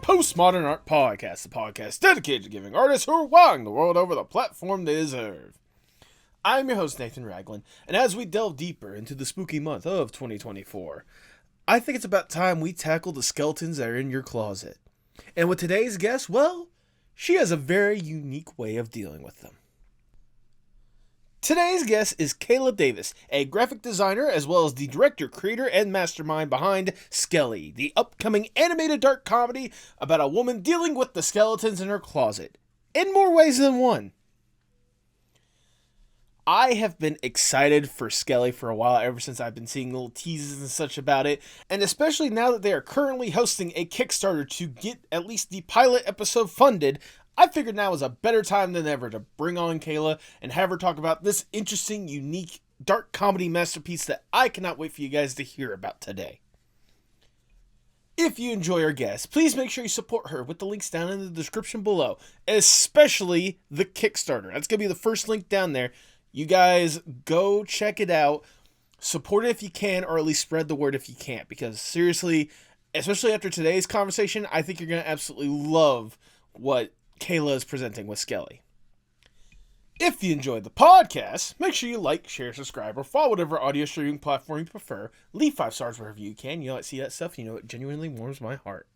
Postmodern Art Podcast, the podcast dedicated to giving artists who are wowing the world over the platform they deserve. I'm your host, Nathan Ragland, and as we delve deeper into the spooky month of 2024, I think it's about time we tackle the skeletons that are in your closet. And with today's guest, well, she has a very unique way of dealing with them. Today's guest is Kayla Davis, a graphic designer as well as the director, creator, and mastermind behind Skelly, the upcoming animated dark comedy about a woman dealing with the skeletons in her closet, in more ways than one. I have been excited for Skelly for a while, ever since I've been seeing little teases and such about it, and especially now that they are currently hosting a Kickstarter to get at least the pilot episode funded. I figured now is a better time than ever to bring on Kayla and have her talk about this interesting, unique, dark comedy masterpiece that I cannot wait for you guys to hear about today. If you enjoy our guest, please make sure you support her with the links down in the description below, especially the Kickstarter. That's going to be the first link down there. You guys go check it out, support it if you can, or at least spread the word if you can't, because seriously, especially after today's conversation, I think you're going to absolutely love what Kayla is presenting with Skelly. If you enjoyed the podcast, make sure you like, share, subscribe, or follow whatever audio streaming platform you prefer. Leave 5 stars wherever you can. You know, I see that stuff. You know, it genuinely warms my heart.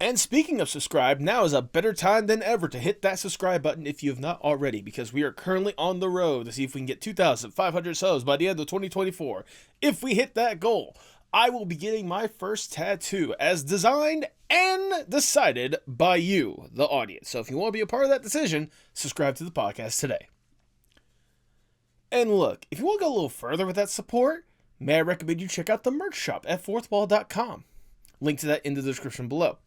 And speaking of subscribe, now is a better time than ever to hit that subscribe button if you have not already, because we are currently on the road to see if we can get 2,500 subs by the end of 2024. If we hit that goal, I will be getting my first tattoo as designed and decided by you, the audience. So if you want to be a part of that decision, subscribe to the podcast today. And look, if you want to go a little further with that support, may I recommend you check out the merch shop at fourthwall.com. Link to that in the description below.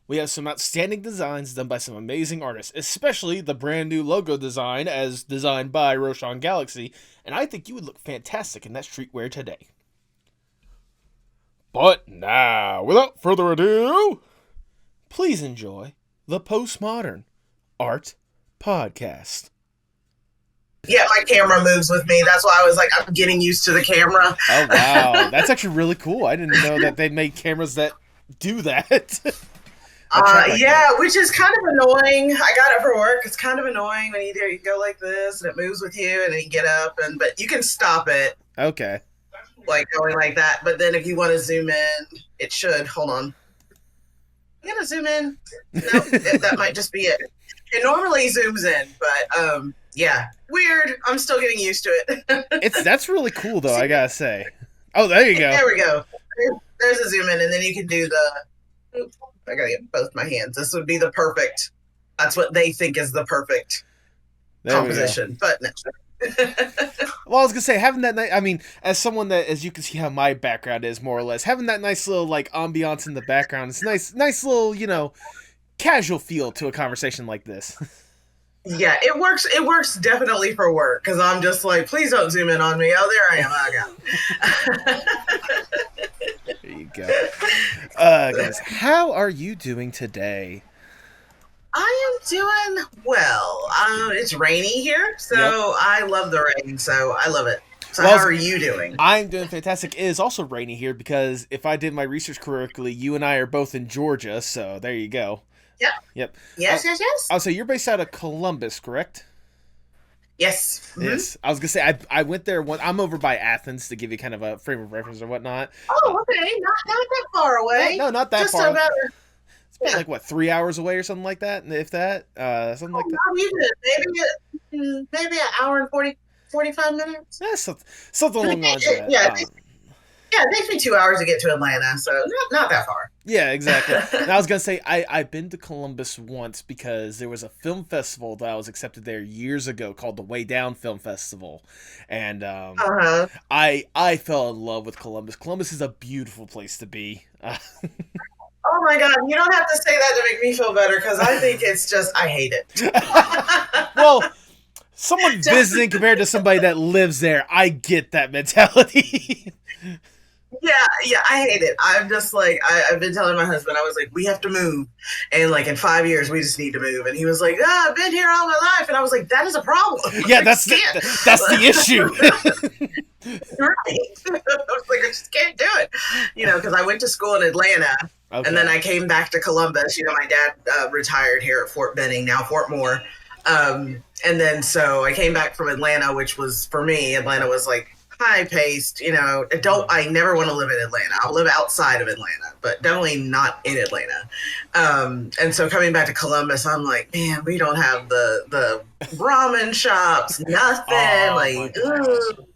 We have some outstanding designs done by some amazing artists, especially the brand new logo design as designed by Roshan Galaxy, and I think you would look fantastic in that streetwear today. But now, without further ado, please enjoy the Postmodern Art Podcast. Yeah, my camera moves with me. That's why I was like, I'm getting used to the camera. Oh, wow. That's actually really cool. I didn't know that they made cameras that do that. Yeah, which is kind of annoying. I got it for work. It's kind of annoying when you go like this and it moves with you and then you get up, but you can stop it. Okay. Like going like that, but then if you want to zoom in, it should. Hold on. You gotta zoom in. No, that might just be it. It normally zooms in, but yeah, weird. I'm still getting used to it. That's really cool, though. I gotta say. Oh, there you go. There we go. There's a zoom in, and then you can do the. Oops, I gotta get both my hands. This would be the perfect. That's what they think is the perfect composition, but no. Well, I was gonna say, having that nice, I mean, as someone that, as you can see how my background is, more or less, having that nice little, like, ambiance in the background, it's nice little, you know, casual feel to a conversation like this. Yeah, it works definitely for work, because I'm just like, please don't zoom in on me. Oh, there I am. There you go. Guys, how are you doing today? I am doing well. It's rainy here, so yep. I love the rain, so I love it. So well, how are you doing? I'm doing fantastic. It is also rainy here because if I did my research correctly, you and I are both in Georgia, so there you go. Yep. Yes. I'll say you're based out of Columbus, correct? Yes. Mm-hmm. Yes. I was going to say, I went there. I'm over by Athens to give you kind of a frame of reference or whatnot. Oh, okay. Not that far away. No, not that just far. About It's like, what, 3 hours away or something like that? If that? Something like that? Not even. Maybe an hour and 45 minutes? Yeah, something along the lines of that. Yeah, it takes me 2 hours to get to Atlanta, so not that far. Yeah, exactly. And I was going to say, I've been to Columbus once because there was a film festival that I was accepted there years ago called the Way Down Film Festival. And I fell in love with Columbus. Columbus is a beautiful place to be. Oh my God, you don't have to say that to make me feel better, because I think it's just, I hate it. Well, someone visiting compared to somebody that lives there, I get that mentality. Yeah, I hate it. I'm just like, I've been telling my husband, I was like, we have to move. And like in 5 years, we just need to move. And he was like, I've been here all my life. And I was like, that is a problem. Yeah, that's the issue. Right. I was like, I just can't do it. You know, because I went to school in Atlanta. And then Okay. I came back to Columbus. My dad retired here at Fort Benning, now Fort Moore. And then so I came back from Atlanta, which was, for me, Atlanta was like high paced. I never want to live in Atlanta. I'll live outside of Atlanta, but definitely not in Atlanta. And so coming back to Columbus, I'm like, man, we don't have the ramen shops, nothing. Oh my Like, gosh. ooh,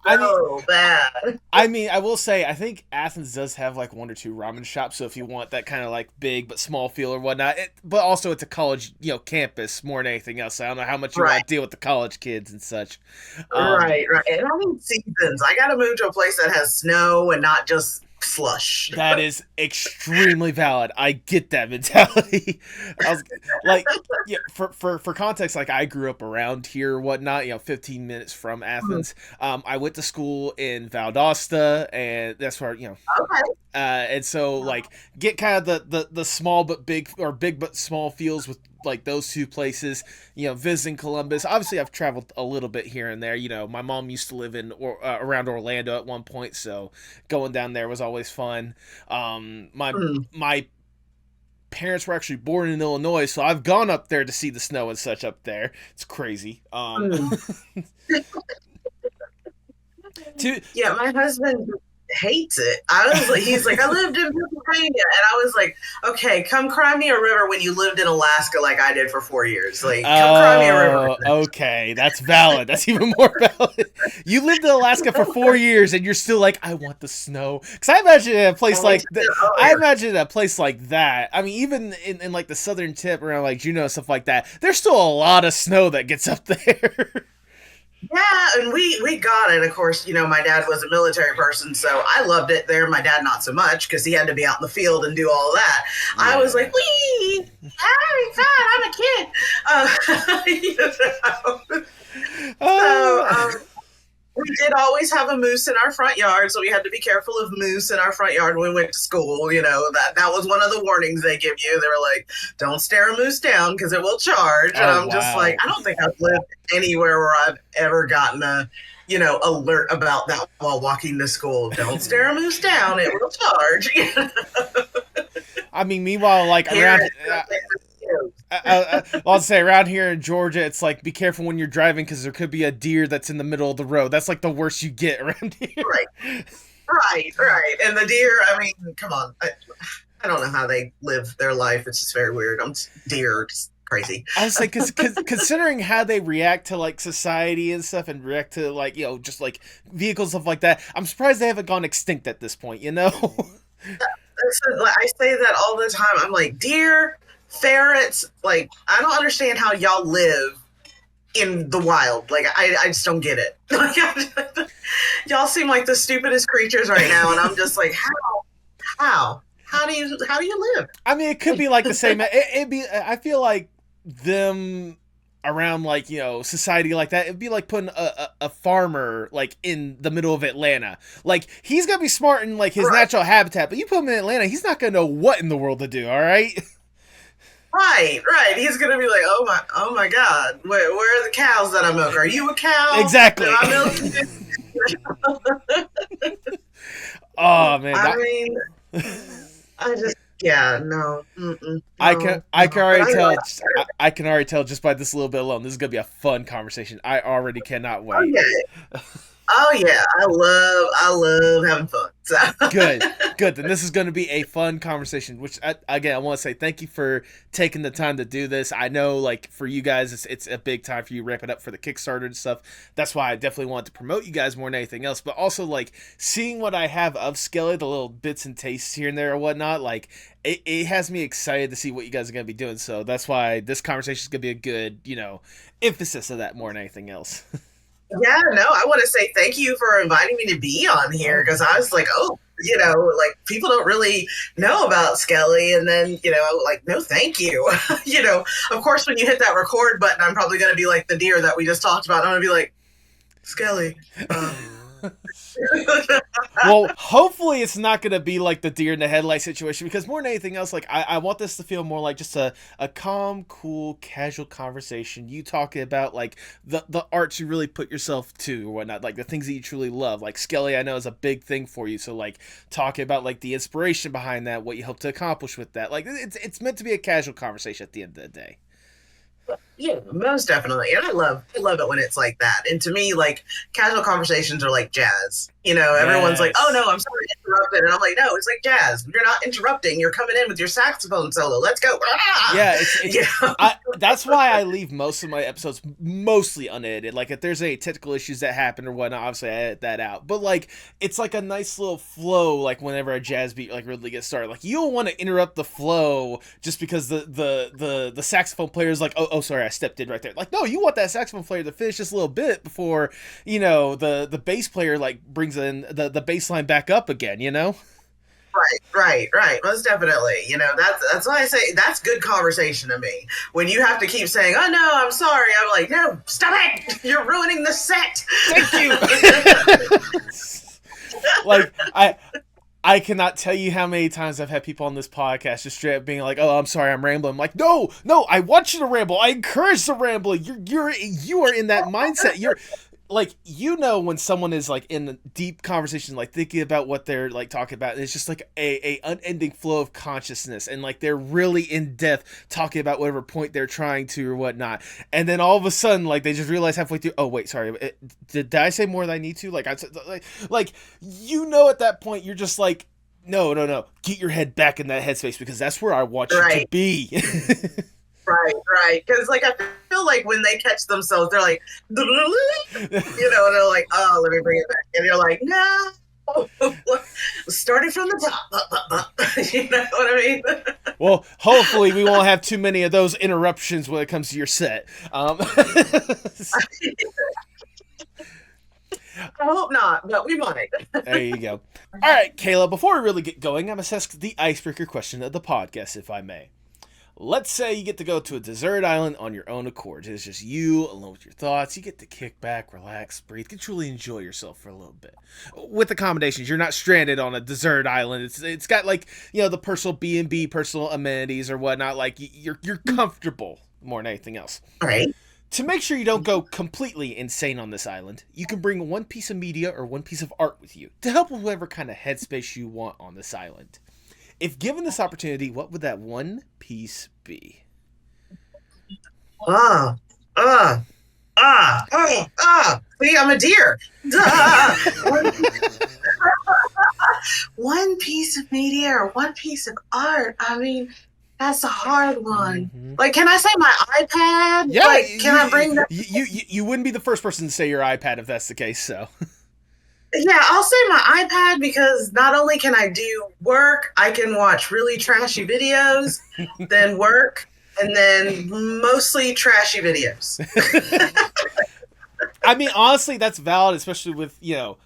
I mean, so bad. I will say, I think Athens does have like one or two ramen shops. So if you want that kind of like big but small feel or whatnot, but also it's a college, campus more than anything else. So I don't know how much you Right. want to deal with the college kids and such. Right, right. And I need seasons. I got to move to a place that has snow and not just slush. That is extremely valid. I get that mentality. I was like, yeah, for context, like I grew up around here or whatnot, 15 minutes from Athens. I went to school in Valdosta, and that's where, Okay. and so like get kind of the small but big, or big but small feels with like those two places. Visiting Columbus. Obviously, I've traveled a little bit here and there. My mom used to live in around Orlando at one point, so going down there was always fun. My parents were actually born in Illinois, so I've gone up there to see the snow and such up there. It's crazy. Mm. To Yeah, my husband hates it. He's like, I lived in Pennsylvania. And I was like, okay, come cry me a river when you lived in Alaska like I did for 4 years. Like, come cry me a river. Okay, that's valid. That's even more valid. You lived in Alaska for 4 years, and you're still like, I want the snow. Because I imagine a place like that. I imagine a place like that. I mean, even in like the southern tip around like Juneau and stuff like that, there's still a lot of snow that gets up there. Yeah, and we got it. Of course, my dad was a military person, so I loved it there. My dad not so much because he had to be out in the field and do all of that. Yeah. I was like, wee, I'm a kid. So we did always have a moose in our front yard, so we had to be careful of moose in our front yard when we went to school. That was one of the warnings they give you. They were like, don't stare a moose down because it will charge. And I'm just like, I don't think I've lived anywhere where I've ever gotten a alert about that while walking to school. Don't stare a moose down, it will charge. I mean, meanwhile, like around I'll say around here in Georgia, it's like be careful when you're driving because there could be a deer that's in the middle of the road. That's like the worst you get around here. Right. And the deer, I mean, come on. I don't know how they live their life. It's just very weird. Deer, just crazy. I was like, considering how they react to like society and stuff, and react to like just like vehicles, stuff like that, I'm surprised they haven't gone extinct at this point. I say that all the time. I'm like, deer, ferrets, like I don't understand how y'all live in the wild. Like I just don't get it. Y'all seem like the stupidest creatures right now, and I'm just like, how do you live? I mean, it could be like the same. It'd be. I feel like them around like society like that. It'd be like putting a farmer like in the middle of Atlanta. Like he's gonna be smart in like his natural habitat, but you put him in Atlanta, he's not gonna know what in the world to do. All right. Right. He's gonna be like, oh my God, where are the cows that I milk? Are you a cow? Exactly. Oh man. I mean, I just no. I can already tell. I can already tell just by this little bit alone. This is gonna be a fun conversation. I already cannot wait. Oh yeah, I love having fun. So. Good. Then this is going to be a fun conversation. Which again, I want to say thank you for taking the time to do this. I know, like for you guys, it's a big time for you ramping up for the Kickstarter and stuff. That's why I definitely wanted to promote you guys more than anything else. But also like seeing what I have of Skelly, the little bits and tastes here and there or whatnot, like it has me excited to see what you guys are going to be doing. So that's why this conversation is going to be a good, emphasis of that more than anything else. Yeah, no, I want to say thank you for inviting me to be on here because I was like, like people don't really know about Skelly, and then like, no, thank you. Of course, when you hit that record button, I'm probably going to be like the deer that we just talked about. I'm going to be like, Skelly, Well, hopefully it's not going to be like the deer in the headlight situation, because more than anything else, like I want this to feel more like just a calm, cool, casual conversation. You talking about like the arts you really put yourself to or whatnot, like the things that you truly love. Like Skelly, I know is a big thing for you. So like talking about like the inspiration behind that, what you hope to accomplish with that. Like it's meant to be a casual conversation at the end of the day. Yeah, most definitely. And I love it when it's like that. And to me, like casual conversations are like jazz. You know, everyone's like, "Oh no, I'm sorry to interrupt it," and I'm like, "No, it's like jazz. You're not interrupting. You're coming in with your saxophone solo. Let's go!" Ah! Yeah, that's why I leave most of my episodes mostly unedited. Like if there's any technical issues that happen or whatnot, obviously I edit that out. But like it's like a nice little flow. Like whenever a jazz beat like really gets started, like you don't want to interrupt the flow just because the saxophone player is like, oh sorry, I stepped in right there. Like no, you want that saxophone player to finish just a little bit before the bass player like brings in the bass line back up again. Right. Most definitely. You know, that's why I say that's good conversation to me. When you have to keep saying, "Oh no, I'm sorry," I'm like, "No, stop it! You're ruining the set." Thank you. Like I cannot tell you how many times I've had people on this podcast just straight up being like, "Oh, I'm sorry, I'm rambling." I'm like, no, I want you to ramble. I encourage the rambling. You are in that mindset. You're like, when someone is like in a deep conversation, like thinking about what they're like talking about, and it's just like a unending flow of consciousness, and like they're really in depth talking about whatever point they're trying to or whatnot, and then all of a sudden, like they just realize halfway through, oh wait, sorry, did I say more than I need to? Like at that point, you're just like, no, get your head back in that headspace because that's where I want you to be. Right. Because, like, I feel like when they catch themselves, they're like, and they're like, "Oh, let me bring it back." And you're like, "No, started from the top." You know what I mean? Well, hopefully we won't have too many of those interruptions when it comes to your set. I hope not, but we might. There you go. All right, Kayla, before we really get going, I must ask the icebreaker question of the podcast, if I may. Let's say you get to go to a desert island on your own accord. It's just you alone with your thoughts. You get to kick back, relax, breathe, get to truly enjoy yourself for a little bit. With accommodations, you're not stranded on a desert island. It's got like, the personal B&B, personal amenities or whatnot. Like you're comfortable more than anything else. All right. To make sure you don't go completely insane on this island, you can bring one piece of media or one piece of art with you to help with whatever kind of headspace you want on this island. If given this opportunity, what would that one piece be? See, I'm a deer. One piece of media or one piece of art. I mean, that's a hard one. Mm-hmm. Like, can I say my iPad? Yeah. Like, can I bring that? You wouldn't be the first person to say your iPad if that's the case, so. Yeah, I'll say my iPad because not only can I do work, I can watch really trashy videos, then work, and then mostly trashy videos. I mean, honestly, that's valid, especially with, the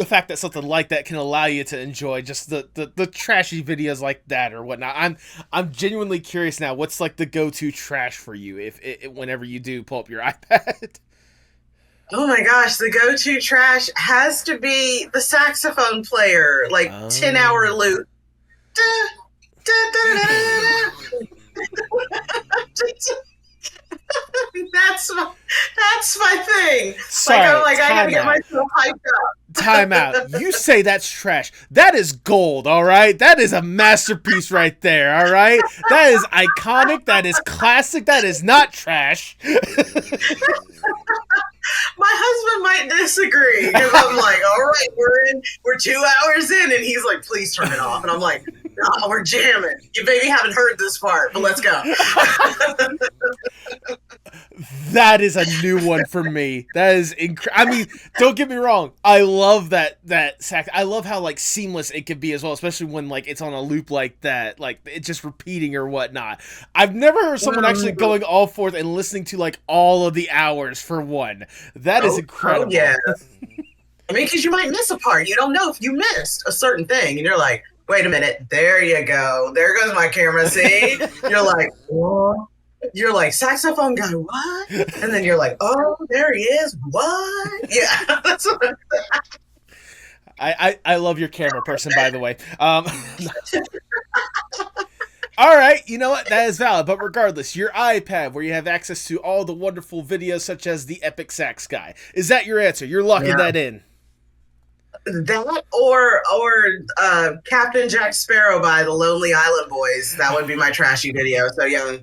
fact that something like that can allow you to enjoy just the trashy videos like that or whatnot. I'm genuinely curious now, what's like the go-to trash for you if whenever you do pull up your iPad? Oh my gosh, the go-to trash has to be the saxophone player, like 10-hour loop. That's my thing. Sorry, I gotta get myself hyped up. Time out. You say that's trash. That is gold, all right? That is a masterpiece right there, all right? That is iconic. That is classic. That is not trash. My husband might disagree because I'm like, all right, we're 2 hours in, and he's like, please turn it off. And I'm like, no, we're jamming. You maybe haven't heard this part, but let's go. That is a new one for me. That is I mean, don't get me wrong. I love that sax. I love how like seamless it can be as well, especially when like it's on a loop like that, like it's just repeating or whatnot. I've never heard someone actually going all forth and listening to like all of the hours for one. That is incredible. Oh, yeah. I mean, because you might miss a part. You don't know if you missed a certain thing, and you're like, wait a minute, there you go. There goes my camera. See? You're like, what? You're like, saxophone guy, what? And then you're like, oh, there he is. What? Yeah. That's what I love your camera person, by the way. All right, you know what? That is valid. But regardless, your iPad, where you have access to all the wonderful videos, such as the Epic Sax Guy, is that your answer? You're locking that in. That or Captain Jack Sparrow by the Lonely Island Boys. That would be my trashy video. So yeah.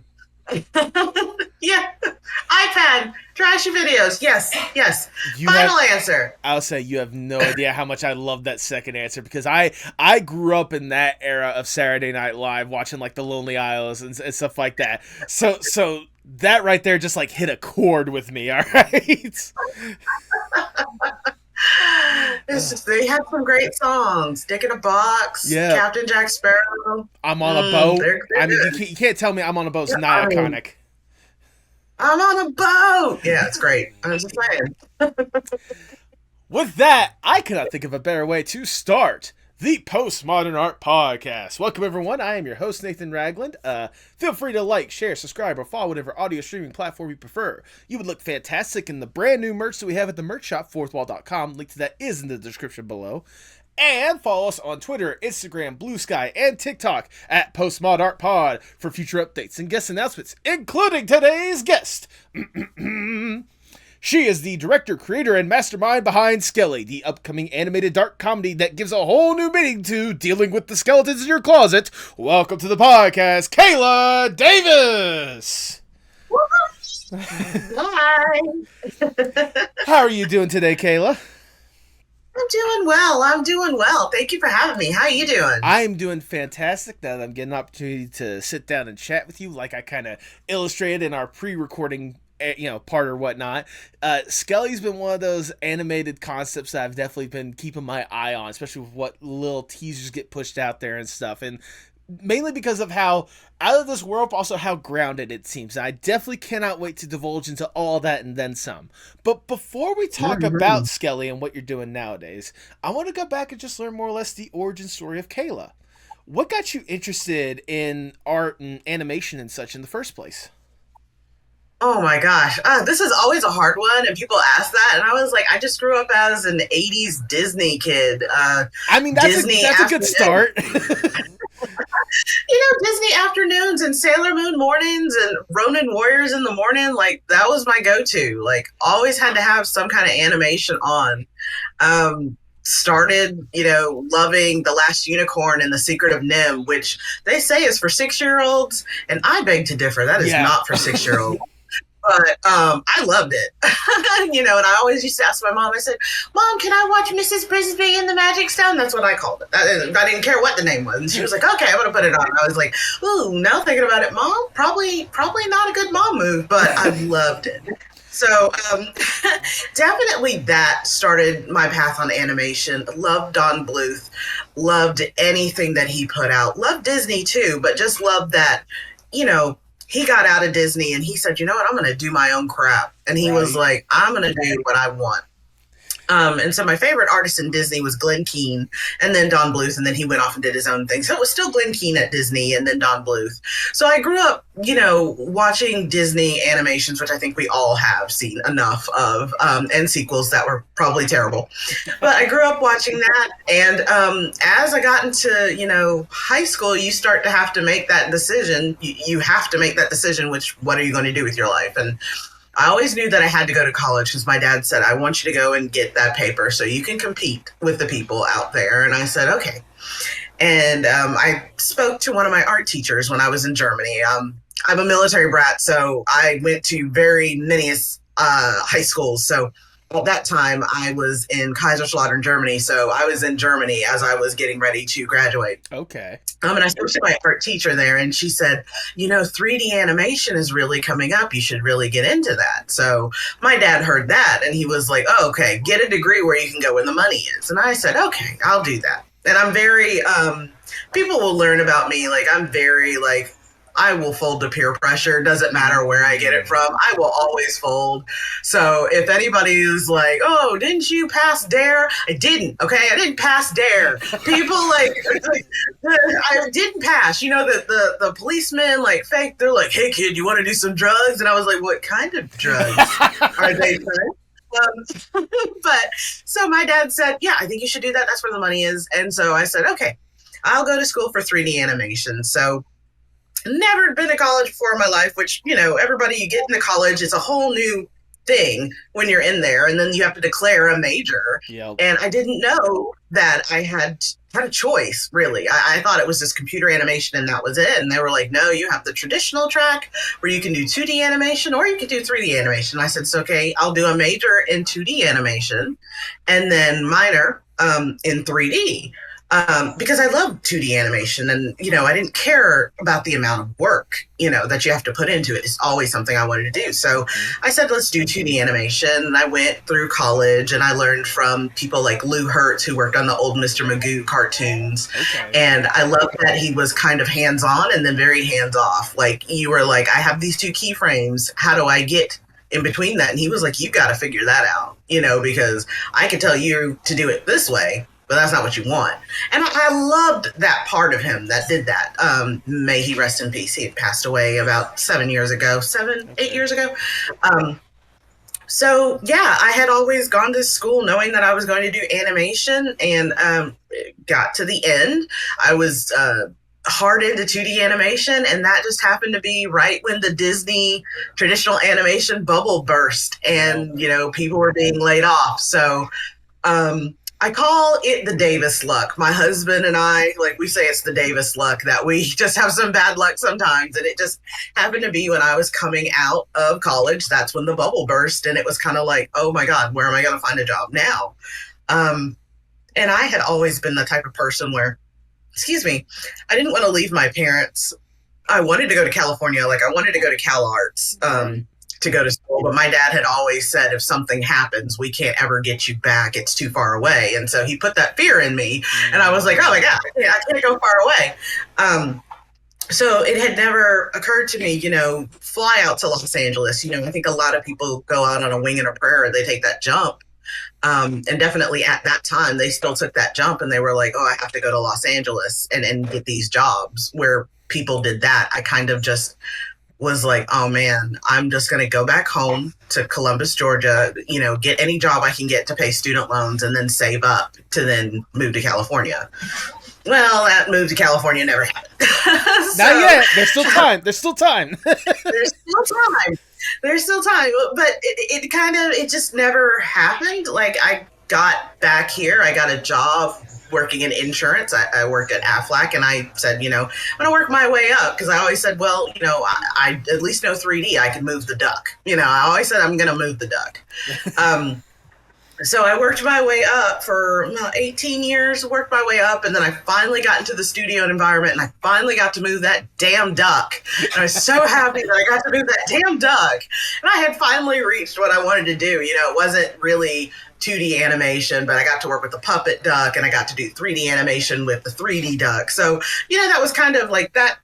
Yeah. iPad, trashy videos. Yes. Final answer. I'll say you have no idea how much I love that second answer, because I grew up in that era of Saturday Night Live watching like the Lonely Isles and stuff like that. So that right there just like hit a chord with me, all right? It's just, they had some great songs. Dick in a Box, yeah. Captain Jack Sparrow. I'm on a boat. They're I mean, you can't tell me I'm on a boat's not iconic. I'm on a boat. Yeah, it's great. I was just saying. With that, I cannot think of a better way to start the Postmodern Art Podcast. Welcome, everyone. I am your host, Nathan Ragland. Feel free to like, share, subscribe, or follow whatever audio streaming platform you prefer. You would look fantastic in the brand new merch that we have at the merch shop, fourthwall.com. Link to that is in the description below. And follow us on Twitter, Instagram, Blue Sky, and TikTok at Postmod Art Pod for future updates and guest announcements, including today's guest. She is the director, creator, and mastermind behind Skelly, the upcoming animated dark comedy that gives a whole new meaning to dealing with the skeletons in your closet. Welcome to the podcast, Kayla Davis! Hi! How are you doing today, Kayla? I'm doing well. Thank you for having me. How are you doing? I'm doing fantastic now that I'm getting an opportunity to sit down and chat with you, like I kind of illustrated in our pre-recording part or whatnot. Skelly's been one of those animated concepts that I've definitely been keeping my eye on, especially with what little teasers get pushed out there and stuff, and mainly because of how out of this world, but also how grounded it seems. I definitely cannot wait to divulge into all that and then some. But before we talk about Skelly and what you're doing nowadays, I want to go back and just learn more or less the origin story of Kayla. What got you interested in art and animation and such in the first place? Oh my gosh. This is always a hard one. And people ask that. And I was like, I just grew up as an 80s Disney kid. I mean, that's a good start. Disney afternoons and Sailor Moon mornings and Ronin Warriors in the morning. Like, that was my go-to. Like, always had to have some kind of animation on. Started, loving The Last Unicorn and The Secret of Nim, which they say is for 6-year-olds. And I beg to differ. That is not for 6-year-olds. But I loved it, and I always used to ask my mom, I said, Mom, can I watch Mrs. Brisby and the Magic Stone? That's what I called it. I didn't care what the name was. And she was like, okay, I'm going to put it on. I was like, ooh, now thinking about it, Mom, probably not a good mom move, but I loved it. So definitely that started my path on animation. Loved Don Bluth, loved anything that he put out. Loved Disney too, but just loved that, he got out of Disney and he said, you know what, I'm going to do my own crap. And he was like, I'm going to do what I want. And so my favorite artist in Disney was Glenn Keane and then Don Bluth. And then he went off and did his own thing. So it was still Glenn Keane at Disney and then Don Bluth. So I grew up, watching Disney animations, which I think we all have seen enough of, and sequels that were probably terrible. But I grew up watching that. And as I got into, high school, you start to have to make that decision. You have to make that decision, what are you going to do with your life? And I always knew that I had to go to college because my dad said, I want you to go and get that paper so you can compete with the people out there. And I said, okay. And I spoke to one of my art teachers when I was in Germany. I'm a military brat, so I went to very many high schools. So at that time, I was in Kaiserslautern, Germany. So I was in Germany as I was getting ready to graduate. Okay. And I spoke to my art teacher there, and she said, 3D animation is really coming up. You should really get into that. So my dad heard that, and he was like, oh, okay, get a degree where you can go where the money is. And I said, okay, I'll do that. And I'm very, people will learn about me. Like, I'm very, I will fold to peer pressure. Doesn't matter where I get it from. I will always fold. So if anybody is like, "Oh, didn't you pass dare?" I didn't. Okay, I didn't pass dare. People like I didn't pass. You know that the policemen like fake. They're like, "Hey kid, you want to do some drugs?" And I was like, "What kind of drugs are they?" But so my dad said, "Yeah, I think you should do that. That's where the money is." And so I said, "Okay, I'll go to school for 3D animation." So never been to college before in my life, which, you know, everybody, you get into college, it's a whole new thing when you're in there, and then you have to declare a major. Yep. And I didn't know that I had a choice, really. I thought it was just computer animation and that was it. And they were like, "No, you have the traditional track where you can do 2D animation or you can do 3D animation." I said, "So, okay, I'll do a major in 2D animation and then minor in 3D." Because I love 2D animation, and, you know, I didn't care about the amount of work, you know, that you have to put into it. It's always something I wanted to do. So I said, let's do 2D animation. And I went through college and I learned from people like Lou Hertz, who worked on the old Mr. Magoo cartoons. Okay. And I loved that he was kind of hands-on and then very hands-off. Like, you were like, "I have these two keyframes. How do I get in between that?" And he was like, "You got to figure that out, you know, because I can tell you to do it this way, but that's not what you want." And I loved that part of him that did that. May he rest in peace. He had passed away about 8 years ago. So yeah, I had always gone to school knowing that I was going to do animation, and got to the end. I was hard into 2D animation, and that just happened to be right when the Disney traditional animation bubble burst, and, you know, people were being laid off. So I call it the Davis luck. My husband and I, like, we say it's the Davis luck, that we just have some bad luck sometimes. And it just happened to be when I was coming out of college, that's when the bubble burst. And it was kind of like, oh my God, where am I going to find a job now? And I had always been the type of person where, I didn't want to leave my parents. I wanted to go to California. Like, I wanted to go to Cal Arts. To go to school, but my dad had always said, if something happens, we can't ever get you back. It's too far away. And so he put that fear in me, and I was like, oh my God, I can't go far away. So it had never occurred to me, you know, fly out to Los Angeles. You know, I think a lot of people go out on a wing and a prayer, they take that jump. And definitely at that time, they still took that jump, and they were like, oh, I have to go to Los Angeles and get these jobs where people did that. I kind of just was like, oh man, I'm just going to go back home to Columbus, Georgia, you know, get any job I can get to pay student loans, and then save up to then move to California. Well, that move to California never happened. Not yet. There's still time. There's still time. There's still time. But it just never happened. Like, I got back here, I got a job working in insurance. I worked at Aflac, and I said, you know, I'm going to work my way up, because I always said, well, you know, I at least know 3D. I can move the duck. You know, I always said I'm going to move the duck. So I worked my way up for 18 years, worked my way up, and then I finally got into the studio environment, and I finally got to move that damn duck. And I was so happy that I got to move that damn duck. And I had finally reached what I wanted to do. You know, it wasn't really 2D animation, but I got to work with the puppet duck, and I got to do 3D animation with the 3D duck. So, you know, that was kind of like that,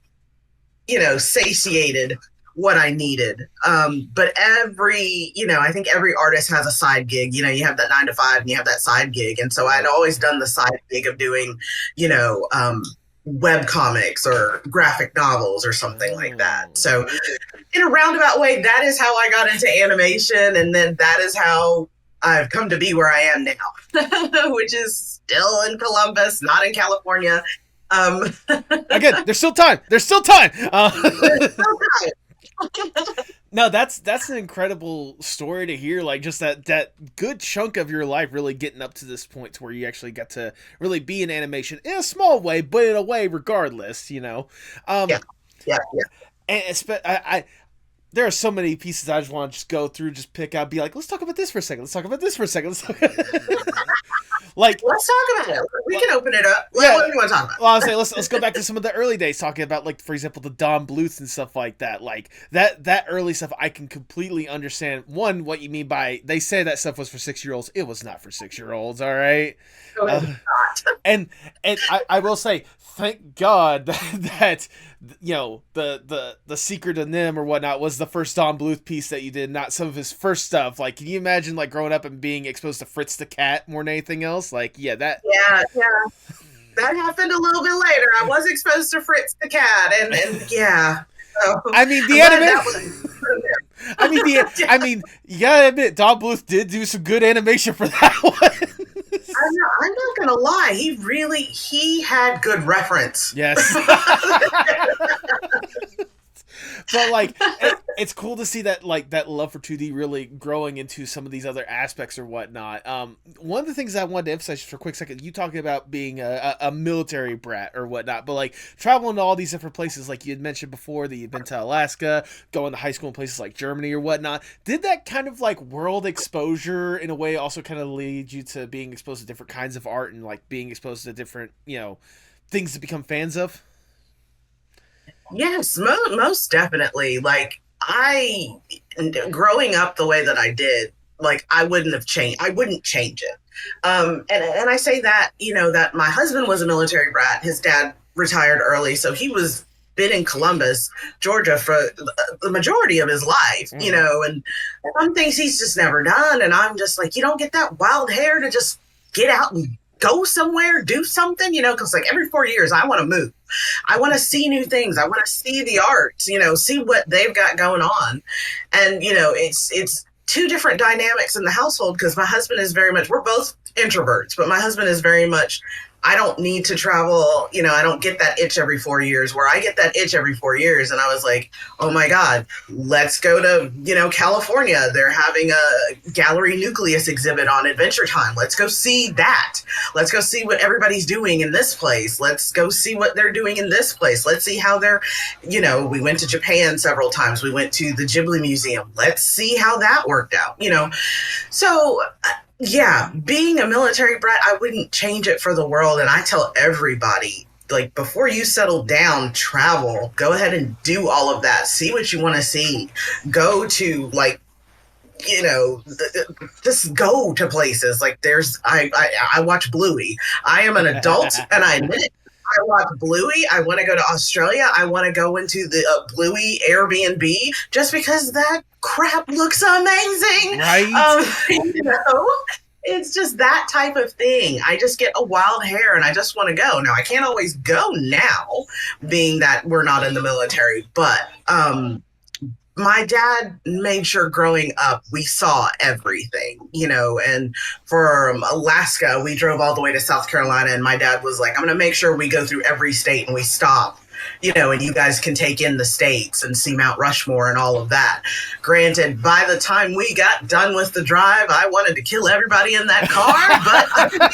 you know, satiated what I needed. But I think every artist has a side gig. You know, you have that 9 to 5 and you have that side gig. And so I'd always done the side gig of doing, you know, web comics or graphic novels or something like that. So in a roundabout way, that is how I got into animation. And then that is how I've come to be where I am now, which is still in Columbus, not in California. Again, there's still time. There's still time. No, that's an incredible story to hear. Like, just that good chunk of your life really getting up to this point to where you actually got to really be in animation in a small way, but in a way regardless, you know. Yeah. And there are so many pieces I just want to just go through, just pick out, be like, let's talk about this for a second. Let's talk about this for a second. Like, let's talk about it. We can open it up. What do you want to talk about? Well, I was saying, let's go back to some of the early days, talking about, like, for example, the Don Bluths and stuff like that. Like, that early stuff, I can completely understand, one, what you mean by, they say that stuff was for 6-year-olds. It was not for 6-year-olds, all right? and I will say, thank God that you know the Secret of Nim or whatnot was the first Don Bluth piece that you did, not some of his first stuff. Like, can you imagine like growing up and being exposed to Fritz the Cat more than anything else? Like, yeah, that. Yeah. That happened a little bit later. I was exposed to Fritz the Cat, and yeah. So, I mean, the animation. I mean, you gotta admit, Don Bluth did do some good animation for that one. I'm not gonna lie. He had good reference. Yes. But like, it's cool to see that like that love for 2D really growing into some of these other aspects or whatnot. One of the things I wanted to emphasize just for a quick second, you talking about being a military brat or whatnot, but like traveling to all these different places, like you had mentioned before that you've been to Alaska, going to high school in places like Germany or whatnot. Did that kind of like world exposure in a way also kind of lead you to being exposed to different kinds of art and like being exposed to different, you know, things to become fans of? Yes, most definitely. Like, growing up the way that I did, like, I wouldn't change it. And I say that, you know, that my husband was a military brat. His dad retired early, so he was been in Columbus, Georgia for the majority of his life, you know, and some things he's just never done. And I'm just like, you don't get that wild hair to just get out and go somewhere, do something, you know, because like every 4 years I want to move. I want to see new things. I want to see the art, you know, see what they've got going on. And, you know, it's two different dynamics in the household because my husband is very much, we're both introverts, but my husband is very much, I don't need to travel. You know, I don't get that itch every 4 years where I get that itch every 4 years. And I was like, oh my God, let's go to, you know, California. They're having a Gallery Nucleus exhibit on Adventure Time. Let's go see that. Let's go see what everybody's doing in this place. Let's go see what they're doing in this place. Let's see how they're, you know, we went to Japan several times. We went to the Ghibli Museum. Let's see how that worked out, you know? So, yeah, being a military brat, I wouldn't change it for the world. And I tell everybody, like, before you settle down, travel, go ahead and do all of that. See what you want to see. Go to, like, you know, just go to places. Like, I watch Bluey. I am an adult, and I admit it. I watch Bluey. I want to go to Australia. I want to go into the Bluey Airbnb just because that crap looks amazing. Right. You know, it's just that type of thing. I just get a wild hair and I just want to go. Now, I can't always go now, being that we're not in the military, but my dad made sure growing up we saw everything, you know, and from Alaska, we drove all the way to South Carolina, and my dad was like, I'm going to make sure we go through every state and we stop, you know, and you guys can take in the states and see Mount Rushmore and all of that. Granted, by the time we got done with the drive, I wanted to kill everybody in that car, but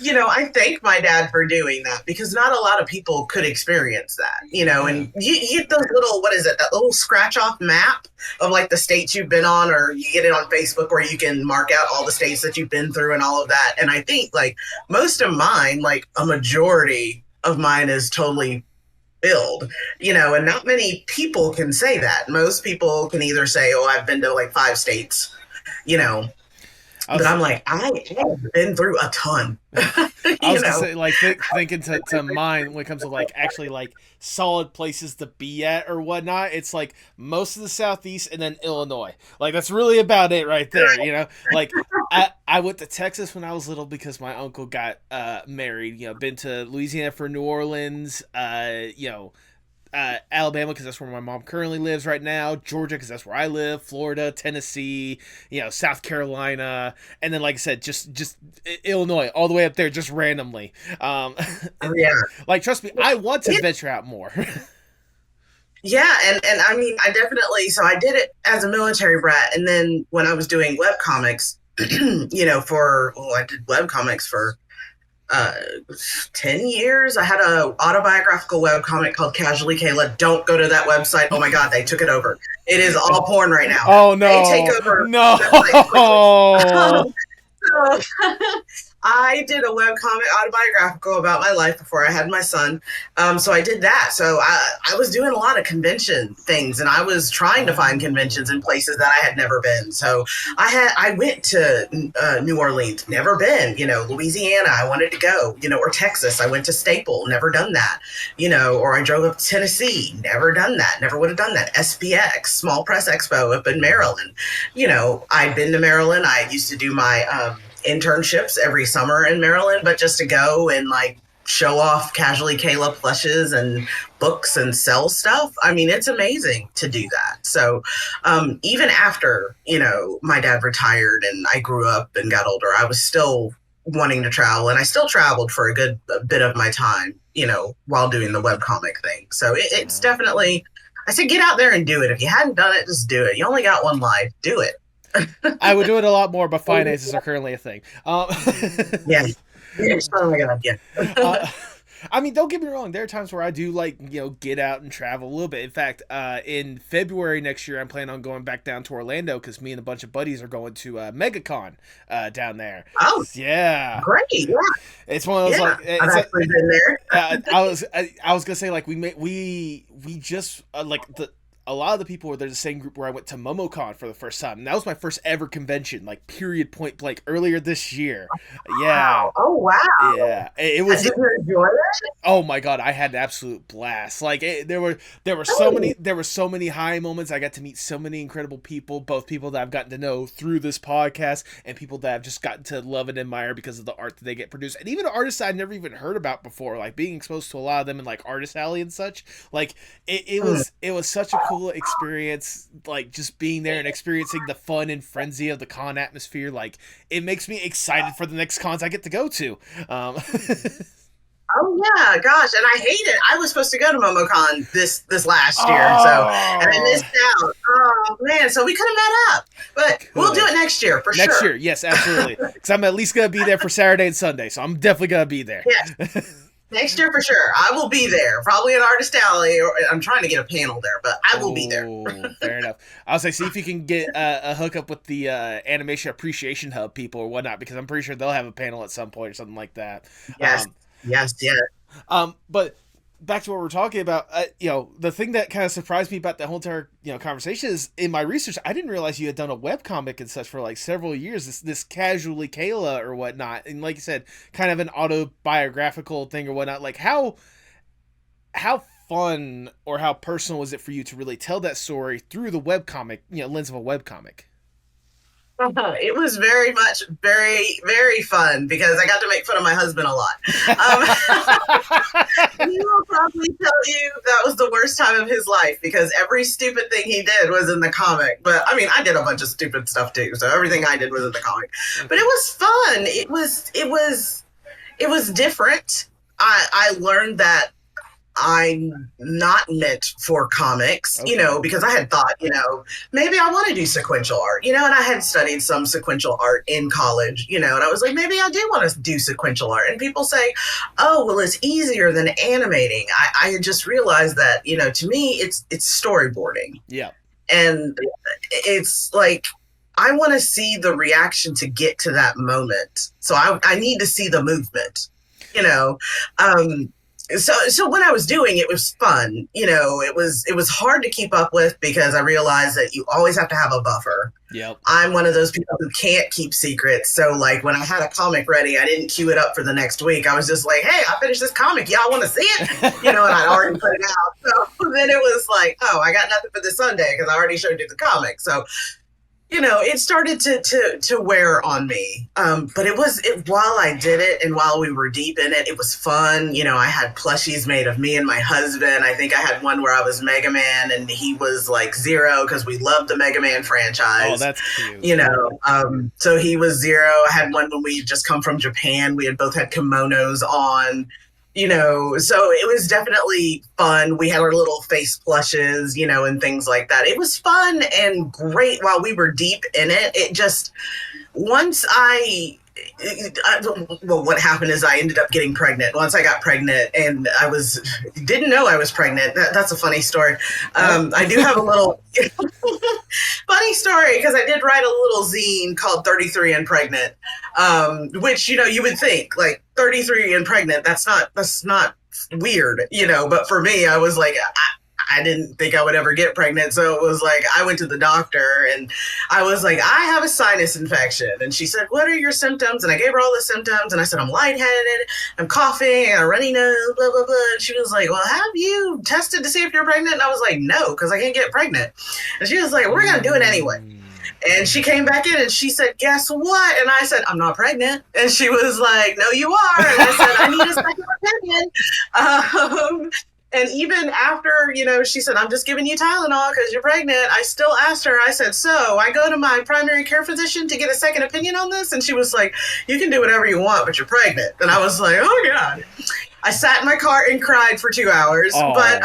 you know, I thank my dad for doing that because not a lot of people could experience that, you know, and you get those little, what is it, that little scratch off map of like the states you've been on, or you get it on Facebook where you can mark out all the states that you've been through and all of that. And I think like most of mine, like a majority of mine is totally filled, you know, and not many people can say that. Most people can either say, oh, I've been to like 5 states, you know. But I'm like, I have been through a ton. I was gonna say, like, thinking to mine when it comes to like actually like solid places to be at or whatnot. It's like most of the Southeast and then Illinois. Like that's really about it right there. You know, like I went to Texas when I was little because my uncle got married. You know, been to Louisiana for New Orleans. You know. Alabama because that's where my mom currently lives right now, Georgia because that's where I live, Florida, Tennessee, you know, South Carolina, and then like I said, just Illinois all the way up there just randomly. Yeah, like trust me, I want to venture out more. Yeah, and I mean, I definitely, so I did it as a military brat, and then when I was doing webcomics, you know, I did webcomics for 10 years. I had a autobiographical webcomic called Casually Kayla. Don't go to that website. Oh my God, they took it over. It is all porn right now. Oh no. They take over. No. I did a webcomic autobiographical about my life before I had my son. So I did that. So I was doing a lot of convention things, and I was trying to find conventions in places that I had never been. So I went to New Orleans, never been, Louisiana, I wanted to go, or Texas. I went to Staple, never done that, or I drove up to Tennessee, never done that, never would have done that. SPX, Small Press Expo up in Maryland. I'd been to Maryland. I used to do my internships every summer in Maryland, but just to go and like show off casually Kayla plushes and books and sell stuff. I mean, it's amazing to do that. So even after, my dad retired and I grew up and got older, I was still wanting to travel, and I still traveled for a good bit of my time, while doing the webcomic thing. So it's definitely, I said, get out there and do it. If you hadn't done it, just do it. You only got one life. Do it. I would do it a lot more, but finances are currently a thing. Yeah. Oh my God, yeah. I mean, don't get me wrong. There are times where I do get out and travel a little bit. In fact, in February next year, I'm planning on going back down to Orlando because me and a bunch of buddies are going to MegaCon down there. Oh, yeah, great! Yeah, it's one of those I've actually been there. I was gonna say we just a lot of the people were there the same group where I went to MomoCon for the first time. And that was my first ever convention, period point blank, earlier this year. Yeah. Wow. Oh, wow. Yeah. It was. Did you enjoy it? Oh my God, I had an absolute blast. There were so many high moments. I got to meet so many incredible people, both people that I've gotten to know through this podcast and people that I've just gotten to love and admire because of the art that they get produced. And even artists I'd never even heard about before, being exposed to a lot of them in Artist Alley and such. It was such a cool experience, just being there and experiencing the fun and frenzy of the con atmosphere. It makes me excited for the next cons I get to go to. Oh yeah, gosh, and I hate it. I was supposed to go to MomoCon this last year, and I missed out. Oh man, so we could have met up, but we'll do it next year for sure. Next year, yes, absolutely. Because I'm at least gonna be there for Saturday and Sunday, so I'm definitely gonna be there. Yes. Next year for sure. I will be there. Probably in Artist Alley, or I'm trying to get a panel there, but I will be there. Fair enough. I was see if you can get a hookup with the Animation Appreciation Hub people or whatnot, because I'm pretty sure they'll have a panel at some point or something like that. Yes. Yes. But back to what we're talking about, the thing that kind of surprised me about the whole entire, conversation is in my research, I didn't realize you had done a webcomic and such for several years, this casually Kayla or whatnot. And like you said, kind of an autobiographical thing or whatnot. How fun or how personal was it for you to really tell that story through the webcomic, lens of a webcomic? It was very much, very, very fun because I got to make fun of my husband a lot. He will probably tell you that was the worst time of his life because every stupid thing he did was in the comic. But I mean, I did a bunch of stupid stuff too, so everything I did was in the comic. But it was fun. It was different. I learned that I'm not meant for comics, okay. Because I had thought, maybe I want to do sequential art, and I had studied some sequential art in college, and I was like, maybe I do want to do sequential art. And people say, oh, well, it's easier than animating. I had just realized that, to me, it's storyboarding. Yeah. And it's I want to see the reaction to get to that moment. So I need to see the movement, So when I was doing it was fun, it was hard to keep up with because I realized that you always have to have a buffer. Yep. I'm one of those people who can't keep secrets. So when I had a comic ready, I didn't queue it up for the next week. I was just like, hey, I finished this comic. Y'all want to see it? And I'd already put it out. So then it was oh, I got nothing for this Sunday because I already showed you the comic. So it started to wear on me. But while I did it and while we were deep in it, it was fun. I had plushies made of me and my husband. I think I had one where I was Mega Man and he was Zero because we loved the Mega Man franchise. Oh, that's cute. So he was Zero. I had one when we had just come from Japan. We had both had kimonos on. So it was definitely fun. We had our little face plushes, and things like that. It was fun and great while we were deep in it. It just, once what happened is I ended up getting pregnant. Once I got pregnant and didn't know I was pregnant. That's a funny story. I do have a little funny story because I did write a little zine called 33 and Pregnant, which, you know, you would think like 33 and pregnant, that's not weird, you know, but for me, I was like, I didn't think I would ever get pregnant. So it was like, I went to the doctor and I was like, I have a sinus infection. And she said, what are your symptoms? And I gave her all the symptoms. And I said, I'm lightheaded, I'm coughing, I got a runny nose, blah, blah, blah. And she was like, well, have you tested to see if you're pregnant? And I was like, no, because I can't get pregnant. And she was like, we're going to do it anyway. And she came back in and she said, guess what? And I said, I'm not pregnant. And she was like, no, you are. And I said, I need a second opinion. And even after, you know, she said, I'm just giving you Tylenol because you're pregnant, I still asked her, I said, so I go to my primary care physician to get a second opinion on this? And she was like, you can do whatever you want, but you're pregnant. And I was like, oh, God. I sat in my car and cried for 2 hours. Oh. But,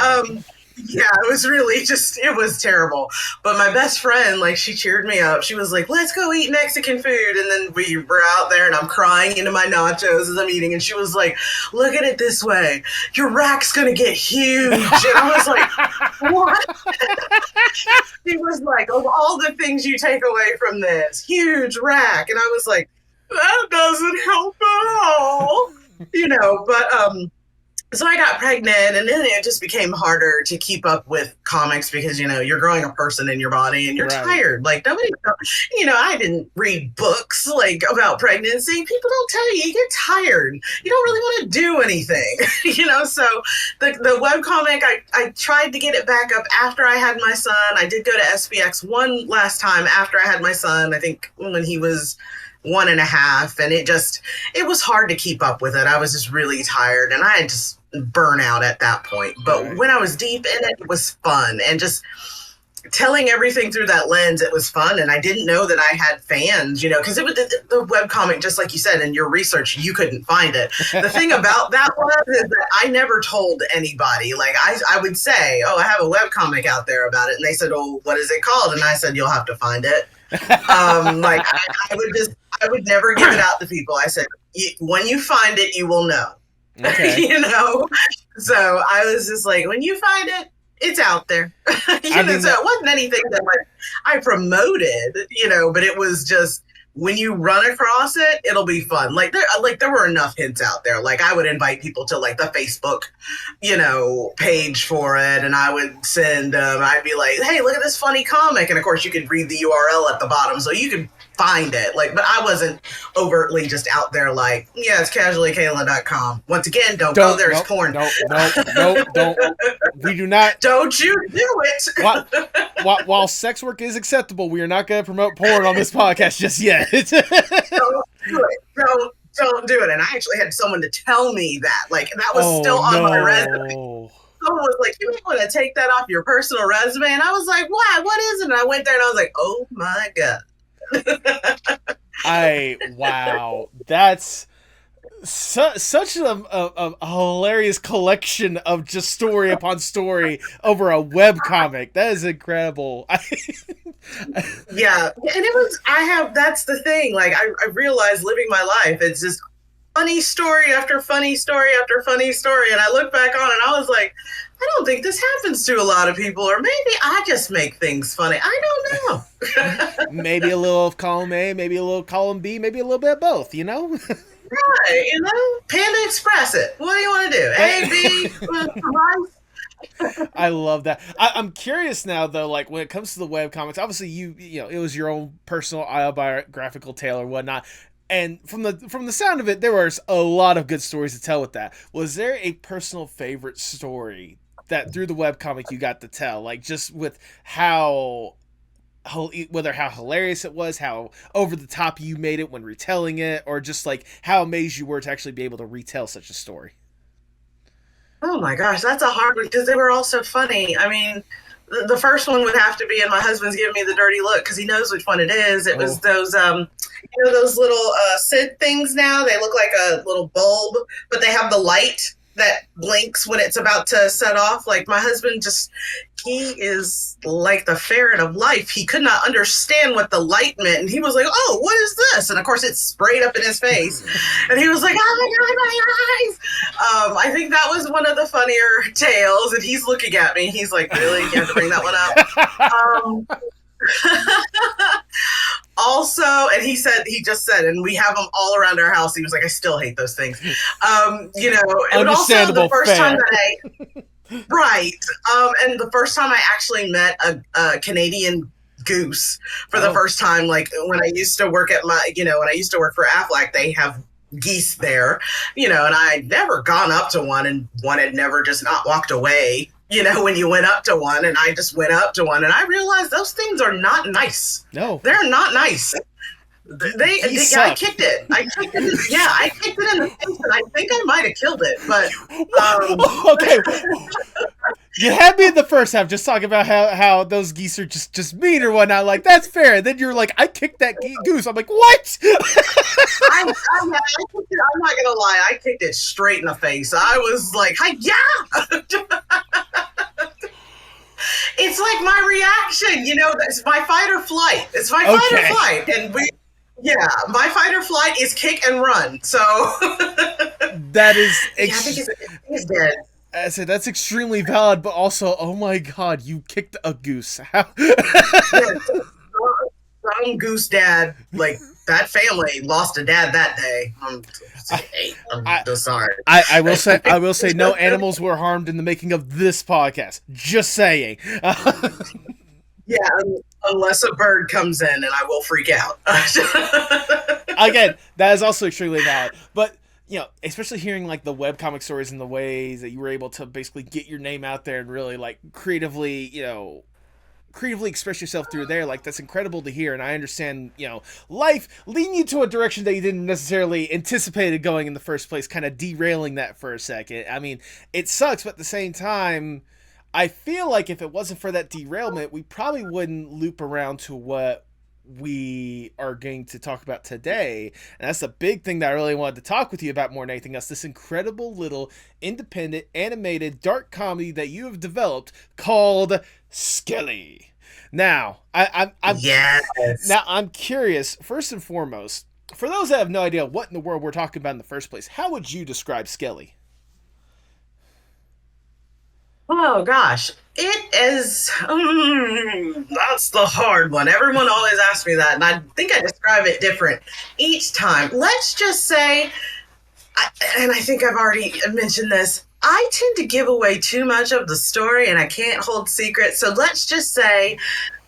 yeah, it was really just, it was terrible. But my best friend, like, she cheered me up. She was like, let's go eat Mexican food. And then we were out there and I'm crying into my nachos as I'm eating. And she was like, look at it this way. Your rack's going to get huge. And I was like, what? She was like, of all the things you take away from this, huge rack. And I was like, that doesn't help at all. You know, but, so I got pregnant, and then it just became harder to keep up with comics because, you know, you're growing a person in your body and you're tired. Like, nobody, you know, I didn't read books, like, about pregnancy. People don't tell you, you get tired. You don't really want to do anything, you know? So the webcomic, I tried to get it back up after I had my son. I did go to SPX one last time after I had my son, I think when he was 1.5, and it was hard to keep up with it. I was just really tired, and I had just burn out at that point. But when I was deep in it, it was fun, and just telling everything through that lens, it was fun. And I didn't know that I had fans, you know, because it was the webcomic, just like you said in your research, you couldn't find it. The thing about that was is that I never told anybody. Like I would say, oh, I have a webcomic out there about it, and they said, oh, what is it called? And I said, you'll have to find it. Like I would never give it out to people. I said, when you find it, you will know. Okay. You know? So I was just like, when you find it, it's out there. You know, so it wasn't anything that like I promoted, you know, but it was just when you run across it, it'll be fun. Like there were enough hints out there. Like I would invite people to like the Facebook, you know, page for it, and I would send I'd be like, hey, look at this funny comic, and of course you could read the URL at the bottom, so you could find it. Like, but I wasn't overtly just out there like, yeah, it's casuallykayla.com. Once again, don't go there. It's porn. Don't. We do not. Don't you do it. While sex work is acceptable, we are not going to promote porn on this podcast just yet. Don't do it. Don't do it. And I actually had someone to tell me that. Like, that was still on my resume. Someone was like, you want to take that off your personal resume? And I was like, why? What is it? And I went there and I was like, oh my God. Wow, that's such a hilarious collection of just story upon story over a web comic. That is incredible. Yeah, and it was. That's the thing. Like I realized living my life, it's just funny story after funny story after funny story, and I look back on it and I was like, I don't think this happens to a lot of people, or maybe I just make things funny. I don't know. Maybe a little of column A, maybe a little column B, maybe a little bit of both, you know? Right, you know? Panda Express it. What do you want to do? A, B, I love that. I'm curious now, though, like, when it comes to the webcomics, obviously you know, it was your own personal autobiographical tale or whatnot. And from the sound of it, there was a lot of good stories to tell with that. Was there a personal favorite story that through the webcomic you got to tell? Like, just with whether how hilarious it was, how over the top you made it when retelling it, or just like how amazed you were to actually be able to retell such a story? Oh my gosh, that's a hard one because they were all so funny. I mean, the first one would have to be, and my husband's giving me the dirty look because he knows which one it is. It was those, you know, those little Sid things now. They look like a little bulb, but they have the light that blinks when it's about to set off. Like my husband he is like the ferret of life. He could not understand what the light meant. And he was like, oh, what is this? And of course it sprayed up in his face. And he was like, oh my God, my eyes. I think that was one of the funnier tales. And he's looking at me. He's like, really? You have to bring that one up? also, and he just said, and we have them all around our house. He was like, I still hate those things. You know, and also the first time that right. And the first time I actually met a Canadian goose for the first time, like when I used to work when I used to work for Aflac, they have geese there, you know, and I'd never gone up to one, and one had never just not walked away, you know, when you went up to one, and I just went up to one, and I realized those things are not nice. No. They're not nice. I kicked it. Yeah, I kicked it in the face, and I think I might have killed it. But okay, you had me in the first half just talking about how those geese are just mean or whatnot. Like, that's fair. And then you're like, I kicked that goose. I'm like, what? I'm not gonna lie. I kicked it straight in the face. I was like, yeah. It's like my reaction, you know. It's my fight or flight. It's my fight or flight, and my fight or flight is kick and run. So that is. I think he's dead. I said that's extremely valid, but also, oh my god, you kicked a goose. How? Some goose dad, like that family lost a dad that day. I'm sorry. I will say no animals were harmed in the making of this podcast. Just saying. Yeah, unless a bird comes in, and I will freak out. Again, that is also extremely valid. But, you know, especially hearing, like, the webcomic stories and the ways that you were able to basically get your name out there and really, like, creatively express yourself through there, like, that's incredible to hear. And I understand, you know, life leading you to a direction that you didn't necessarily anticipated going in the first place, kind of derailing that for a second. I mean, it sucks, but at the same time, I feel like if it wasn't for that derailment, we probably wouldn't loop around to what we are going to talk about today. And that's a big thing that I really wanted to talk with you about more than anything else. This incredible little independent animated dark comedy that you have developed called Skelly. Now, I'm curious, first and foremost, for those that have no idea what in the world we're talking about in the first place, how would you describe Skelly? Oh gosh, it is. That's the hard one. Everyone always asks me that, and I think I describe it different each time. Let's just say, and I think I've already mentioned this, I tend to give away too much of the story, and I can't hold secrets. So let's just say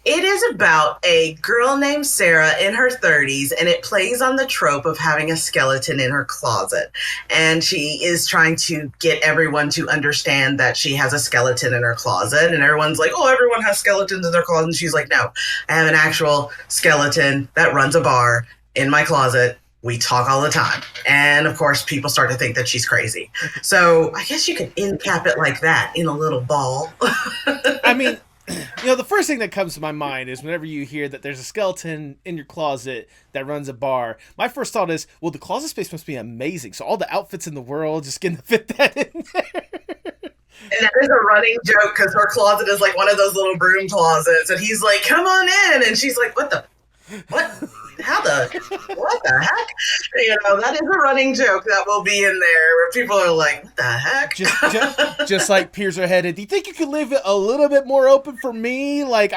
it is about a girl named Sarah in her 30s, and it plays on the trope of having a skeleton in her closet. And she is trying to get everyone to understand that she has a skeleton in her closet. And everyone's like, oh, everyone has skeletons in their closet. And she's like, no, I have an actual skeleton that runs a bar in my closet. We talk all the time. And of course, people start to think that she's crazy. So I guess you could end cap it like that in a little ball. I mean, you know, the first thing that comes to my mind is whenever you hear that there's a skeleton in your closet that runs a bar, my first thought is, well, the closet space must be amazing. So all the outfits in the world just going to fit that in there. And that is a running joke because her closet is like one of those little broom closets. And he's like, come on in. And she's like, what? What the heck? You know, that is a running joke that will be in there where people are like, what the heck? Just like peers are headed. Do you think you could leave it a little bit more open for me? Like,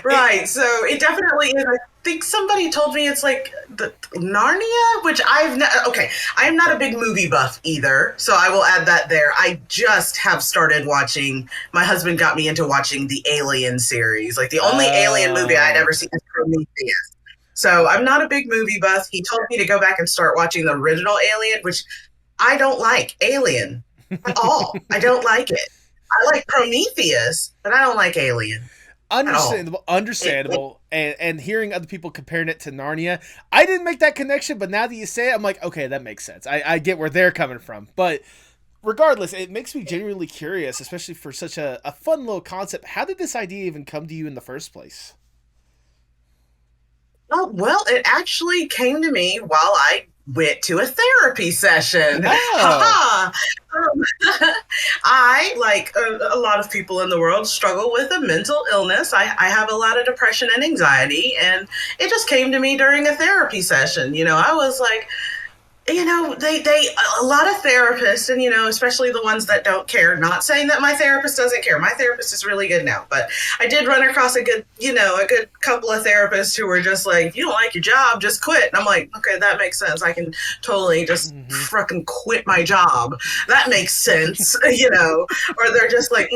Right. So it definitely is. I think somebody told me it's like the Narnia, which I'm not a big movie buff either, so I will add that there. I just have started watching. My husband got me into watching the Alien series. Like the only Alien movie I'd ever seen is Prometheus. So I'm not a big movie buff. He told me to go back and start watching the original Alien, which I don't like Alien at all. I don't like it. I like Prometheus, but I don't like Alien. Understandable. And hearing other people comparing it to Narnia, I didn't make that connection, but now that you say it, I'm like, okay, that makes sense. I get where they're coming from. But regardless, it makes me genuinely curious, especially for such a fun little concept. How did this idea even come to you in the first place? Oh, well, it actually came to me while I went to a therapy session. Oh. I, like a lot of people in the world, struggle with a mental illness. I have a lot of depression and anxiety, and it just came to me during a therapy session. You know, I was like, you know, a lot of therapists, and, you know, especially the ones that don't care, not saying that my therapist doesn't care. My therapist is really good now, but I did run across a good couple of therapists who were just like, if you don't like your job, just quit. And I'm like, okay, that makes sense. I can totally just fucking quit my job. That makes sense, you know, or they're just like,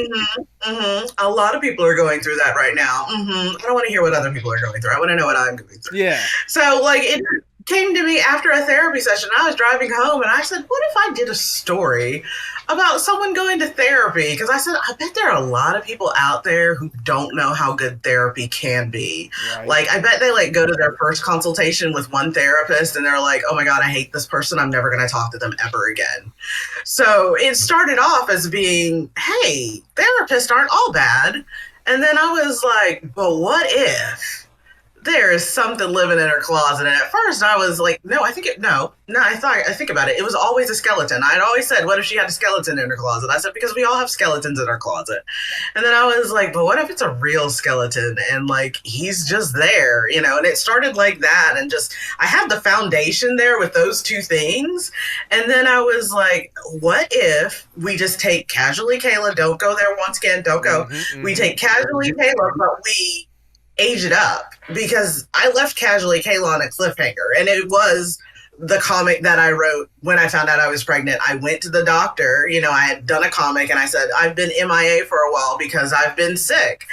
a lot of people are going through that right now. I don't want to hear what other people are going through. I want to know what I'm going through. Yeah. So, like, it came to me after a therapy session. I was driving home and I said, what if I did a story about someone going to therapy? Because I said, I bet there are a lot of people out there who don't know how good therapy can be. Right. Like, I bet they like go to their first consultation with one therapist and they're like, oh my God, I hate this person. I'm never going to talk to them ever again. So it started off as being, hey, therapists aren't all bad. And then I was like, but what if there is something living in her closet? And at first I was like, I think about it. It was always a skeleton. I'd always said, what if she had a skeleton in her closet? I said, because we all have skeletons in our closet. And then I was like, but what if it's a real skeleton and like, he's just there, you know? And it started like that. And just, I had the foundation there with those two things. And then I was like, what if we just take Casually Kayla, don't go there once again, don't go. We take Casually Kayla, but we age it up, because I left Casually Kayla on a cliffhanger, and it was the comic that I wrote when I found out I was pregnant. I went to the doctor, you know, I had done a comic and I said, I've been MIA for a while because I've been sick,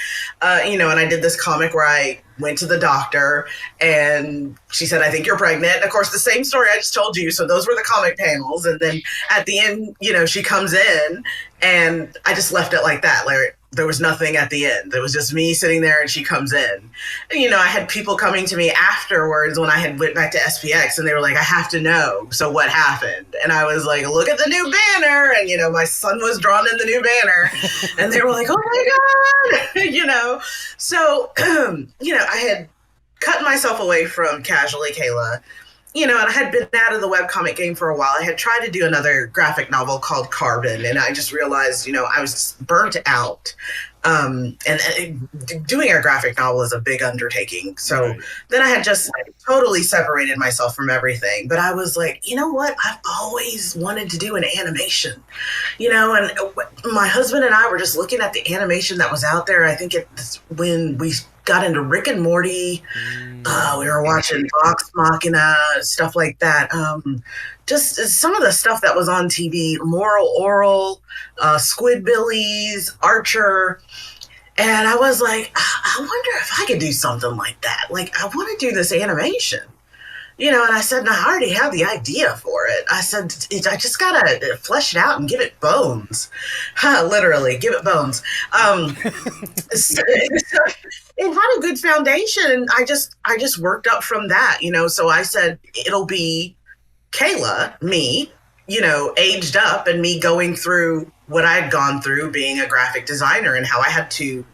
you know, and I did this comic where I went to the doctor and she said, I think you're pregnant. And of course, the same story I just told you. So those were the comic panels. And then at the end, you know, she comes in and I just left it like that. Like, there was nothing at the end. It was just me sitting there and she comes in. And, you know, I had people coming to me afterwards when I had went back to SPX and they were like, I have to know. So what happened? And I was like, look at the new banner. And, you know, my son was drawn in the new banner and they were like, oh my God, you know? So, you know, I had cut myself away from Casually Kayla, you know, and I had been out of the webcomic game for a while. I had tried to do another graphic novel called Carbon, and I just realized, you know, I was burnt out. And doing a graphic novel is a big undertaking. So then I had just totally separated myself from everything. But I was like, you know what? I've always wanted to do an animation, you know, and my husband and I were just looking at the animation that was out there. I think it's when we got into Rick and Morty. We were watching Vox Machina, stuff like that. Just some of the stuff that was on TV, Moral Oral, Squidbillies, Archer. And I was like, I wonder if I could do something like that. Like, I want to do this animation. You know, and I said, no, I already have the idea for it. I said, I just got to flesh it out and give it bones. Literally, give it bones. So it had a good foundation, and I just worked up from that, you know. So I said, it'll be Kayla, me, you know, aged up, and me going through what I'd gone through being a graphic designer and how I had to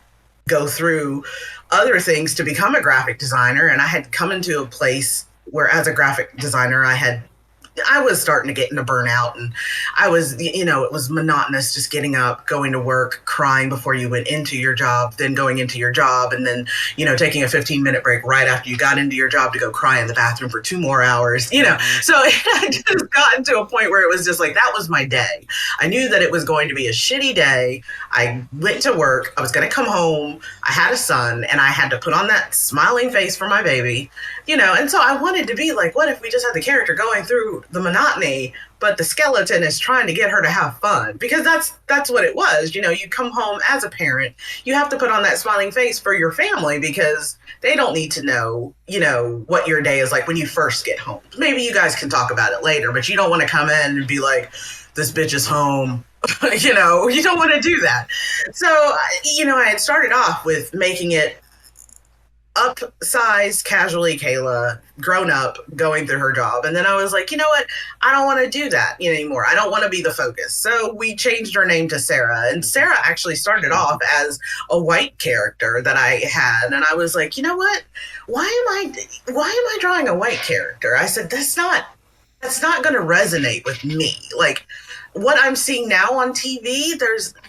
go through other things to become a graphic designer. And I had come into a place where, as a graphic designer, I was starting to get into burnout, and I was, you know, it was monotonous just getting up, going to work, crying before you went into your job, then going into your job, and then, you know, taking a 15-minute break right after you got into your job to go cry in the bathroom for 2 more hours, you know. So I just gotten to a point where it was just like, that was my day. I knew that it was going to be a shitty day. I went to work. I was going to come home. I had a son, and I had to put on that smiling face for my baby, you know. And so I wanted to be like, what if we just had the character going through the monotony, but the skeleton is trying to get her to have fun? Because that's what it was. You know, you come home as a parent, you have to put on that smiling face for your family, because they don't need to know, you know, what your day is like when you first get home. Maybe you guys can talk about it later, but you don't want to come in and be like, this bitch is home. You know, you don't want to do that. So, you know, I had started off with making it upsized Casually Kayla, grown up, going through her job. And then I was like, you know what? I don't want to do that anymore. I don't want to be the focus. So we changed her name to Sarah. And Sarah actually started off as a white character that I had. And I was like, you know what? Why am I drawing a white character? I said, that's not going to resonate with me. Like, what I'm seeing now on TV,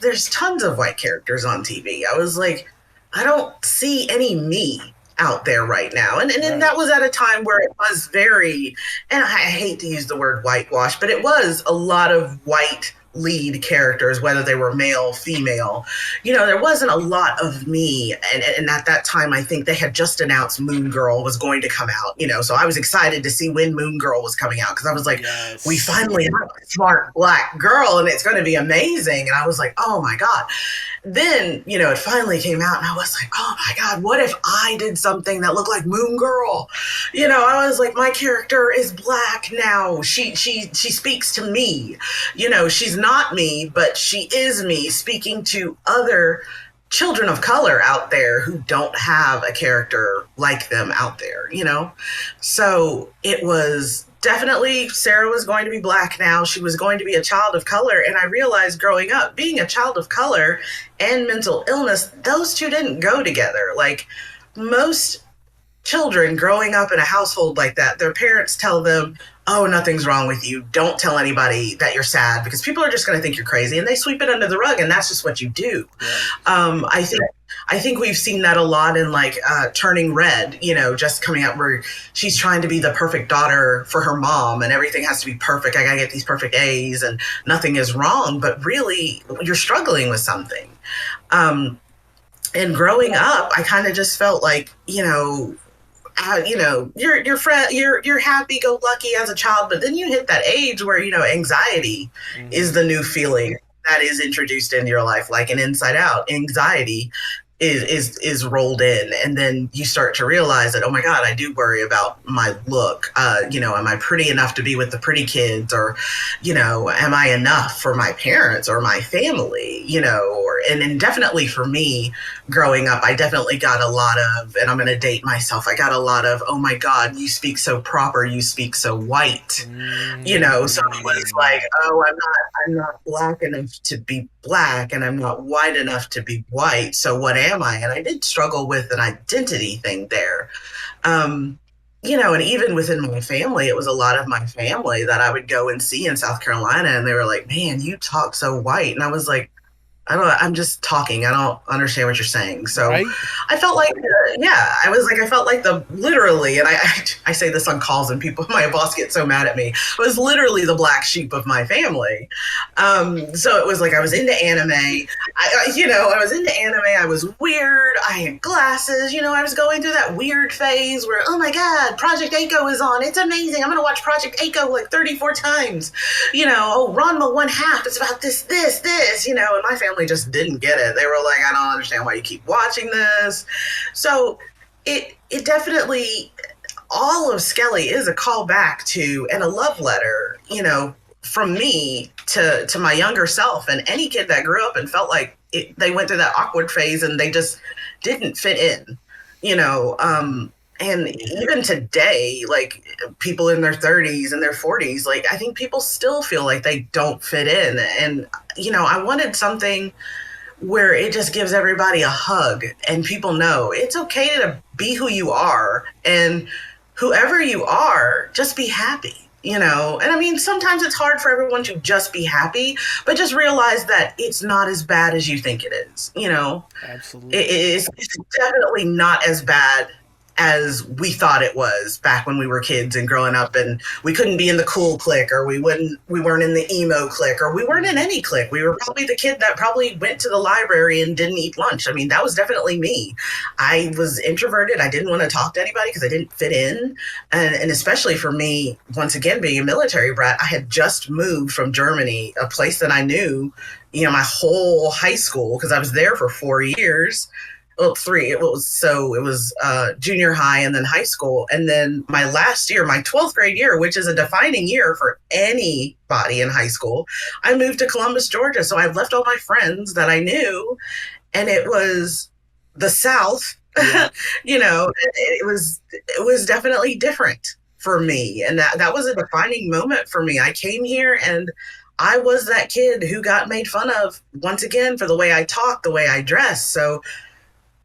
there's tons of white characters on TV. I was like, I don't see any me out there right now. And that was at a time where it was very, and I hate to use the word whitewash, but it was a lot of white lead characters, whether they were male, female. There wasn't a lot of me. And at that time, I think they had just announced Moon Girl was going to come out, so I was excited to see when Moon Girl was coming out, because I was like, yes, we finally have a smart Black girl and it's going to be amazing. And I was like, oh my God. Then, it finally came out and I was like, oh my God, what if I did something that looked like Moon Girl? I was like, my character is Black now. She speaks to me. She's not me, but she is me, speaking to other children of color out there who don't have a character like them out there, So it was definitely, Sarah was going to be Black now. She was going to be a child of color. And I realized growing up, being a child of color and mental illness, those two didn't go together. Like most children growing up in a household like that, their parents tell them, oh, nothing's wrong with you. Don't tell anybody that you're sad, because people are just going to think you're crazy, and they sweep it under the rug, and that's just what you do. Right. I think we've seen that a lot in like Turning Red, just coming out where she's trying to be the perfect daughter for her mom and everything has to be perfect. I got to get these perfect A's and nothing is wrong, but really you're struggling with something. And growing up, I kind of just felt like, you're happy-go-lucky as a child, but then you hit that age where, anxiety is the new feeling that is introduced into your life, like an Inside Out. Anxiety is rolled in, and then you start to realize that, oh my God, I do worry about my look. Am I pretty enough to be with the pretty kids, or am I enough for my parents or my family? And definitely for me growing up, I definitely got a lot of, and I'm going to date myself, I got a lot of, oh my God, you speak so proper, you speak so white. So it was like, oh, I'm not Black enough to be Black, and I'm not white enough to be white. So what am I? And I did struggle with an identity thing there. And even within my family, it was a lot of my family that I would go and see in South Carolina, and they were like, man, you talk so white. And I was like, I'm just talking. I don't understand what you're saying. So right? I felt like, I felt like literally, and I say this on calls and my boss gets so mad at me, was literally the black sheep of my family. So it was like, I was into anime. I was into anime. I was weird. I had glasses. I was going through that weird phase where, oh my God, Project Echo is on. It's amazing. I'm going to watch Project Echo like 34 times. Ranma 1/2. It's about this, and my family just didn't get it. They were like, I don't understand why you keep watching this. So it definitely, all of Skelly is a call back to, and a love letter, from me to my younger self, and any kid that grew up and felt like they went through that awkward phase and they just didn't fit in, and even today, like people in their 30s and their 40s, like I think people still feel like they don't fit in. And, I wanted something where it just gives everybody a hug and people know it's okay to be who you are, and whoever you are, just be happy. And I mean, sometimes it's hard for everyone to just be happy, but just realize that it's not as bad as you think it is. Absolutely. It's definitely not as bad as we thought it was back when we were kids and growing up, and we couldn't be in the cool clique, or we weren't in the emo clique, or we weren't in any clique. We were probably the kid that probably went to the library and didn't eat lunch. I mean, that was definitely me. I was introverted. I didn't want to talk to anybody because I didn't fit in. And especially for me, once again, being a military brat, I had just moved from Germany, a place that I knew, my whole high school, because I was there for 4 years. Well, 3. It was junior high and then high school. And then my last year, my 12th grade year, which is a defining year for anybody in high school, I moved to Columbus, Georgia. So I left all my friends that I knew, and it was the South. Yeah. It was definitely different for me. And that was a defining moment for me. I came here and I was that kid who got made fun of, once again, for the way I talk, the way I dress. So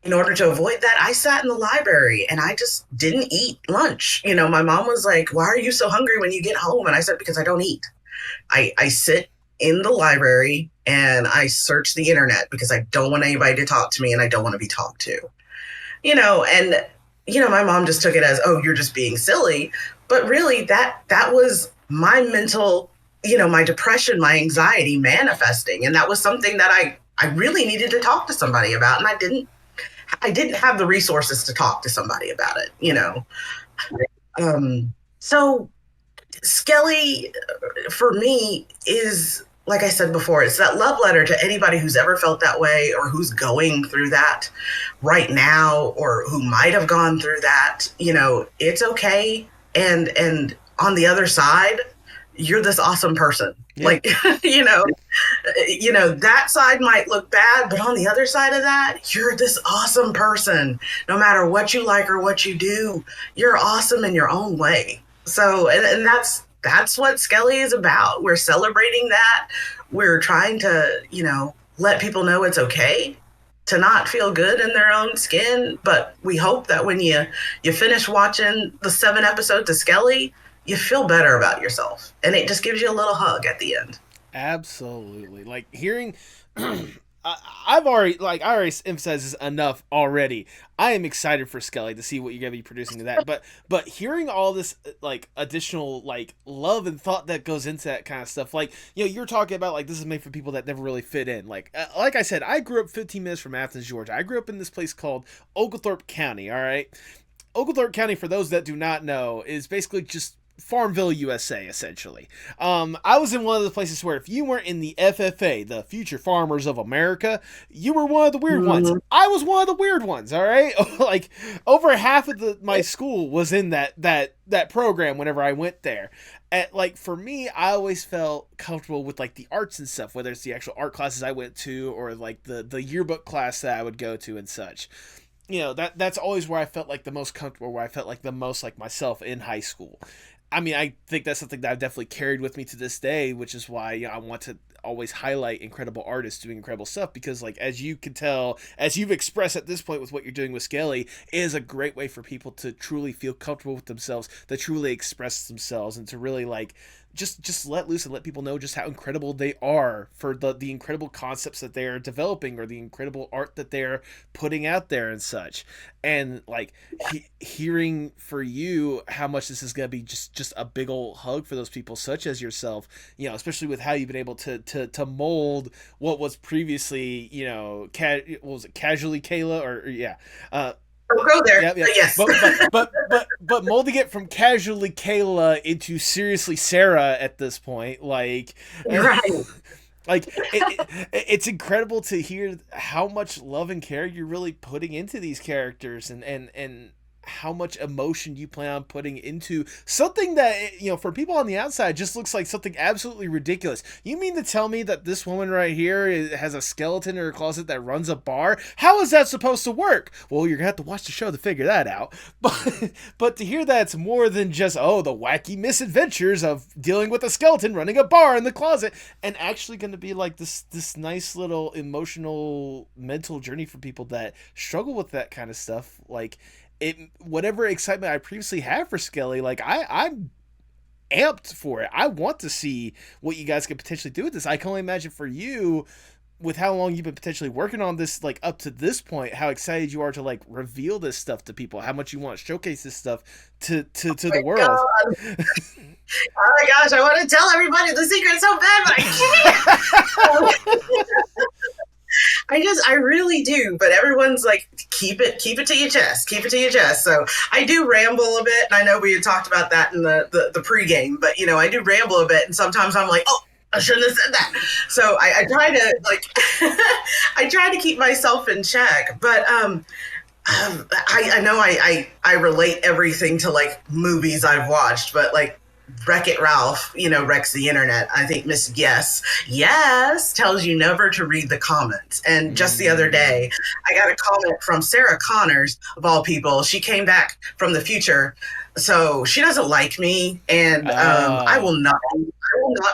in order to avoid that, I sat in the library and I just didn't eat lunch. My mom was like, why are you so hungry when you get home? And I said, because I don't eat. I sit in the library and I search the internet because I don't want anybody to talk to me and I don't want to be talked to. And my mom just took it as, oh, you're just being silly. But really, that was my mental, my depression, my anxiety manifesting. And that was something that I really needed to talk to somebody about. And I didn't have the resources to talk to somebody about it. So Skelly, for me, is, like I said before, it's that love letter to anybody who's ever felt that way or who's going through that right now or who might have gone through that. It's okay. And on the other side, you're this awesome person. Yeah. Like, that side might look bad, but on the other side of that, you're this awesome person. No matter what you like or what you do, you're awesome in your own way. So, and that's what Skelly is about. We're celebrating that. We're trying to, let people know it's okay to not feel good in their own skin. But we hope that when you finish watching the 7 episodes of Skelly, you feel better about yourself. And it just gives you a little hug at the end. Absolutely. Like hearing... I already emphasized this enough already. I am excited for Skelly to see what you're gonna be producing to that. But hearing all this like additional like love and thought that goes into that kind of stuff, like you're talking about like this is made for people that never really fit in. Like I said, I grew up 15 minutes from Athens, Georgia. I grew up in this place called Oglethorpe County. All right, Oglethorpe County, for those that do not know, is basically just Farmville, USA, essentially. I was in one of the places where if you weren't in the FFA, the Future Farmers of America, you were one of the weird ones. I was one of the weird ones, all right? Like, over half of my school was in that program whenever I went there. And, like, for me, I always felt comfortable with, like, the arts and stuff, whether it's the actual art classes I went to or, like, the yearbook class that I would go to and such. That's always where I felt, like, the most comfortable, where I felt, like, the most like myself in high school. I mean, I think that's something that I've definitely carried with me to this day, which is why I want to always highlight incredible artists doing incredible stuff, because, like, as you can tell, as you've expressed at this point with what you're doing with Skelly, is a great way for people to truly feel comfortable with themselves, to truly express themselves, and to really, like, just let loose and let people know just how incredible they are for the incredible concepts that they're developing or the incredible art that they're putting out there and such. And like hearing for you how much this is going to be just a big old hug for those people such as yourself, especially with how you've been able to mold what was previously, what was it, Casually Kayla, or yeah. Go there. Yeah. Yes. But molding it from Casually Kayla into Seriously Sarah at this point, like, right. Like it's incredible to hear how much love and care you're really putting into these characters, and how much emotion you plan on putting into something that, for people on the outside just looks like something absolutely ridiculous. You mean to tell me that this woman right here has a skeleton in her closet that runs a bar? How is that supposed to work? Well, you're gonna have to watch the show to figure that out. But to hear that it's more than just, the wacky misadventures of dealing with a skeleton running a bar in the closet, and actually going to be like this nice little emotional mental journey for people that struggle with that kind of stuff, like, whatever excitement I previously had for Skelly, like I'm amped for it. I want to see what you guys could potentially do with this. I can only imagine for you, with how long you've been potentially working on this, like up to this point, how excited you are to like reveal this stuff to people, how much you want to showcase this stuff to the world. Oh my gosh, I want to tell everybody the secret so bad, but I can't. I really do, but everyone's like, keep it to your chest, So I do ramble a bit, and I know we had talked about that in the pregame, but I do ramble a bit, and sometimes I'm like, oh, I shouldn't have said that. So I try to I try to keep myself in check, but I know I relate everything to like movies I've watched, but like Wreck-It Ralph, wrecks the internet. I think Miss Yes tells you never to read the comments. And just the other day, I got a comment from Sarah Connors, of all people. She came back from the future, so she doesn't like me, and I will not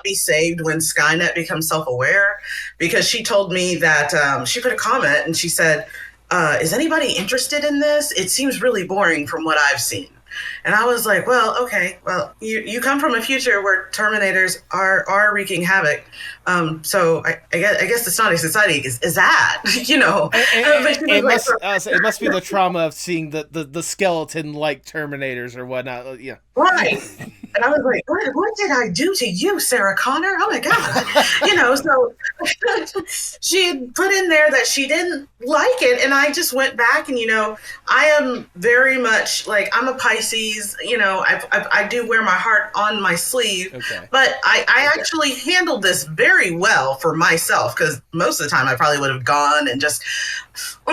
be saved when Skynet becomes self-aware, because she told me that she put a comment and she said, is anybody interested in this? It seems really boring from what I've seen. And I was like, well, okay, well, you come from a future where Terminators are wreaking havoc. So I guess it's not a society is that, you know. But It must be the trauma of seeing the skeleton like Terminators or whatnot. Yeah. right. And I was like, what did I do to you, Sarah Connor? Oh my God. You know, so she had put in there that she didn't like it. And I just went back and, you know, I am very much like, I'm a Pisces, you know, I do wear my heart on my sleeve, Okay. but I actually handled this very well for myself, because most of the time I probably would have gone and just, you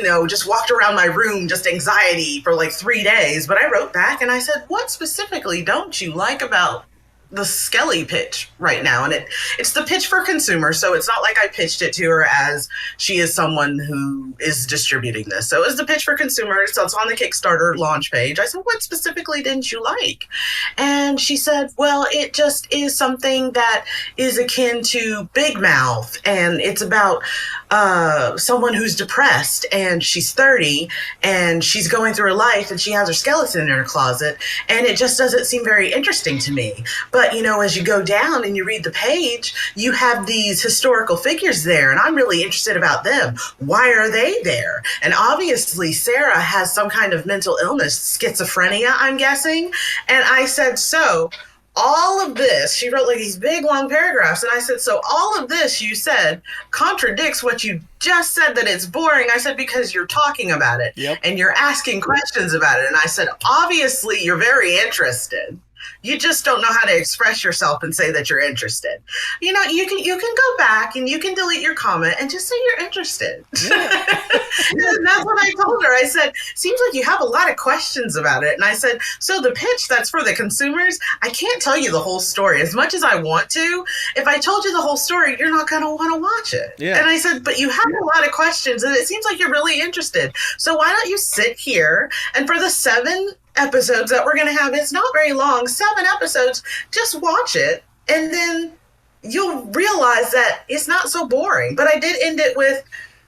know, just walked around my room, just anxiety for like 3 days. But I wrote back and I said, what specifically don't you like about the Skelly pitch right now? And it's the pitch for consumers, so it's not like I pitched it to her as she is someone who is distributing this. So it was the pitch for consumers, so it's on the Kickstarter launch page. I said, what specifically didn't you like? And she said, well, it just is something that is akin to Big Mouth, and it's about someone who's depressed, and she's 30 and she's going through her life and she has her skeleton in her closet, and it just doesn't seem very interesting to me. But, you know, as you go down and you read the page, you have these historical figures there, and I'm really interested about them. Why are they there? And obviously, Sarah has some kind of mental illness, schizophrenia, I'm guessing. And I said, so all of this, she wrote like these big long paragraphs, and I said, so all of this you said contradicts what you just said, that it's boring. I said, because you're talking about it, Yep. and you're asking questions about it. And I said, obviously you're very interested. You just don't know how to express yourself and say that you're interested. You know, you can go back and you can delete your comment and just say you're interested. Yeah. And that's what I told her. I said, seems like you have a lot of questions about it. And I said, so the pitch that's for the consumers, I can't tell you the whole story as much as I want to. If I told you the whole story, you're not going to want to watch it. Yeah. And I said, but you have a lot of questions and it seems like you're really interested. So why don't you sit here, and for the 7 episodes that we're going to have, it's not very long, 7 episodes, just watch it, and then you'll realize that it's not so boring. But I did end it with,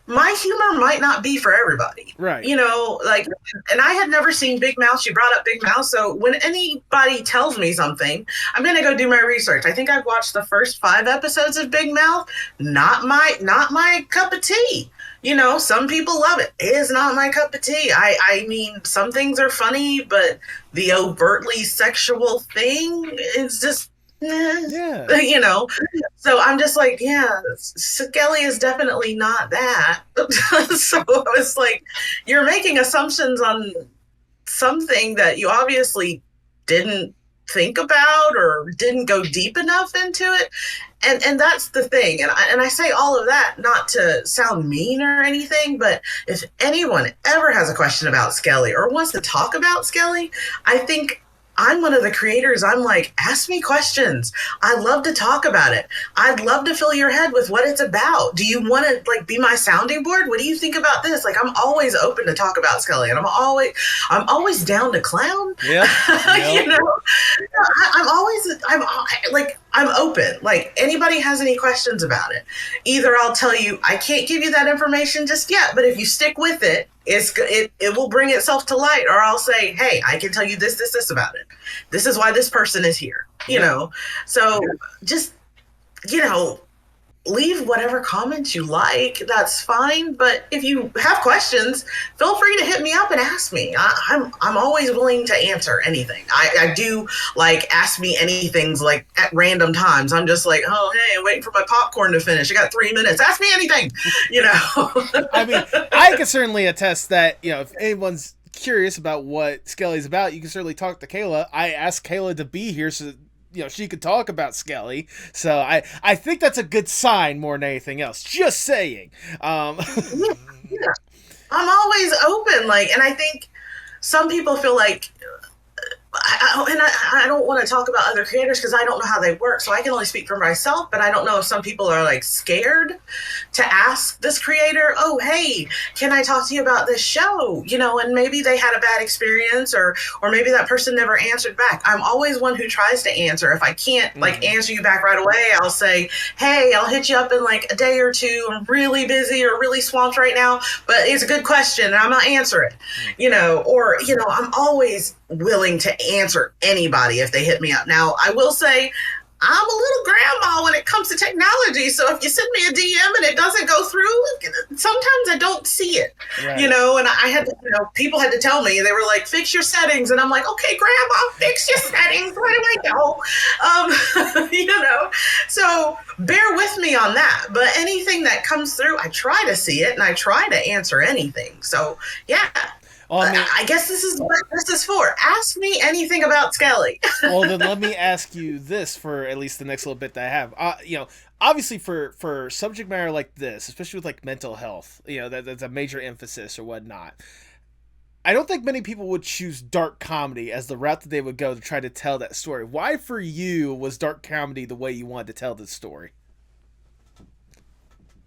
my humor might not be for everybody. Right. You know, like, and I had never seen Big Mouth. She brought up Big Mouth. So when anybody tells me something, I'm going to go do my research. I think I've watched the first 5 episodes of Big Mouth. Not my cup of tea. You know, some people love it. It is not my cup of tea. I mean, some things are funny, but the overtly sexual thing is just, Yeah. you know. So I'm just like, yeah, Skelly is definitely not that. So I was like, you're making assumptions on something that you obviously didn't think about or didn't go deep enough into it. And that's the thing. And I say all of that not to sound mean or anything, but if anyone ever has a question about Skelly or wants to talk about Skelly, I think I'm one of the creators. I'm like, ask me questions. I love to talk about it. I'd love to fill your head with what it's about. Do you want to like be my sounding board? What do you think about this? Like, I'm always open to talk about Skelly, and I'm always down to clown. Yeah. You know, I'm open. Like, anybody has any questions about it, either I'll tell you, I can't give you that information just yet, but if you stick with it, it will bring itself to light, or I'll say, hey, I can tell you this about it. This is why this person is here, you know? So just, you know, leave whatever comments you like. That's fine. But if you have questions, feel free to hit me up and ask me. I'm always willing to answer anything. I do like ask me anything's like at random times. I'm just like, oh, hey, I'm waiting for my popcorn to finish. I got 3 minutes. Ask me anything, you know. I mean, I can certainly attest that, you know, if anyone's curious about what Skelly's about, you can certainly talk to Kayla. I asked Kayla to be here so, you know, she could talk about Skelly. So I think that's a good sign more than anything else. Just saying. Yeah. I'm always open. Like, and I think some people feel like, Oh, and I don't want to talk about other creators because I don't know how they work. So I can only speak for myself, but I don't know if some people are like scared to ask this creator, oh, hey, can I talk to you about this show? You know, and maybe they had a bad experience or maybe that person never answered back. I'm always one who tries to answer. If I can't like answer you back right away, I'll say, hey, I'll hit you up in like a day or two. I'm really busy or really swamped right now, but it's a good question and I'm going to answer it, you know, or, you know, I'm always willing to answer anybody if they hit me up. Now, I will say I'm a little grandma when it comes to technology. So if you send me a DM and it doesn't go through, sometimes I don't see it, right. You know, and I had to, you know, people had to tell me, they were like, fix your settings. And I'm like, okay, grandma, fix your settings. Where do I go? You know, so bear with me on that. But anything that comes through, I try to see it and I try to answer anything. So yeah. Well, I guess this is what this is for. Ask me anything about Skelly. Well, then let me ask you this for at least the next little bit that I have. You know, obviously for subject matter like this, especially with like mental health, you know, that's a major emphasis or whatnot. I don't think many people would choose dark comedy as the route that they would go to try to tell that story. Why for you was dark comedy the way you wanted to tell this story?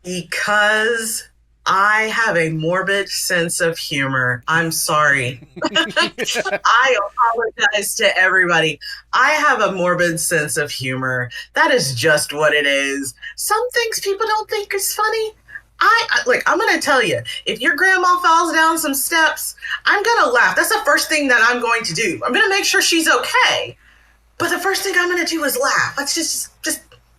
Because I have a morbid sense of humor. I'm sorry. I apologize to everybody. I have a morbid sense of humor. That is just what it is. Some things people don't think is funny. I'm going to tell you, if your grandma falls down some steps, I'm going to laugh. That's the first thing that I'm going to do. I'm going to make sure she's okay. But the first thing I'm going to do is laugh. That's just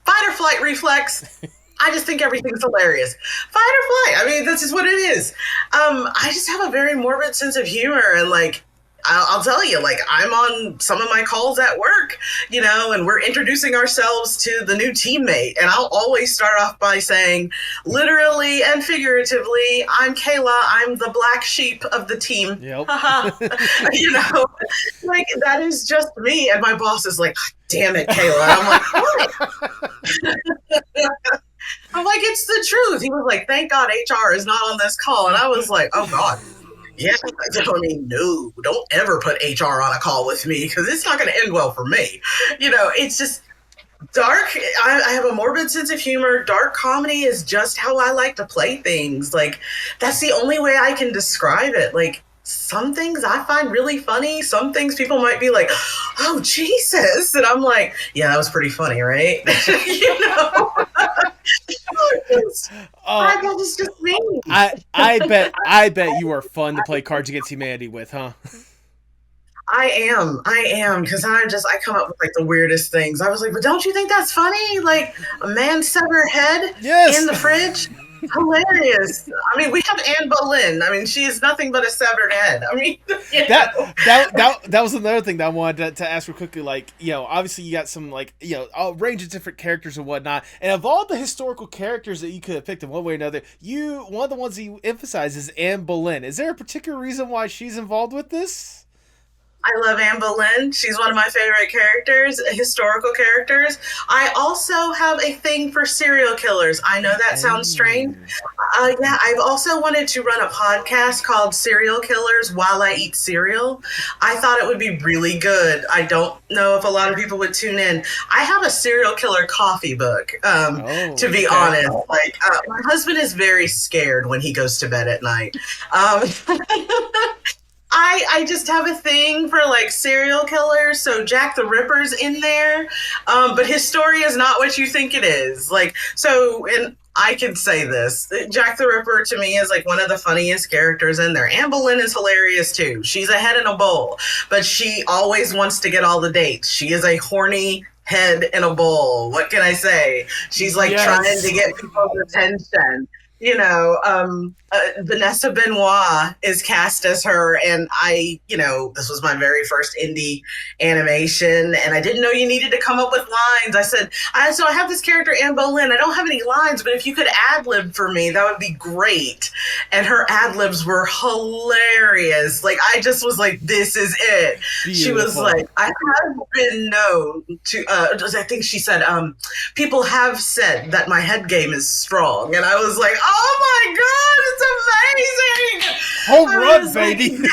fight or flight reflex. I just think everything's hilarious. Fight or flight. I mean, this is what it is. I just have a very morbid sense of humor. And like, I'll tell you, like, I'm on some of my calls at work, you know, and we're introducing ourselves to the new teammate. And I'll always start off by saying, literally and figuratively, I'm Kayla. I'm the black sheep of the team. Yep. You know, like, that is just me. And my boss is like, damn it, Kayla. I'm like, what? I'm like, it's the truth. He was like, thank God HR is not on this call. And I was like, oh God. Yeah, I mean, no, don't ever put HR on a call with me because it's not going to end well for me. You know, it's just dark. I have a morbid sense of humor. Dark comedy is just how I like to play things. Like, that's the only way I can describe it. Like, some things I find really funny. Some things people might be like, oh, Jesus. And I'm like, yeah, that was pretty funny, right? You know? That is just me. I bet you are fun to play Cards Against Humanity with, huh? I am, because I come up with like the weirdest things. I was like, but don't you think that's funny? Like a man's severed head in the fridge? Hilarious. I mean, we have Anne Boleyn. I mean, she is nothing but a severed head. I mean, that was another thing that I wanted to ask real quickly. Like, you know, obviously you got some like, you know, a range of different characters and whatnot. And of all the historical characters that you could have picked in one way or another, one of the ones that you emphasize is Anne Boleyn. Is there a particular reason why she's involved with this? I love Anne Boleyn. She's one of my favorite characters, historical characters. I also have a thing for serial killers. I know that sounds strange. Yeah, I've also wanted to run a podcast called Serial Killers While I Eat Cereal. I thought it would be really good. I don't know if a lot of people would tune in. I have a serial killer coffee book, to be honest. Like, my husband is very scared when he goes to bed at night. I just have a thing for like serial killers. So Jack the Ripper's in there. But his story is not what you think it is. Like, so, and I can say this, Jack the Ripper to me is like one of the funniest characters in there. Anne Boleyn is hilarious too. She's a head in a bowl, but she always wants to get all the dates. She is a horny head in a bowl. What can I say? She's like trying to get people's attention. You know, Vanessa Benoit is cast as her, and this was my very first indie animation, and I didn't know you needed to come up with lines. I said, so I have this character, Anne Boleyn. I don't have any lines, but if you could ad-lib for me, that would be great. And her ad-libs were hilarious. Like, I just was like, this is it. Beautiful. She was like, I have been known to, I think she said, people have said that my head game is strong. And I was like, oh my God, it's amazing. Home run, baby. Like,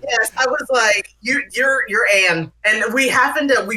Yes, I was like, you're Anne, and we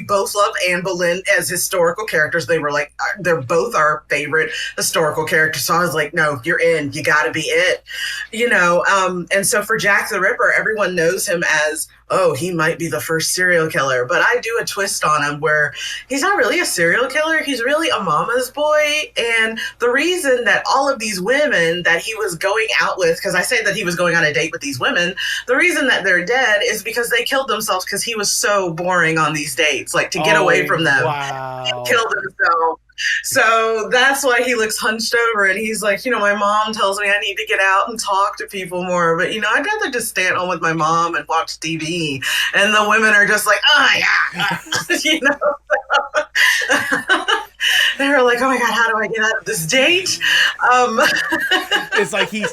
both love Anne Boleyn as historical characters. They were like, they're both our favorite historical characters. So I was like, no, you're in. You got to be it, And so for Jack the Ripper, everyone knows him as, oh, he might be the first serial killer, but I do a twist on him where he's not really a serial killer. He's really a mama's boy, and the reason that all of these women that he was going out with, because I say that he was going on a date with these women, the reason that they're dead is because they killed themselves because he was so boring on these dates, like to get away from them. Wow. He killed himself. So that's why he looks hunched over, and he's like, my mom tells me I need to get out and talk to people more, but I'd rather just stay at home with my mom and watch TV. And the women are just like, oh yeah, they were like, oh my god, how do I get out of this date? It's like he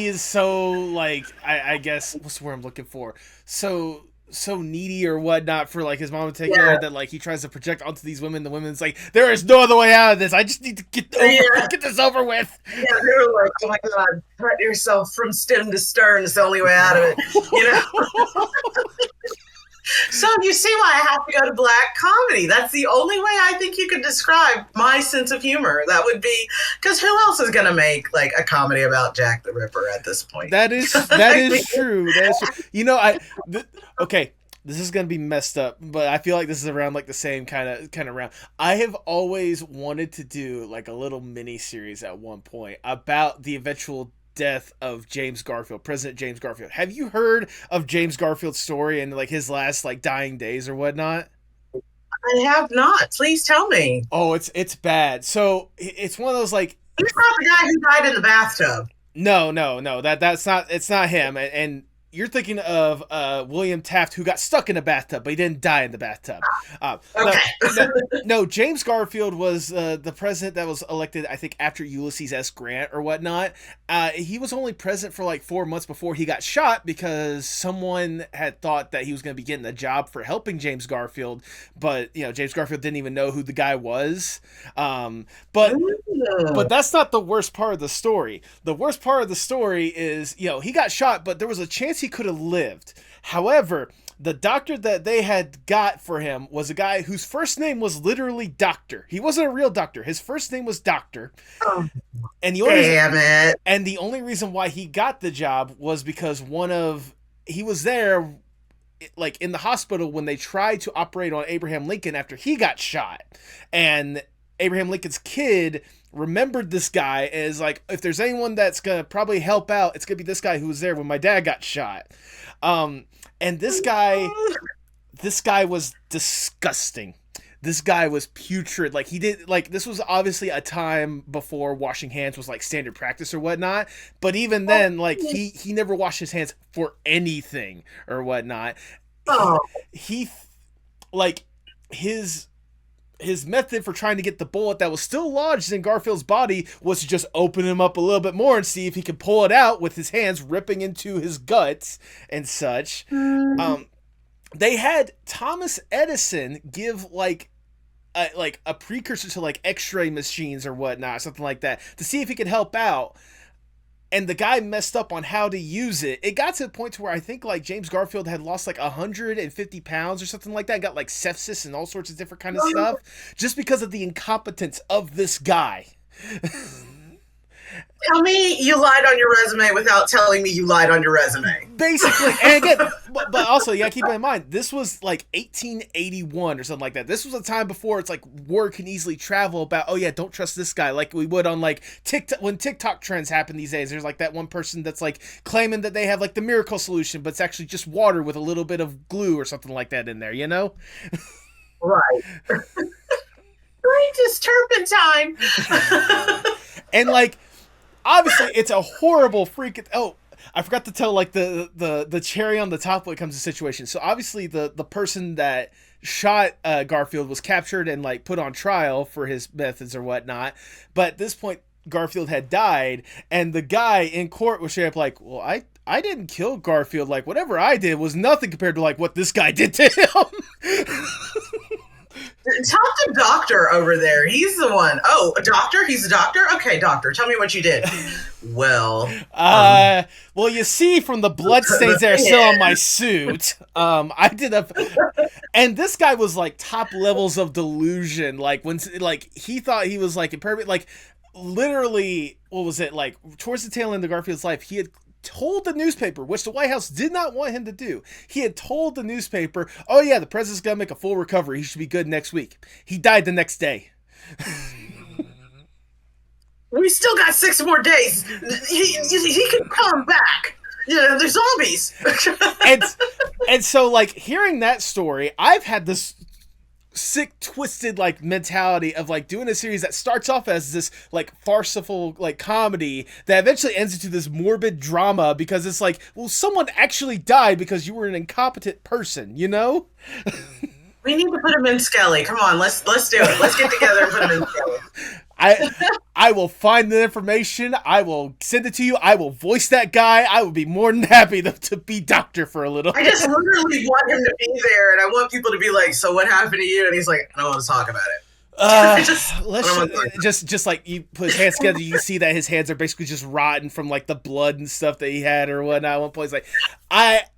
is so, like, I guess, what's the word I'm looking for? So needy or whatnot for, like, his mom to take care of, that, like, he tries to project onto these women. The women's like, there is no other way out of this. I just need to get this over with. Yeah, they were like, oh my god, threat yourself from stem to stern is the only way out of it. So you see why I have to go to black comedy. That's the only way I think you could describe my sense of humor. That would be, because who else is going to make, like, a comedy about Jack the Ripper at this point? That is true. That is true. Okay, this is going to be messed up, but I feel like this is around, like, the same kind of round. I have always wanted to do, like, a little mini series at one point about the eventual death of James Garfield, President James Garfield. Have you heard of James Garfield's story and, like, his last, like, dying days or whatnot? I have not. Please tell me. Oh, it's bad. So it's one of those, like, he's not the guy who died in the bathtub. No. It's not him. And you're thinking of William Taft, who got stuck in a bathtub, but he didn't die in the bathtub. Okay. No, James Garfield was the president that was elected, I think, after Ulysses S. Grant or whatnot. He was only president for like 4 months before he got shot because someone had thought that he was going to be getting a job for helping James Garfield, but James Garfield didn't even know who the guy was. But that's not the worst part of the story. The worst part of the story is, he got shot, but there was a chance he could have lived. However, the doctor that they had got for him was a guy whose first name was literally Doctor. He wasn't a real doctor. His first name was Doctor. And the only reason why he got the job was because he was there, like, in the hospital when they tried to operate on Abraham Lincoln after he got shot. And Abraham Lincoln's kid remembered this guy as, like, if there's anyone that's gonna probably help out, it's gonna be this guy who was there when my dad got shot. And this guy was disgusting. This guy was putrid. Like, this was obviously a time before washing hands was, like, standard practice or whatnot. But even then, like, he never washed his hands for anything or whatnot. His method for trying to get the bullet that was still lodged in Garfield's body was to just open him up a little bit more and see if he could pull it out with his hands ripping into his guts and such. They had Thomas Edison give like a precursor to, like, X-ray machines or whatnot, something like that, to see if he could help out. And the guy messed up on how to use it. It got to the point to where I think, like, James Garfield had lost like 150 pounds or something like that. Got, like, sepsis and all sorts of different kind of stuff just because of the incompetence of this guy. Tell me you lied on your resume without telling me you lied on your resume. Basically. And again, but also, you gotta keep in mind, this was like 1881 or something like that. This was a time before it's like word can easily travel about, oh yeah, don't trust this guy, like we would on, like, TikTok. When TikTok trends happen these days, there's like that one person that's like claiming that they have, like, the miracle solution, but it's actually just water with a little bit of glue or something like that in there, Right. Greatest turpentine. And, like, obviously, it's a horrible freaking... Oh, I forgot to tell, like, the cherry on the top when it comes to situation. So, obviously, the person that shot Garfield was captured and, like, put on trial for his methods or whatnot. But at this point, Garfield had died, and the guy in court was straight up like, well, I didn't kill Garfield. Like, whatever I did was nothing compared to, like, what this guy did to him. Talk to Doctor over there. He's the one. Oh, a doctor? He's a doctor? Okay, Doctor, tell me what you did. Well, well, you see from the bloodstains that are still on my suit, I did and this guy was like top levels of delusion. Like when, like he thought he was like imperfect. Like literally, what was it like? Towards the tail end of Garfield's life, he had told the newspaper, which the White House did not want him to do. He had told the newspaper, "Oh yeah, the president's gonna make a full recovery. He should be good next week." He died the next day. We still got 6 more days. He can come back. You know, they're zombies. and so like hearing that story, I've had this sick twisted like mentality of like doing a series that starts off as this like farcical like comedy that eventually ends into this morbid drama because it's like, well, someone actually died because you were an incompetent person, you know? We need to put him in Skelly. Come on, let's do it. Let's get together and put him in Skelly. I will find the information. I will send it to you. I will voice that guy. I would be more than happy to be Doctor for a little. I just literally want him to be there, and I want people to be like, "So what happened to you?" And he's like, "I don't want to talk about it." Just like you put his hands together, you can see that his hands are basically just rotten from like the blood and stuff that he had or whatnot. At one point, he's like, I've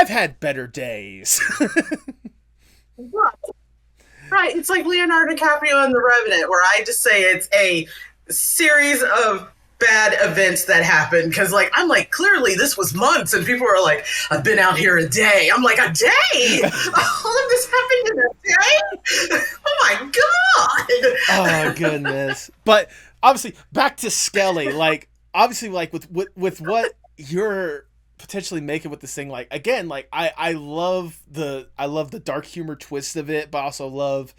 had better days. Right, it's like Leonardo DiCaprio in The Revenant, where I just say it's a series of bad events that happened. Because, like, I'm like, clearly this was months, and people are like, I've been out here a day. I'm like, a day? All of this happened in a day? Oh my god! Oh goodness! But obviously, back to Skelly. Like, obviously, like with what you're potentially making with this thing, like again, like I love the dark humor twist of it, but also love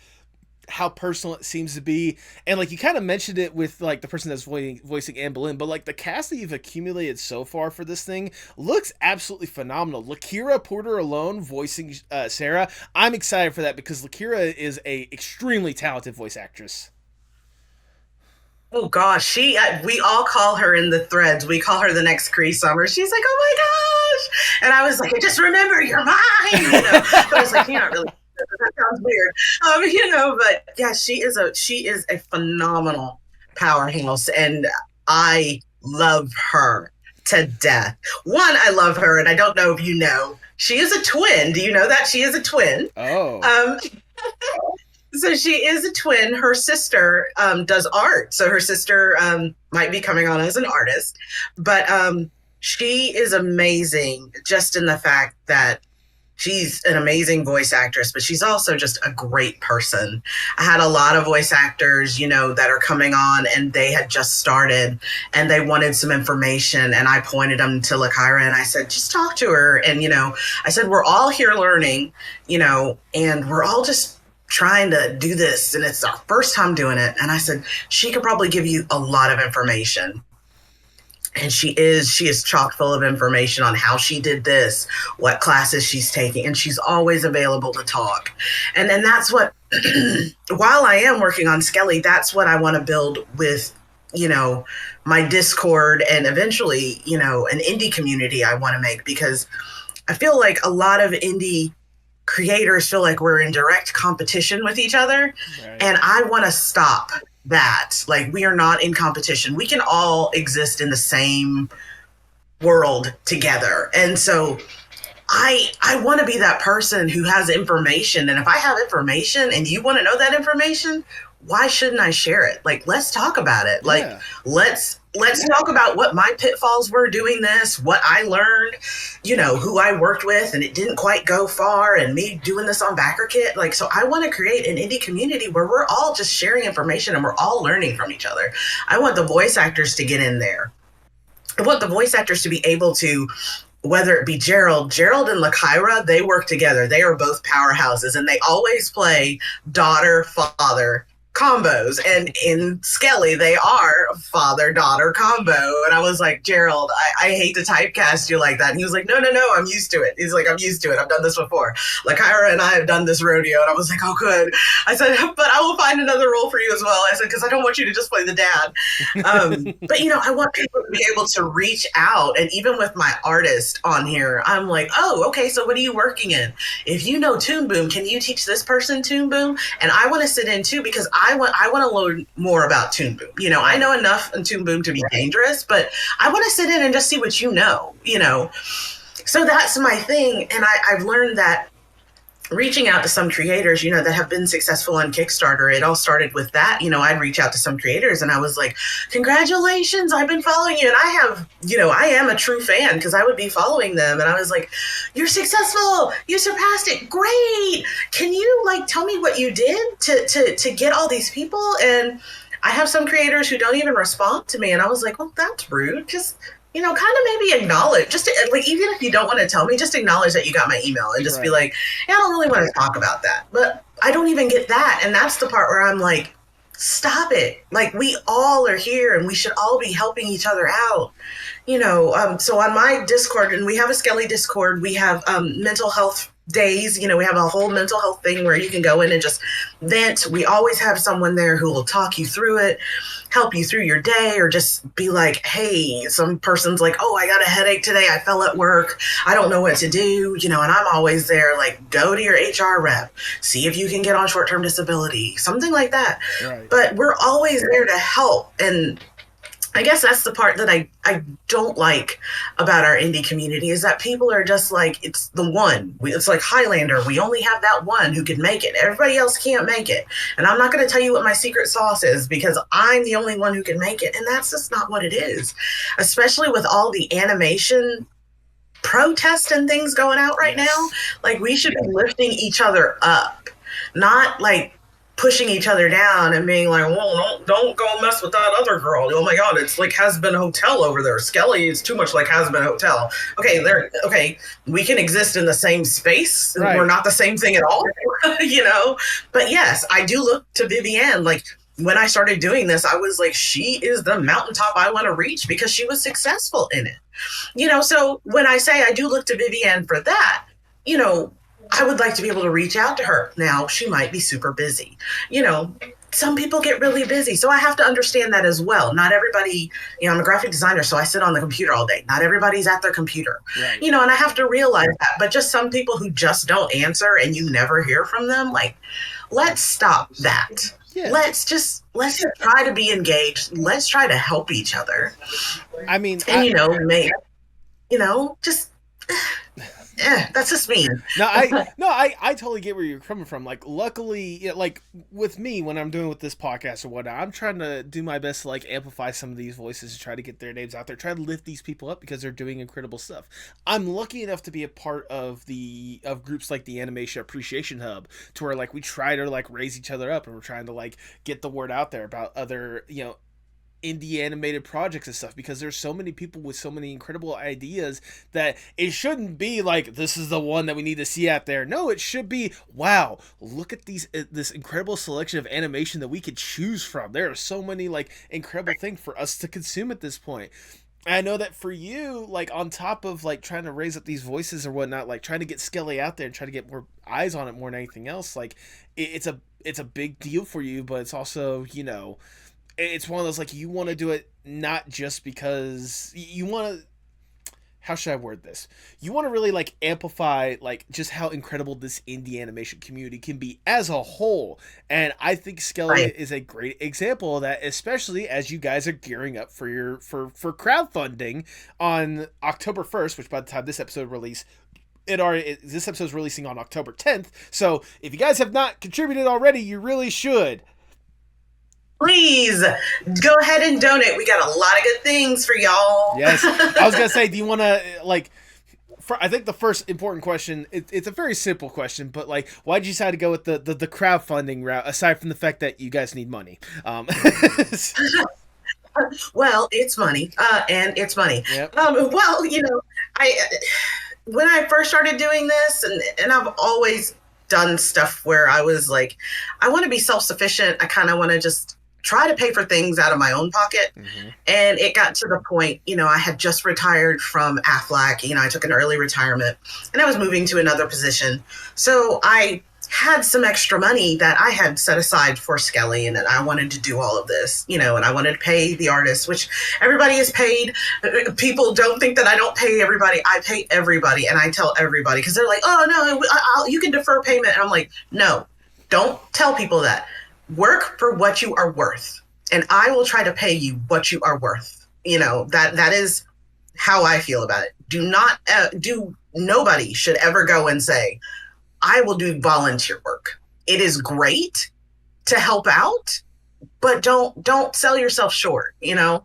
how personal it seems to be. And like you kind of mentioned it with like the person that's voicing Anne Boleyn, but like the cast that you've accumulated so far for this thing looks absolutely phenomenal. Lakira Porter alone voicing Sarah, I'm excited for that because Lakira is a extremely talented voice actress. Oh gosh, we all call her in the threads. We call her the next Cree Summer. She's like, oh my gosh, and I was like, just remember you're mine. You know, but I was like, you're not really. That sounds weird, you know. But yeah, she is a phenomenal powerhouse, and I love her to death. One, I love her, and I don't know if you know, she is a twin. Do you know that she is a twin? Oh. So she is a twin. Her sister does art. So her sister might be coming on as an artist. But she is amazing just in the fact that she's an amazing voice actress, but she's also just a great person. I had a lot of voice actors, you know, that are coming on and they had just started and they wanted some information. And I pointed them to Lakira and I said, just talk to her. And, you know, I said, we're all here learning, you know, and we're all just trying to do this, and it's our first time doing it. And I said, she could probably give you a lot of information. And she is chock full of information on how she did this, what classes she's taking, and she's always available to talk. And then that's what, while I am working on Skelly, that's what I want to build with, you know, my Discord and eventually, you know, an indie community I want to make, because I feel like a lot of indie creators feel like we're in direct competition with each other. Right. And I want to stop that. Like, we are not in competition. We can all exist in the same world together. And so I want to be that person who has information. And if I have information and you want to know that information, why shouldn't I share it? Like, let's talk about it. Like, let's talk about what my pitfalls were doing this, what I learned, you know, who I worked with and it didn't quite go far, and me doing this on BackerKit. Like, so I want to create an indie community where we're all just sharing information and we're all learning from each other. I want the voice actors to get in there. I want the voice actors to be able to, whether it be Gerald and Lakira, they work together. They are both powerhouses and they always play daughter, father combos, and in Skelly they are father-daughter combo. And I was like, Gerald, I hate to typecast you like that. And he was like, no, I'm used to it. He's like, I'm used to it, I've done this before. Like, Kyra and I have done this rodeo. And I was like, oh good. I said, but I will find another role for you as well. I said, because I don't want you to just play the dad. But I want people to be able to reach out. And even with my artist on here, I'm like, oh, okay, so what are you working in? If you know Toon Boom, can you teach this person Toon Boom? And I want to sit in too, because I want to learn more about Toon Boom. I know enough in Toon Boom to be dangerous, but I want to sit in and just see what you know. So that's my thing. And I've learned that reaching out to some creators, that have been successful on Kickstarter, it all started with that. I'd reach out to some creators and I was like, congratulations, I've been following you. And I have, I am a true fan, because I would be following them. And I was like, you're successful. You surpassed it. Great. Can you tell me what you did to get all these people? And I have some creators who don't even respond to me. And I was like, well, that's rude. Just kind of maybe acknowledge, just even if you don't want to tell me, just acknowledge that you got my email and just be like, yeah, I don't really want to talk about that. But I don't even get that. And that's the part where I'm like, stop it. We all are here and we should all be helping each other out. So on my Discord, and we have a Skelly Discord, we have mental health days. We have a whole mental health thing where you can go in and just vent. We always have someone there who will talk you through it, help you through your day, or just be like, hey, some person's like, oh, I got a headache today, I fell at work, I don't know what to do, and I'm always there, go to your HR rep, see if you can get on short-term disability, something like that. Right. But we're always there to help. And I guess that's the part that I don't like about our indie community, is that people are just like, it's the one. It's like Highlander. We only have that one who can make it. Everybody else can't make it. And I'm not going to tell you what my secret sauce is, because I'm the only one who can make it. And that's just not what it is, especially with all the animation protests and things going out right now. We should be lifting each other up, not pushing each other down and being like, well, don't go mess with that other girl. Oh my God, it's like Has Been Hotel over there. Skelly is too much like Has Been Hotel. Okay, we can exist in the same space. Right. We're not the same thing at all, But yes, I do look to Vivienne. When I started doing this, I was like, she is the mountaintop I want to reach, because she was successful in it. So when I say I do look to Vivienne for that, I would like to be able to reach out to her. Now, she might be super busy. Some people get really busy. So I have to understand that as well. Not everybody, I'm a graphic designer, so I sit on the computer all day. Not everybody's at their computer. Right. And I have to realize that. But just some people who just don't answer and you never hear from them, let's stop that. Yeah. Let's try to be engaged. Let's try to help each other. I mean, just... that's just me. I totally get where you're coming from. Luckily, with me, when I'm doing with this podcast or whatnot, I'm trying to do my best to amplify some of these voices, to try to get their names out there, try to lift these people up, because they're doing incredible stuff. I'm lucky enough to be a part of groups like the Animation Appreciation Hub, to where we try to raise each other up, and we're trying to get the word out there about other indie animated projects and stuff, because there's so many people with so many incredible ideas that it shouldn't be this is the one that we need to see out there. No, it should be, wow, look at this incredible selection of animation that we could choose from. There are so many incredible things for us to consume at this point. And I know that for you, on top of trying to raise up these voices or whatnot, trying to get Skelly out there and try to get more eyes on it more than anything else, it's a big deal for you, but it's also, it's one of those, you want to do it not just because you want to, how should I word this? You want to really amplify just how incredible this indie animation community can be as a whole. And I think Skelly is a great example of that, especially as you guys are gearing up for crowdfunding on October 1st, which by the time this episode release, this episode is releasing on October 10th. So if you guys have not contributed already, you really should. Please go ahead and donate. We got a lot of good things for y'all. Yes. I was going to say, do you want to, I think the first important question, it's a very simple question, but why did you decide to go with the crowdfunding route, aside from the fact that you guys need money? Well, it's money, and it's money. Yep. When I first started doing this, and I've always done stuff where I was like, I want to be self-sufficient. I kind of want to just try to pay for things out of my own pocket. Mm-hmm. And it got to the point, I had just retired from Aflac. I took an early retirement and I was moving to another position. So I had some extra money that I had set aside for Skelly, and I wanted to do all of this, and I wanted to pay the artists, which everybody is paid. People don't think that I don't pay everybody. I pay everybody, and I tell everybody, because they're like, oh, no, you can defer payment. And I'm like, no, don't tell people that. Work for what you are worth, and I will try to pay you what you are worth. That is how I feel about it. Nobody should ever go and say, I will do volunteer work. It is great to help out, but don't sell yourself short, get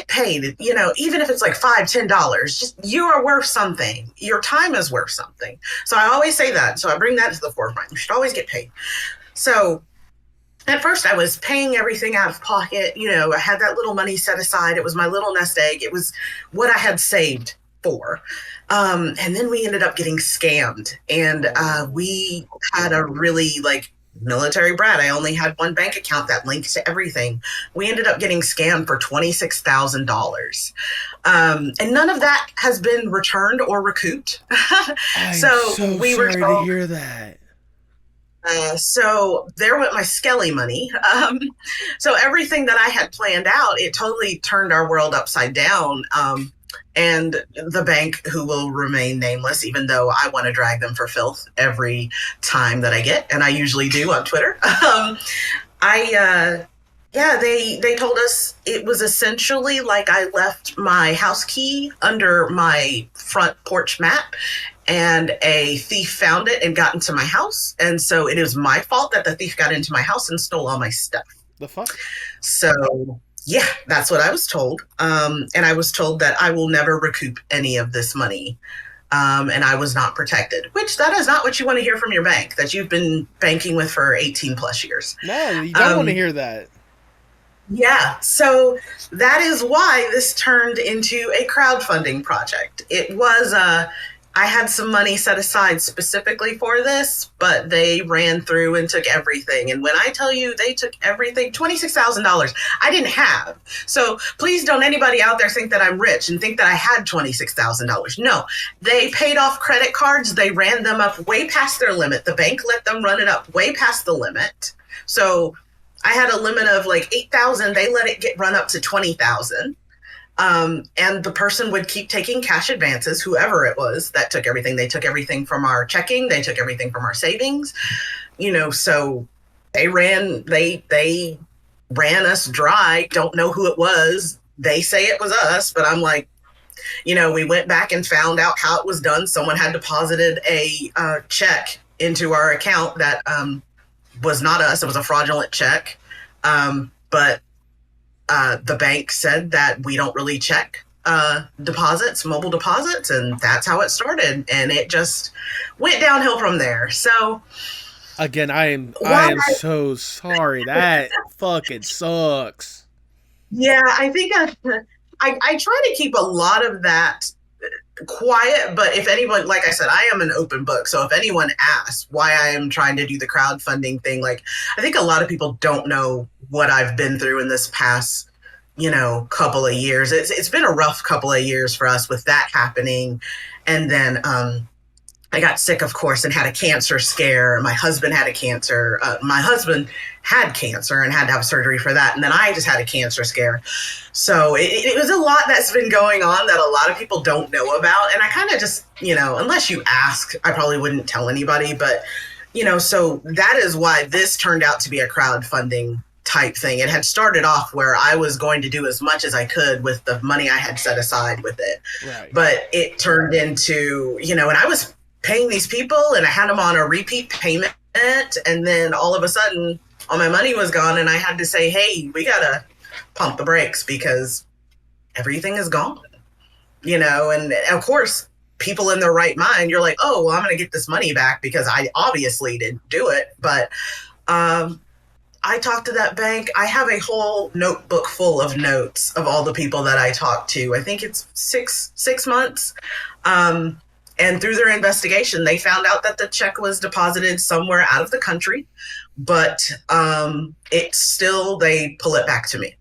paid, even if it's like $5, $10, just you are worth something. Your time is worth something. So I always say that. So I bring that to the forefront. You should always get paid. So at first I was paying everything out of pocket. I had that little money set aside. It was my little nest egg. It was what I had saved for. And then we ended up getting scammed, and we had a really military brat. I only had one bank account that linked to everything. We ended up getting scammed for $26,000. And none of that has been returned or recouped. I'm so we sorry to hear that. So there went my Skelly money. So everything that I had planned out, it totally turned our world upside down. And the bank, who will remain nameless, even though I want to drag them for filth every time that I get, and I usually do on Twitter. They told us it was essentially like I left my house key under my front porch mat, and a thief found it and got into my house. And so it is my fault that the thief got into my house and stole all my stuff. The fuck? So yeah, that's what I was told. And I was told that I will never recoup any of this money. And I was not protected, which that is not what you want to hear from your bank that you've been banking with for 18 plus years. No, you don't want to hear that. Yeah. So that is why this turned into a crowdfunding project. It was, I had some money set aside specifically for this, but they ran through and took everything. And when I tell you they took everything, $26,000 I didn't have. So please don't anybody out there think that I'm rich and think that I had $26,000. No, they paid off credit cards. They ran them up way past their limit. The bank let them run it up way past the limit. So I had a limit of like 8,000. They let it get run up to 20,000. And the person would keep taking cash advances, whoever it was that took everything. They took everything from our checking. They took everything from our savings, so they ran us dry. Don't know who it was. They say it was us, but I'm like, we went back and found out how it was done. Someone had deposited a check into our account that was not us. It was a fraudulent check. But the bank said that we don't really check deposits, mobile deposits, and that's how it started. And it just went downhill from there. So again, I am so sorry. That fucking sucks. Yeah, I think I try to keep a lot of that quiet, but if anyone, like I said, I am an open book. So if anyone asks why I am trying to do the crowdfunding thing, I think a lot of people don't know what I've been through in this past, couple of years. It's been a rough couple of years for us with that happening. And then I got sick, of course, and had a cancer scare. My husband had a cancer. My husband had cancer and had to have surgery for that. And then I just had a cancer scare. So it was a lot that's been going on that a lot of people don't know about. And I kind of just, unless you ask, I probably wouldn't tell anybody. But, so that is why this turned out to be a crowdfunding type thing. It had started off where I was going to do as much as I could with the money I had set aside with it. Right. But it turned into, and I was paying these people and I had them on a repeat payment. And then all of a sudden all my money was gone. And I had to say, hey, we got to pump the brakes because everything is gone, and of course, people in their right mind, you're like, oh, well, I'm going to get this money back because I obviously didn't do it. But I talked to that bank. I have a whole notebook full of notes of all the people that I talked to. I think it's six months. And through their investigation, they found out that the check was deposited somewhere out of the country, but they pull it back to me.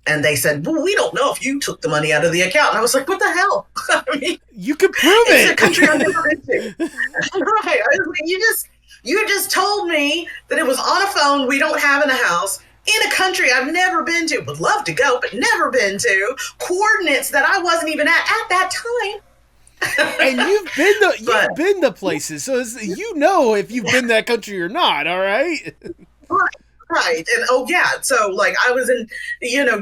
And they said, well, we don't know if you took the money out of the account. And I was like, what the hell? I mean, you can prove it's it. a country I've never been to. Right. I was like, you just told me that it was on a phone we don't have in a house, in a country I've never been to, would love to go, but never been to, coordinates that I wasn't even at that time. And you've been to places, so you know if you've been to that country or not, all right? Right. And so like I was in,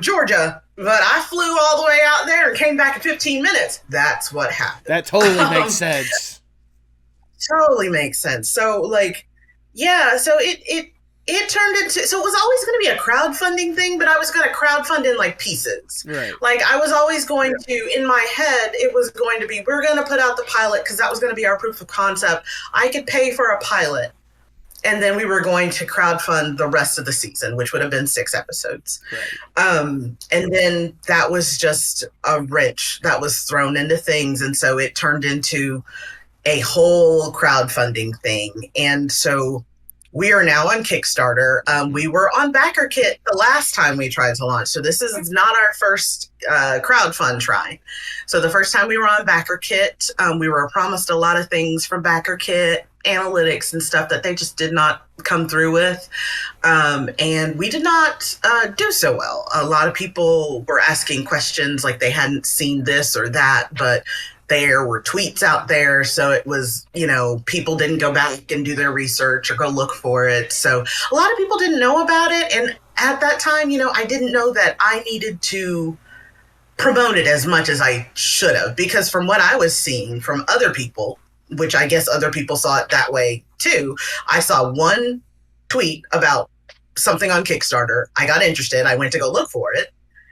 Georgia, but I flew all the way out there and came back in 15 minutes. That's what happened. That totally makes sense. Totally makes sense. So like, yeah, so it turned into, so it was always going to be a crowdfunding thing, but I was going to crowdfund in like pieces. Right. Like I was always going to, in my head, it was going to be, we're going to put out the pilot because that was going to be our proof of concept. I could pay for a pilot. And then we were going to crowdfund the rest of the season, which would have been 6 episodes. Right. And then that was just a wrench that was thrown into things. And so it turned into a whole crowdfunding thing. And so we are now on Kickstarter. We were on BackerKit the last time we tried to launch. So this is not our first crowdfund try. So the first time we were on BackerKit, we were promised a lot of things from BackerKit, analytics and stuff that they just did not come through with. And we did not do so well. A lot of people were asking questions like they hadn't seen this or that, but there were tweets out there. So it was, people didn't go back and do their research or go look for it. So a lot of people didn't know about it. And at that time, I didn't know that I needed to promote it as much as I should have, because from what I was seeing from other people, which I guess other people saw it that way too, I saw one tweet about something on Kickstarter. I got interested. I went to go look for it.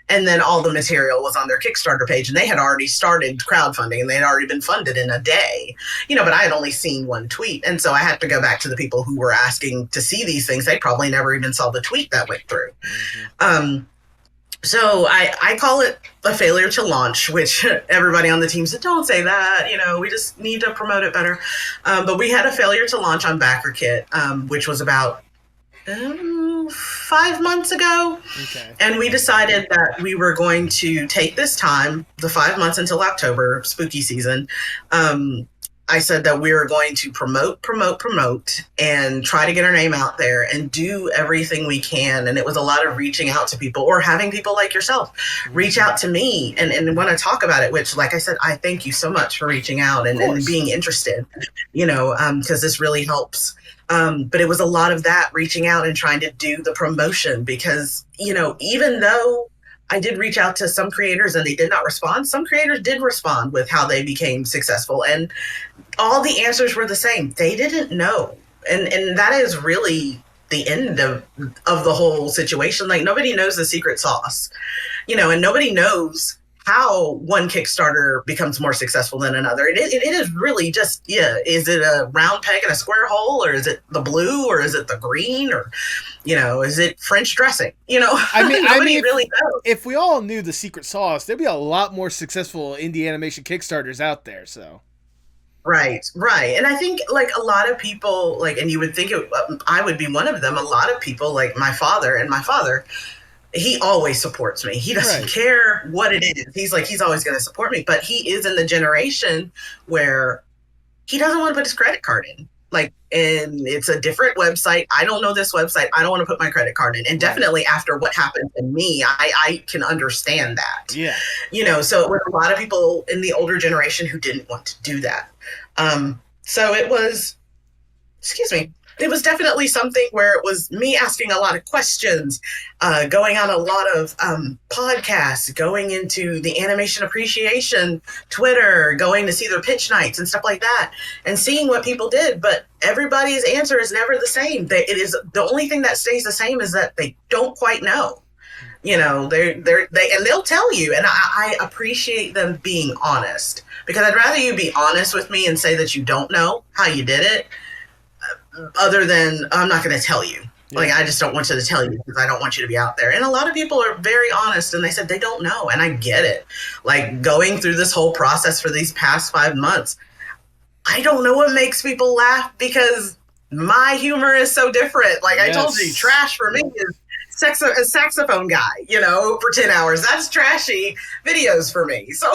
And then all the material was on their Kickstarter page, and they had already started crowdfunding and they had already been funded in a day, but I had only seen one tweet. And so I had to go back to the people who were asking to see these things. They probably never even saw the tweet that went through. Mm-hmm. So I call it a failure to launch, which everybody on the team said, don't say that, we just need to promote it better. But we had a failure to launch on BackerKit, which was about 5 months ago. Okay. And we decided that we were going to take this time, the 5 months until October, spooky season. I said that we were going to promote, and try to get our name out there and do everything we can. And it was a lot of reaching out to people or having people like yourself reach out to me and want to talk about it, which, like I said, I thank you so much for reaching out and being interested, because this really helps. But it was a lot of that, reaching out and trying to do the promotion because, even though I did reach out to some creators and they did not respond, some creators did respond with how they became successful. And all the answers were the same. They didn't know. And that is really the end of the whole situation. Like, nobody knows the secret sauce, and nobody knows how one Kickstarter becomes more successful than another. It is really just, is it a round peg in a square hole, or is it the blue, or is it the green, or, is it French dressing? Nobody really knows. If we all knew the secret sauce, there'd be a lot more successful indie animation Kickstarters out there, so. Right. And I think, like, a lot of people, and you would think I would be one of them, a lot of people, like my father, he always supports me. He doesn't care what it is. He's always going to support me. But he is in the generation where he doesn't want to put his credit card in. And it's a different website. I don't know this website. I don't want to put my credit card in. And definitely after what happened to me, I can understand that. Yeah. So it was a lot of people in the older generation who didn't want to do that. So it was, it was definitely something where it was me asking a lot of questions, going on a lot of podcasts, going into the animation appreciation Twitter, going to see their pitch nights and stuff like that, and seeing what people did. But everybody's answer is never the same. It is the only thing that stays the same is that they don't quite know. And they'll tell you, and I appreciate them being honest, because I'd rather you be honest with me and say that you don't know how you did it, other than I'm not going to tell you. Yeah. I just don't want you to tell you because I don't want you to be out there. And a lot of people are very honest, and they said they don't know. And I get it. Going through this whole process for these past 5 months, I don't know what makes people laugh because my humor is so different. Like I told you, trash for me is a saxophone guy, for 10 hours. That's trashy videos for me. So,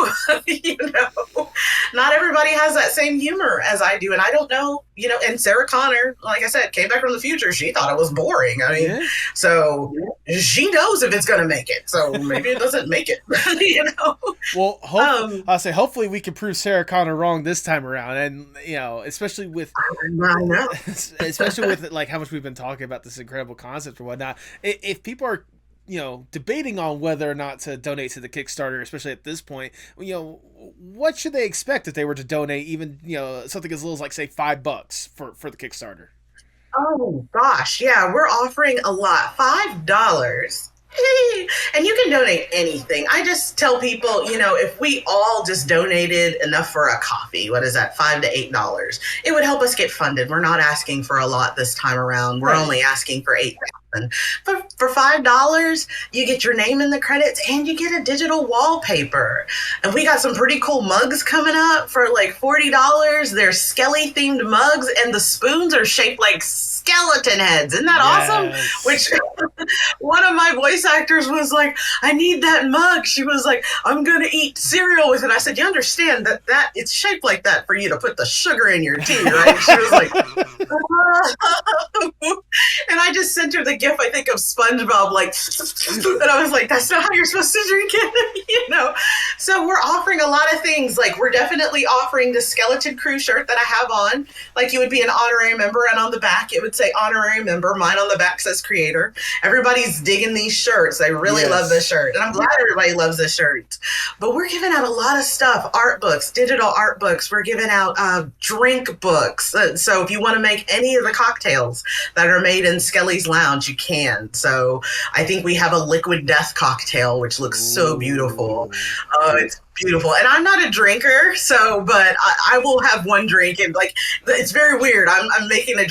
not everybody has that same humor as I do. And I don't know, and Sarah Connor, like I said, came back from the future. She thought it was boring. I mean, so she knows if it's going to make it. So maybe it doesn't make it, Well, I'll say hopefully we can prove Sarah Connor wrong this time around. And, especially with, especially with like how much we've been talking about this incredible concept or whatnot. If people are, debating on whether or not to donate to the Kickstarter, especially at this point, what should they expect if they were to donate even, something as little as like say $5 for the Kickstarter? Oh gosh, yeah, we're offering a lot. $5. And you can donate anything. I just tell people, if we all just donated enough for a coffee, what is that, $5 to $8, it would help us get funded. We're not asking for a lot this time around. We're only asking for $8,000. For $5, you get your name in the credits and you get a digital wallpaper. And we got some pretty cool mugs coming up for like $40. They're Skelly themed mugs, and the spoons are shaped like skeleton heads. Isn't that awesome? Which one of my voice actors was like, I need that mug. She was like, I'm gonna eat cereal with it. I said, you understand that it's shaped like that for you to put the sugar in your tea, right? She was like, and I just sent her the gif, I think, of SpongeBob, like, and I was like, that's not how you're supposed to drink it, So we're offering a lot of things. Like, we're definitely offering the Skeleton Crew shirt that I have on. Like, you would be an honorary member, and on the back it would say honorary member. Mine on the back says creator. Everybody's digging these shirts. They really love this shirt, and I'm glad everybody loves this shirt. But we're giving out a lot of stuff: art books, digital art books. We're giving out drink books. So if you want to make any of the cocktails that are made in Skelly's Lounge, you can. So I think we have a liquid death cocktail, which looks so beautiful. It's beautiful. And I'm not a drinker, but I will have one drink, and like, it's very weird. I'm making a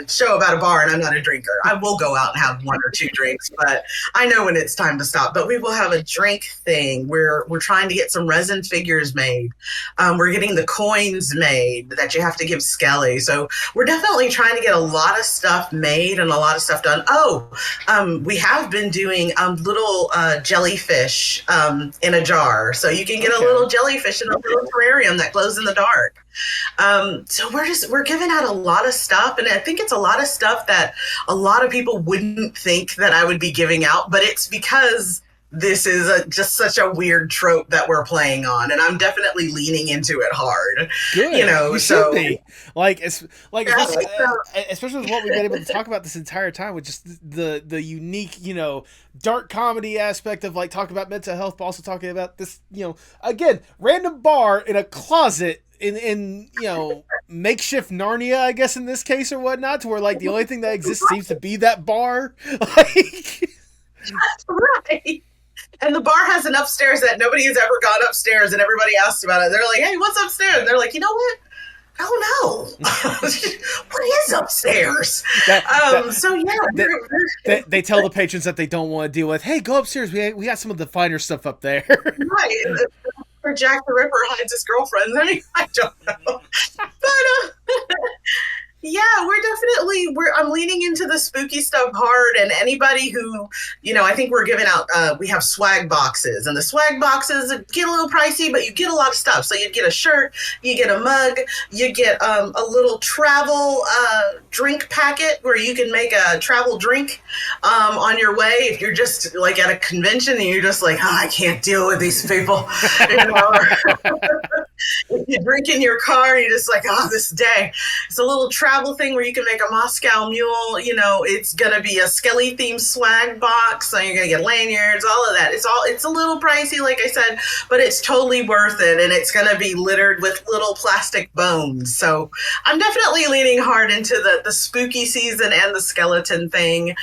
show about a bar, and I'm not a drinker. I will go out and have one or two drinks, but I know when it's time to stop. But we will have a drink thing. We're trying to get some resin figures made. We're getting the coins made that you have to give Skelly. So we're definitely trying to get a lot of stuff made and a lot of stuff done. We have been doing little jellyfish in a jar. So you can get a little jellyfish in a little terrarium that glows in the dark. So we're giving out a lot of stuff, and I think it's a lot of stuff that a lot of people wouldn't think that I would be giving out, but it's because this is just such a weird trope that we're playing on, and I'm definitely leaning into it hard. Good. You should be. Especially with what we've been able to talk about this entire time, with just the unique, dark comedy aspect of like talking about mental health, but also talking about this, again, random bar in a closet in makeshift Narnia, I guess, in this case or whatnot, to where like the only thing that exists seems to be that bar. Right. And the bar has an upstairs that nobody has ever gone upstairs, and everybody asks about it. They're like, hey, what's upstairs? And they're like, you know what? I don't know. What is upstairs? They tell the patrons that they don't want to deal with, hey, go upstairs. We got some of the finer stuff up there. Right. Or Jack the Ripper hides his girlfriends. I mean, I don't know. But yeah, I'm leaning into the spooky stuff hard, and anybody who, I think we're giving out, we have swag boxes, and the swag boxes get a little pricey, but you get a lot of stuff. So you get a shirt, you get a mug, you get a little travel drink packet where you can make a travel drink on your way. If you're just like at a convention and you're just like, I can't deal with these people, if you drink in your car, you're just like, this day. It's a little travel thing where you can make a Moscow Mule. It's gonna be a Skelly themed swag box, so you're gonna get lanyards, all of that. It's a little pricey, like I said, but it's totally worth it, and it's gonna be littered with little plastic bones. So I'm definitely leaning hard into the spooky season and the skeleton thing.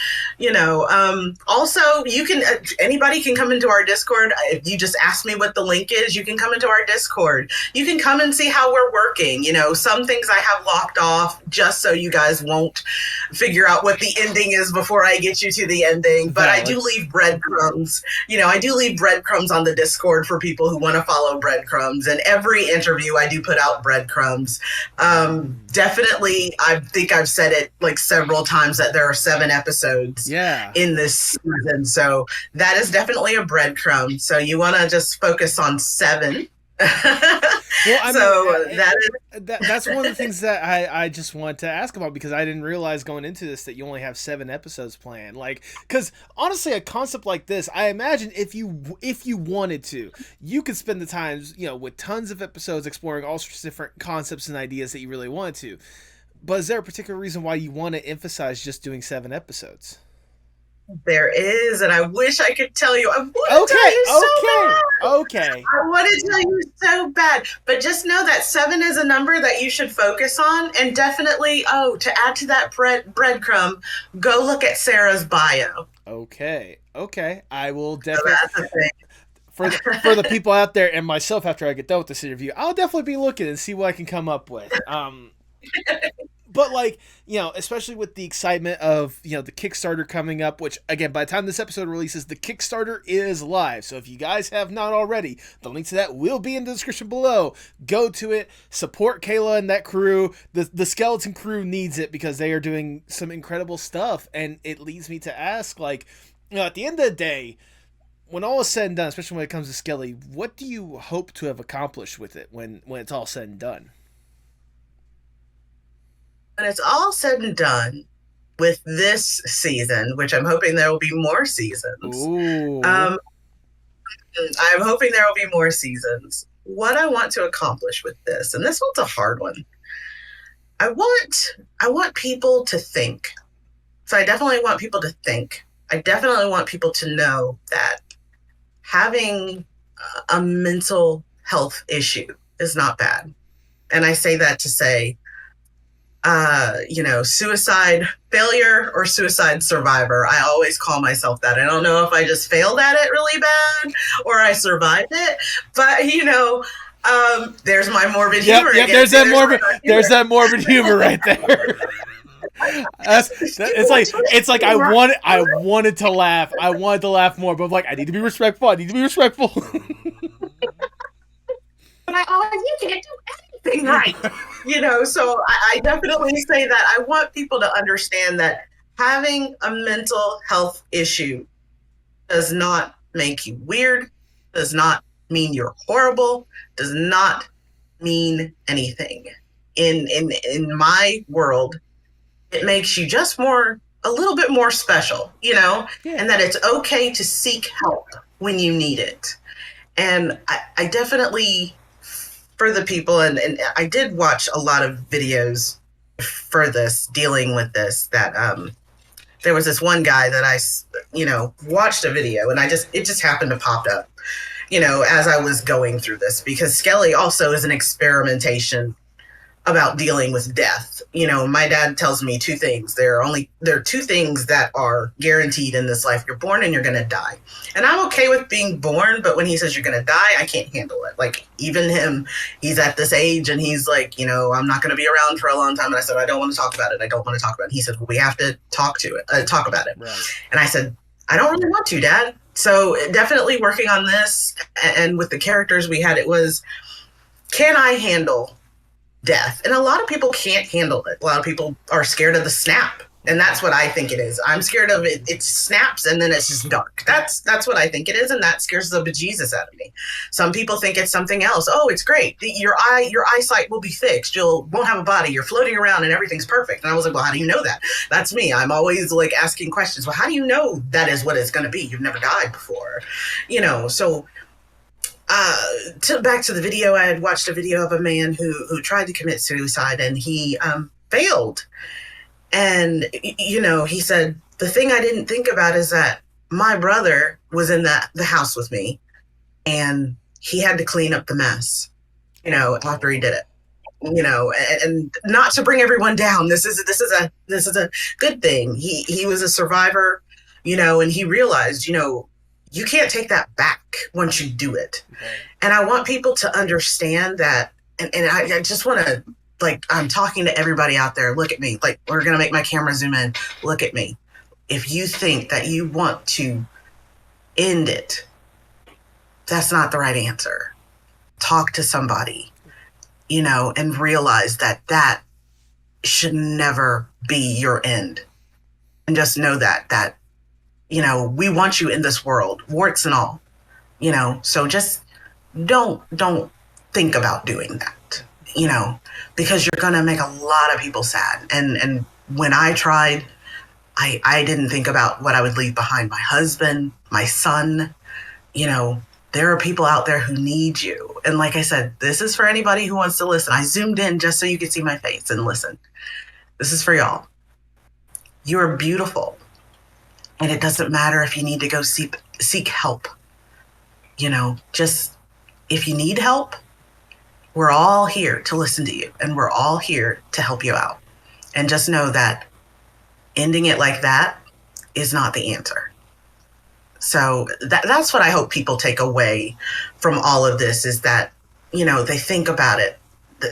Also, you can anybody can come into our Discord. If you just ask me what the link is, you can come into our Discord. you can come and see how we're working. You know, some things I have locked off just so you guys won't figure out what the ending is before I get you to the ending. But I do leave breadcrumbs. You know, I do leave breadcrumbs on the Discord for people who want to follow breadcrumbs. And every interview I do put out breadcrumbs. Definitely, I think I've said it like several times that there are 7 episodes in this season. So that is definitely a breadcrumb. So you want to just focus on 7. Well, I mean, that's one of the things that I just wanted to ask about, because I didn't realize going into this that you only have 7 episodes planned. Like, because honestly, a concept like this, I imagine if you wanted to, you could spend the time, you know, with tons of episodes exploring all sorts of different concepts and ideas that you really wanted to. But is there a particular reason why you want to emphasize just doing 7 episodes? There is, and I wish I could tell you. I want to tell you so bad. Okay. I want to tell you so bad. But just know that 7 is a number that you should focus on. And definitely, to add to that breadcrumb, go look at Sarah's bio. Okay. I will definitely. So that's the thing. For the people out there and myself, after I get done with this interview, I'll definitely be looking and see what I can come up with. But, like, you know, especially with the excitement of, you know, the Kickstarter coming up, which, again, by the time this episode releases, the Kickstarter is live. So if you guys have not already, the link to that will be in the description below. Go to it. Support Kayla and that crew. The skeleton crew needs it because they are doing some incredible stuff. And it leads me to ask, like, you know, at the end of the day, when all is said and done, especially when it comes to Skelly, what do you hope to have accomplished with it when it's all said and done? When it's all said and done with this season, which I'm hoping there will be more seasons. I'm hoping there will be more seasons. What I want to accomplish with this, and this one's a hard one. I want people to think. So I definitely want people to think. I definitely want people to know that having a mental health issue is not bad. And I say that to say, you know, suicide failure or suicide survivor. I always call myself that. I don't know if I just failed at it really bad or I survived it, but you know, there's my morbid humor. Yep, there's that morbid humor right there. It's like I wanted to laugh. I wanted to laugh more, but I'm like, I need to be respectful. But you can't do anything right. You know, so I definitely say that I want people to understand that having a mental health issue does not make you weird, does not mean you're horrible, does not mean anything. In my world, it makes you just a little bit more special, you know, and that it's okay to seek help when you need it. And I definitely, for the people, and I did watch a lot of videos for this, dealing with this, that there was this one guy that I, you know, watched a video, and it just happened to pop up, you know, as I was going through this, because Skelly also is an experimentation about dealing with death. You know, my dad tells me 2 things. There are 2 things that are guaranteed in this life. You're born and you're going to die. And I'm okay with being born, but when he says you're going to die, I can't handle it. Like, even him, he's at this age and he's like, you know, I'm not going to be around for a long time. And I said, I don't want to talk about it. And he said, well, we have to talk about it. Right. And I said, I don't really want to, Dad. So definitely working on this, and with the characters we had, it was, can I handle death? And a lot of people can't handle it. A lot of people are scared of the snap, and that's what I think it is. I'm scared of it. It snaps and then it's just dark. That's what I think it is, and that scares the bejesus out of me. Some people think it's something else. Oh, it's great. Your eyesight will be fixed. You won't have a body. You're floating around and everything's perfect. And I was like, well, how do you know that? That's me. I'm always like asking questions. Well, how do you know that is what it's going to be? You've never died before, you know. So back to the video, I had watched a video of a man who tried to commit suicide, and he failed. And, you know, he said, the thing I didn't think about is that my brother was in the house with me, and he had to clean up the mess, you know, after he did it, you know, and not to bring everyone down. This is a good thing. He was a survivor, you know, and he realized, you know, you can't take that back. once you do it. Right. And I want people to understand that. And I just want to, like, I'm talking to everybody out there. Look at me. Like, we're going to make my camera zoom in. Look at me. If you think that you want to end it, that's not the right answer. Talk to somebody, you know, and realize that that should never be your end. And just know that, you know, we want you in this world, warts and all, you know, so just don't think about doing that, you know, because you're going to make a lot of people sad. And when I tried, I didn't think about what I would leave behind. My husband, my son, you know, there are people out there who need you. And like I said, this is for anybody who wants to listen. I zoomed in just so you could see my face and listen. This is for y'all. You are beautiful. And it doesn't matter if you need to go seek help. You know, just if you need help, we're all here to listen to you. And we're all here to help you out. And just know that ending it like that is not the answer. So that's what I hope people take away from all of this, is that, you know, they think about it.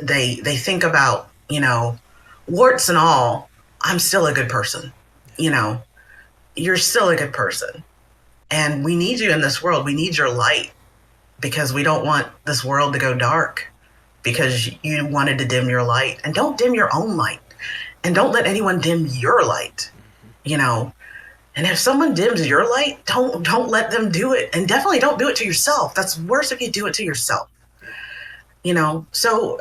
They think about, you know, warts and all, I'm still a good person. You know, you're still a good person. And we need you in this world. We need your light, because we don't want this world to go dark because you wanted to dim your light. And don't dim your own light. And don't let anyone dim your light, you know. And if someone dims your light, don't let them do it. And definitely don't do it to yourself. That's worse if you do it to yourself, you know. So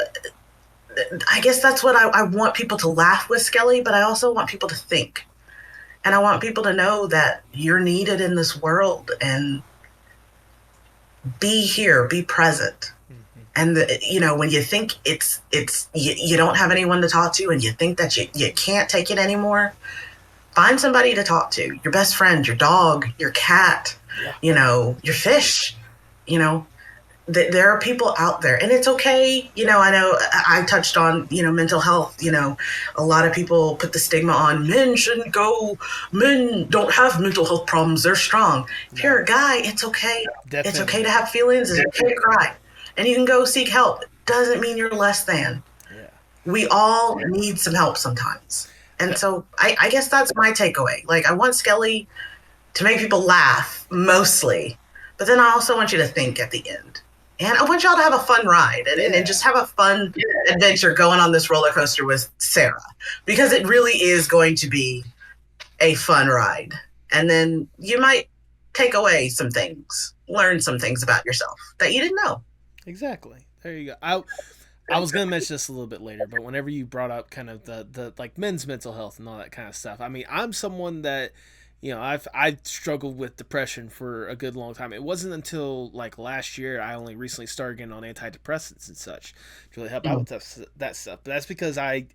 I guess that's what I want people to laugh with, Skelly, but I also want people to think. And I want people to know that you're needed in this world, and be here, be present. And, you know, when you think you don't have anyone to talk to, and you think that you can't take it anymore, find somebody to talk to. Your best friend, your dog, your cat, you know, your fish. You know, there are people out there, and it's okay. You know I touched on, you know, mental health. You know, a lot of people put the stigma on men don't have mental health problems. They're strong. If you're a guy, it's okay. Definitely. It's okay to have feelings. It's okay to cry. And you can go seek help. Doesn't mean you're less than. Yeah. We all need some help sometimes. And so I guess that's my takeaway. Like, I want Skelly to make people laugh mostly, but then I also want you to think at the end. And I want y'all to have a fun ride and just have a fun adventure going on this roller coaster with Sarah, because it really is going to be a fun ride. And then you might take away some things, learn some things about yourself that you didn't know. Exactly. There you go. I was going to mention this a little bit later, but whenever you brought up kind of the like men's mental health and all that kind of stuff, I mean, I'm someone that, you know, I've struggled with depression for a good long time. It wasn't until like last year I only recently started getting on antidepressants and such to really help out with that stuff. But that's because I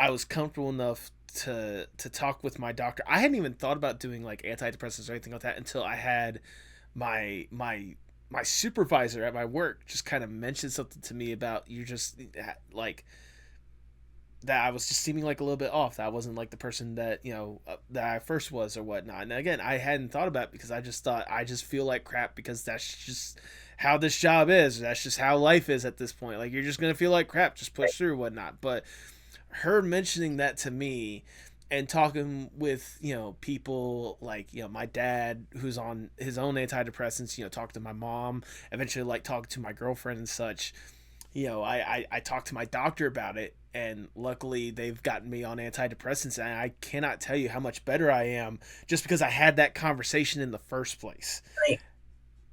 was comfortable enough to talk with my doctor. I hadn't even thought about doing like antidepressants or anything like that until I had my supervisor at my work just kind of mentioned something to me about, you just like, that I was just seeming like a little bit off. That I wasn't like the person that, you know, that I first was or whatnot. And again, I hadn't thought about it because I just thought I just feel like crap because that's just how this job is. That's just how life is at this point. Like, you're just going to feel like crap, just push through whatnot. But her mentioning that to me and talking with, you know, people like, you know, my dad who's on his own antidepressants, you know, talk to my mom, eventually like talk to my girlfriend and such, you know, I talked to my doctor about it, and luckily they've gotten me on antidepressants, and I cannot tell you how much better I am just because I had that conversation in the first place. Right.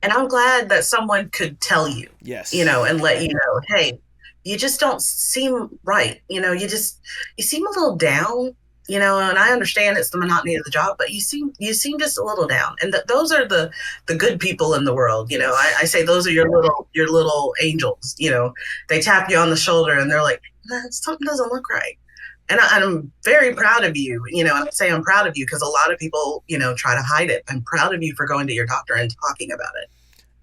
And I'm glad that someone could tell you, yes, you know, and let you know, hey, you just don't seem right. You know, you seem a little down. You know, and I understand it's the monotony of the job, but you seem just a little down. And those are the good people in the world. You know, I say those are your little angels. You know, they tap you on the shoulder and they're like, something doesn't look right. And I'm very proud of you. You know, I say I'm proud of you because a lot of people, you know, try to hide it. I'm proud of you for going to your doctor and talking about it.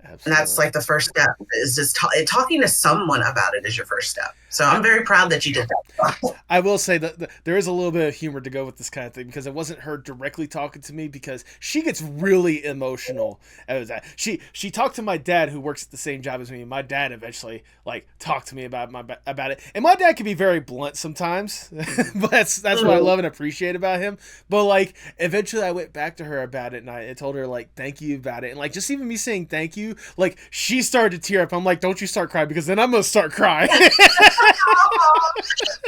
And that's Absolutely. like the first step, is just talking to someone about it is your first step. So I'm very proud that you did that. I will say that there is a little bit of humor to go with this kind of thing because it wasn't her directly talking to me because she gets really emotional as that. She talked to my dad who works at the same job as me, and my dad eventually like talked to me about it. And my dad can be very blunt sometimes, but that's what I love and appreciate about him. But like eventually I went back to her about it and I told her like thank you about it, and like just even me saying thank you, like she started to tear up. I'm like, don't you start crying because then I'm gonna start crying.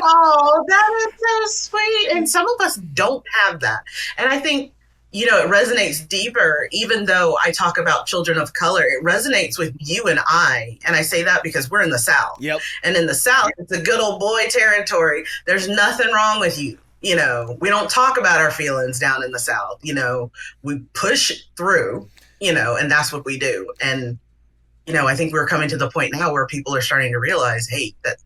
Oh, that is so sweet. And some of us don't have that. And I think, it resonates deeper, even though I talk about children of color. It resonates with you and I. And I say that because we're in the South. Yep. And in the South, it's a good old boy territory. There's nothing wrong with you. We don't talk about our feelings down in the South. We push through, and that's what we do. And, I think we're coming to the point now where people are starting to realize, hey, that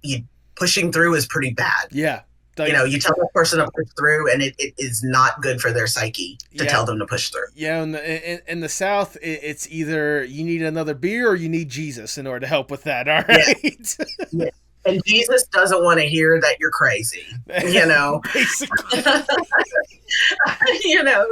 pushing through is pretty bad. Yeah. Like, you tell a person to push through, and it is not good for their psyche to tell them to push through. Yeah, in the South, it's either you need another beer or you need Jesus in order to help with that. All right. Yeah. And Jesus doesn't want to hear that you're crazy, Basically.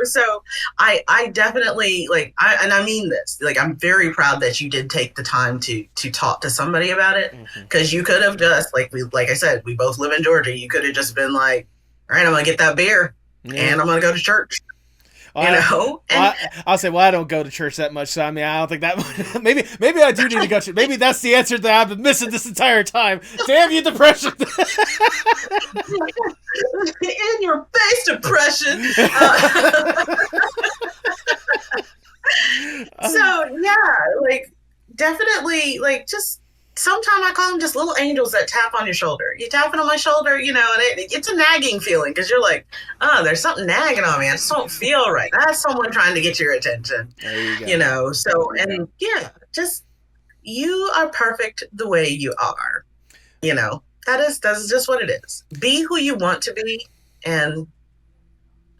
So I definitely and I mean this, I'm very proud that you did take the time to talk to somebody about it, because you could have just like I said, we both live in Georgia. You could have just been like, all right, I'm gonna get that beer and I'm gonna go to church. I'll say, I don't go to church that much, so I mean, I don't think that. maybe I do need to go to church. Maybe that's the answer that I've been missing this entire time. Damn you, depression! In your face, depression. So yeah, definitely, just sometimes I call them just little angels that tap on your shoulder. You tapping on my shoulder, and it's a nagging feeling because you're like, oh, there's something nagging on me. I just don't feel right. That's someone trying to get your attention. There you go. So, and just you are perfect the way you are. That's just what it is. Be who you want to be, and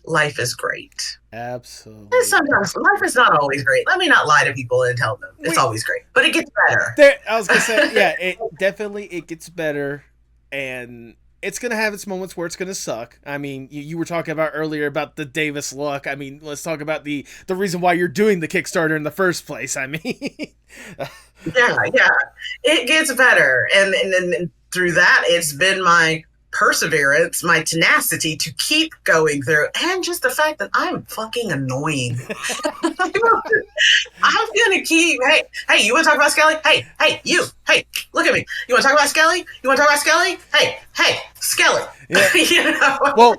life is great. Absolutely. And sometimes life is not always great. Let me not lie to people and tell them it's always great, but it gets better. I was gonna say, yeah, it gets better, and it's gonna have its moments where it's gonna suck. I mean, you were talking about earlier about the Davis look. I mean, let's talk about the reason why you're doing the Kickstarter in the first place. I mean, yeah, it gets better, and through that, it's been my perseverance, my tenacity to keep going through, and just the fact that I'm fucking annoying. I'm gonna keep. Hey, you want to talk about Skelly? Hey, you. Hey, look at me. You want to talk about Skelly? You want to talk about Skelly? Hey, Skelly. Yeah. Well,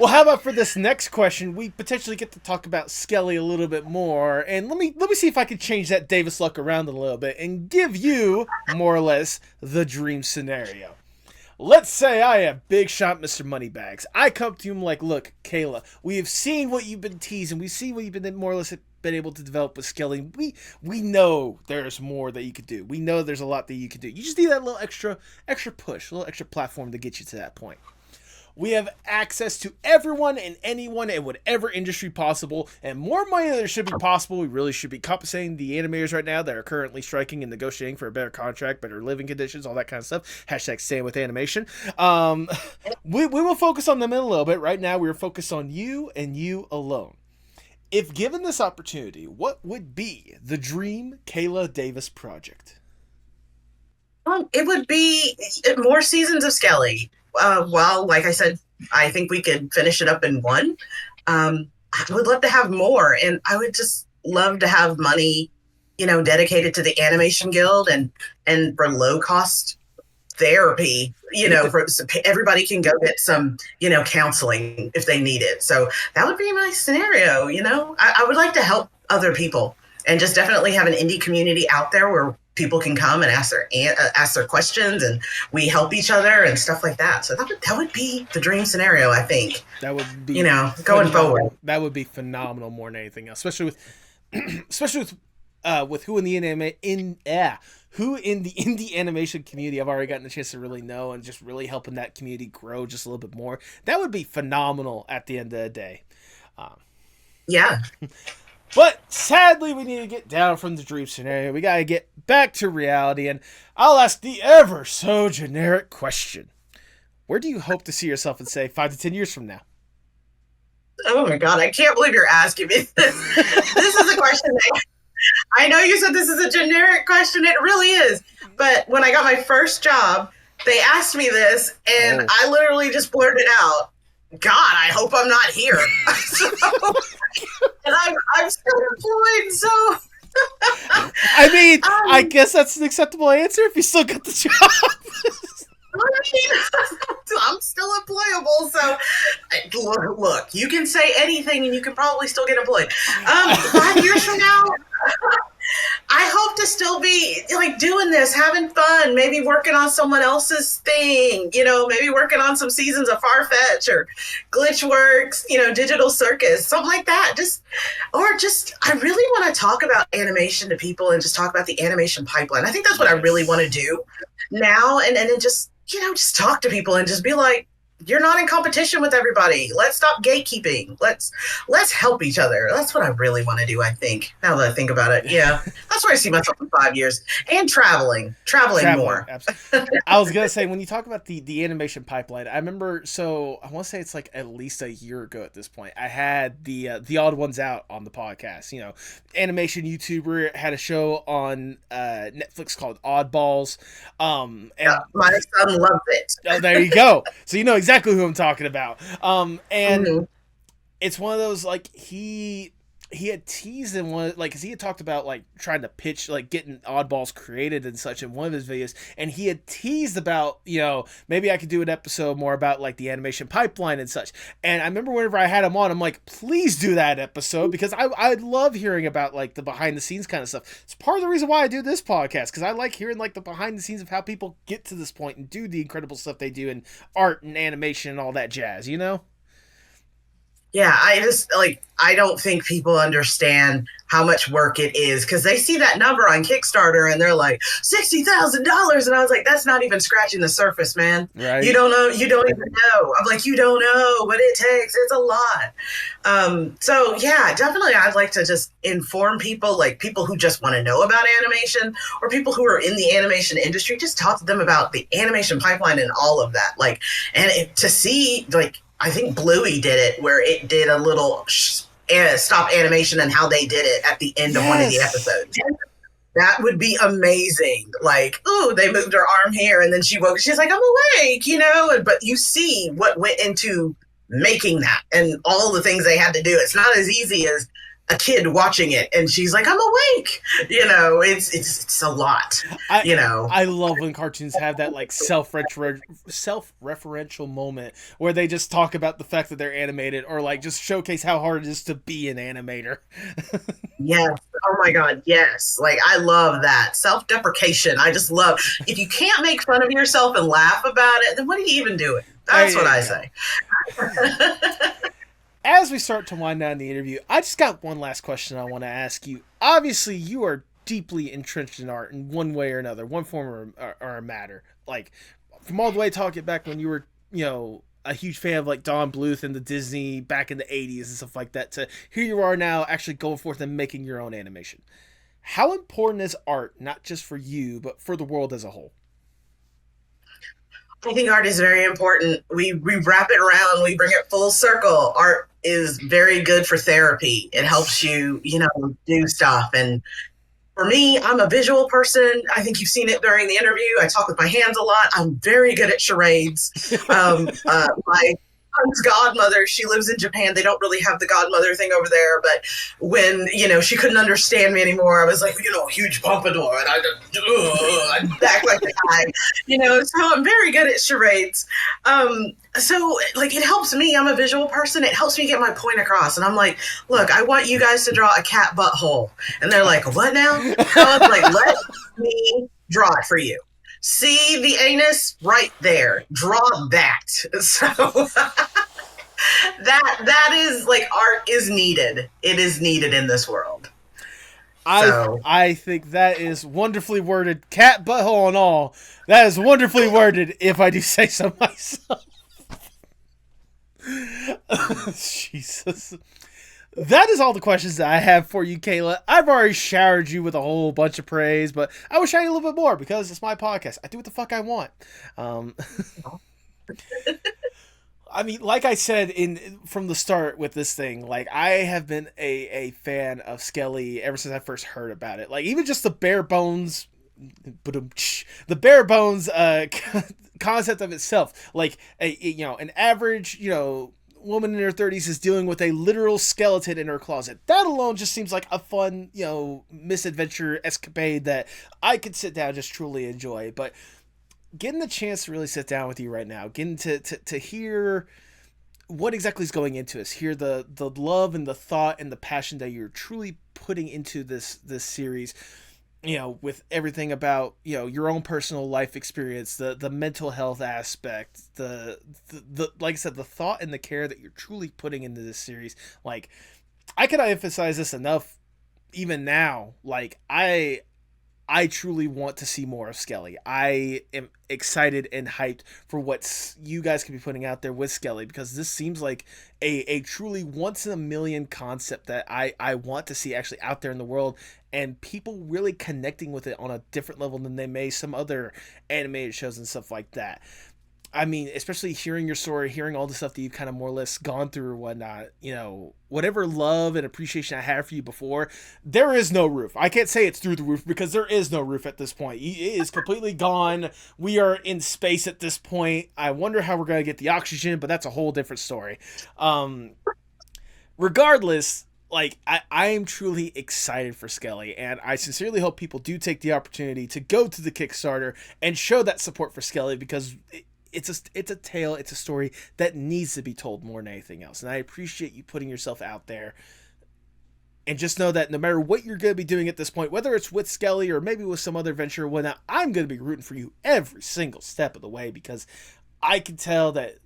how about for this next question? We potentially get to talk about Skelly a little bit more, and let me see if I can change that Davis luck around a little bit and give you more or less the dream scenario. Let's say I have big shot Mr. Moneybags. I come to him like, look, Kayla, we have seen what you've been teasing. We've seen what you've been more or less been able to develop with Skelly. We know there's more that you could do. We know there's a lot that you could do. You just need that little extra push, a little extra platform to get you to that point. We have access to everyone and anyone in whatever industry possible, and more money than there should be possible. We really should be compensating the animators right now that are currently striking and negotiating for a better contract, better living conditions, all that kind of stuff. Hashtag staying with animation. We will focus on them in a little bit. Right now, we're focused on you and you alone. If given this opportunity, what would be the dream Kayla Davis project? It would be more seasons of Skelly. Well, like I said, I think we could finish it up in one. I would love to have more, and I would just love to have money, dedicated to the Animation Guild and for low cost therapy. So everybody can go get some, counseling if they need it. So that would be my scenario. I would like to help other people, and just definitely have an indie community out there where people can come and ask their questions, and we help each other and stuff like that. So that would be the dream scenario, I think. That would be going forward. That would be phenomenal more than anything else, especially with who in the indie animation community I've already gotten a chance to really know, and just really helping that community grow just a little bit more. That would be phenomenal at the end of the day. Yeah. But sadly, we need to get down from the dream scenario. We gotta get back to reality, and I'll ask the ever so generic question. Where do you hope to see yourself in, say, 5 to 10 years from now? Oh my God, I can't believe you're asking me this. This is a question that I know you said this is a generic question. It really is. But when I got my first job, they asked me this, and I literally just blurted out, God, I hope I'm not here. So, and I'm still employed, so. I mean, I guess that's an acceptable answer if you still got the job. I'm still employable, so look, you can say anything and you can probably still get employed. 5 years from now, I hope to still be like doing this, having fun, maybe working on someone else's thing, maybe working on some seasons of Farfetch or Glitchworks, Digital Circus, something like that. I really want to talk about animation to people and just talk about the animation pipeline. I think that's what I really want to do now, and then just talk to people and just be like, you're not in competition with everybody. Let's stop gatekeeping. Let's help each other. That's what I really want to do, I think, now that I think about it. Yeah. That's where I see myself in 5 years. And traveling more. Absolutely. I was going to say, when you talk about the animation pipeline, I remember, I want to say it's like at least a year ago at this point, I had the Odd Ones Out on the podcast. Animation YouTuber had a show on Netflix called Oddballs. Yeah, my son loves it. Oh, there you go. So you know exactly who I'm talking about. And it's one of those, like, he had teased in one, like, because he had talked about, like, trying to pitch, like, getting Oddballs created and such in one of his videos, and he had teased about, maybe I could do an episode more about, like, the animation pipeline and such. And I remember whenever I had him on, I'm like, please do that episode, because I love hearing about, like, the behind the scenes kind of stuff. It's part of the reason why I do this podcast, because I like hearing, like, the behind the scenes of how people get to this point and do the incredible stuff they do in art and animation and all that jazz, Yeah, I don't think people understand how much work it is, because they see that number on Kickstarter and they're like $60,000, and I was like, that's not even scratching the surface, man. Right. You don't know. You don't even know. I'm like, you don't know what it takes. It's a lot. So yeah, definitely, I'd like to just inform people, like people who just want to know about animation or people who are in the animation industry, just talk to them about the animation pipeline and all of that. To see, like, I think Bluey did it, where it did a little stop animation and how they did it at the end of one of the episodes. That would be amazing. Like, ooh, they moved her arm here, and then she woke. She's like, I'm awake, But you see what went into making that and all the things they had to do. It's not as easy as a kid watching it and she's like, I'm awake. It's a lot. I love when cartoons have that, like, self-referential moment where they just talk about the fact that they're animated, or like just showcase how hard it is to be an animator. Yes. Oh my God. Yes. Like, I love that self-deprecation. I just love, if you can't make fun of yourself and laugh about it, then what are you even doing? That's what I say. As we start to wind down the interview, I just got one last question I want to ask you. Obviously, you are deeply entrenched in art in one way or another, one form or a matter. Like, from all the way talking back when you were, a huge fan of, like, Don Bluth and the Disney back in the 80s and stuff like that, to here you are now actually going forth and making your own animation. How important is art, not just for you, but for the world as a whole? I think art is very important. We wrap it around, we bring it full circle. Art is very good for therapy. It helps you, do stuff. And for me, I'm a visual person. I think you've seen it during the interview. I talk with my hands a lot. I'm very good at charades. My son's godmother, she lives in Japan. They don't really have the godmother thing over there. But when, she couldn't understand me anymore, I was like, huge pompadour. And I'd act like a guy, so I'm very good at charades. So, like, it helps me. I'm a visual person. It helps me get my point across. And I'm like, look, I want you guys to draw a cat butthole. And they're like, what now? I was like, let me draw it for you. See the anus right there. Draw that. So that is, like, art is needed. It is needed in this world. I think that is wonderfully worded. Cat butthole and all. That is wonderfully worded, if I do say so myself. Jesus. that is all the questions that I have for you, Kayla. I've already showered you with a whole bunch of praise, but I will shower you a little bit more because it's my podcast. I do what the fuck I want. I mean, like I said from the start with this thing, like I have been a fan of Skelly ever since I first heard about it. Like even just the bare bones, concept of itself. Like an average woman in her 30s is dealing with a literal skeleton in her closet. That alone just seems like a fun misadventure escapade that I could sit down and just truly enjoy. But getting the chance to really sit down with you right now, getting to hear what exactly is going into this, hear the love and the thought and the passion that you're truly putting into this series, with everything about your own personal life experience, the mental health aspect, the like I said, the thought and the care that you're truly putting into this series. Like I cannot emphasize this enough. Even now, like I truly want to see more of Skelly. I am excited and hyped for what you guys can be putting out there with Skelly, because this seems like a truly once in a million concept that I want to see actually out there in the world, and people really connecting with it on a different level than they may some other animated shows and stuff like that. I mean, especially hearing your story, hearing all the stuff that you've kind of more or less gone through or whatnot, whatever love and appreciation I had for you before, there is no roof. I can't say it's through the roof because there is no roof at this point. It is completely gone. We are in space at this point. I wonder how we're going to get the oxygen, but that's a whole different story. Regardless, like I am truly excited for Skelly, and I sincerely hope people do take the opportunity to go to the Kickstarter and show that support for Skelly, because it's a tale, it's a story that needs to be told more than anything else. And I appreciate you putting yourself out there. And just know that no matter what you're going to be doing at this point, whether it's with Skelly or maybe with some other venture or whatnot, I'm going to be rooting for you every single step of the way, because I can tell that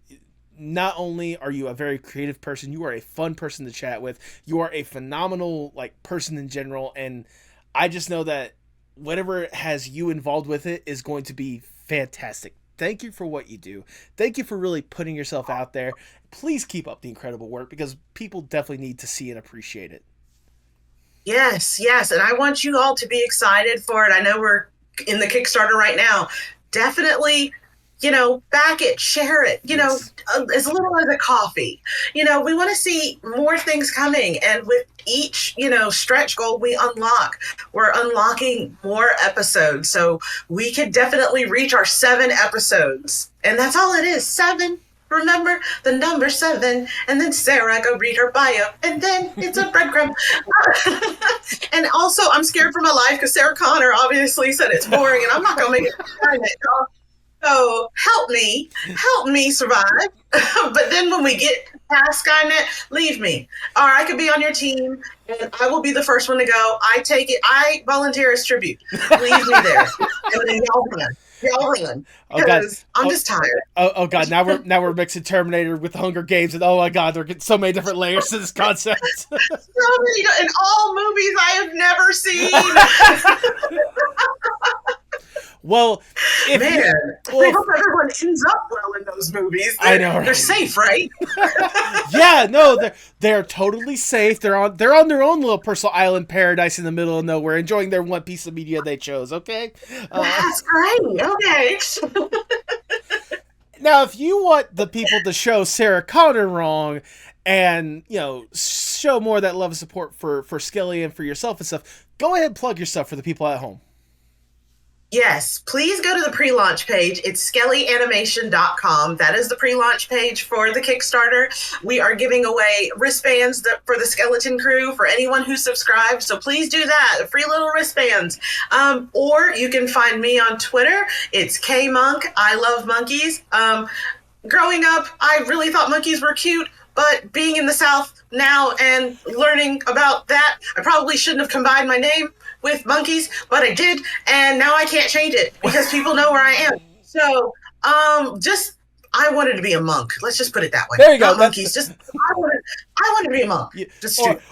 not only are you a very creative person, you are a fun person to chat with. You are a phenomenal person in general. And I just know that whatever has you involved with it is going to be fantastic. Thank you for what you do. Thank you for really putting yourself out there. Please keep up the incredible work, because people definitely need to see and appreciate it. Yes. And I want you all to be excited for it. I know we're in the Kickstarter right now. Definitely, back it, share it, yes. As little as a coffee. We want to see more things coming. And with each, stretch goal we unlock, we're unlocking more episodes. So we could definitely reach our 7 episodes. And that's all it is, 7. Remember the number 7, and then Sarah go read her bio, and then it's a breadcrumb. And also, I'm scared for my life because Sarah Connor obviously said it's boring, and I'm not going to make it. So help me survive. But then when we get past Skynet, leave me. Or I could be on your team, and I will be the first one to go. I take it. I volunteer as tribute. Leave me there. And then y'all run. Oh God! I'm just tired. Oh God! Now we're mixing Terminator with Hunger Games, and oh my God, there are so many different layers to this concept. So many in all movies I have never seen. Well, I hope everyone ends up well in those movies. I know, right? They're safe, right? Yeah, no, they're totally safe. They're on their own little personal island paradise in the middle of nowhere, enjoying their one piece of media they chose. Okay, that's great. Okay. Now, if you want the people to show Sarah Connor wrong, and show more of that love and support for Skelly and for yourself and stuff, go ahead and plug your stuff for the people at home. Yes, please go to the pre-launch page. It's SKELLYAnimation.com. That is the pre-launch page for the Kickstarter. We are giving away wristbands for the skeleton crew for anyone who subscribes. So please do that. Free little wristbands. Or you can find me on Twitter. It's KMonk. I love monkeys. Growing up, I really thought monkeys were cute. But being in the South now and learning about that, I probably shouldn't have combined my name with monkeys, but I did, and now I can't change it because people know where I am. So, I wanted to be a monk. Let's just put it that way. There you go. Not monkeys. I wanted to be a monk.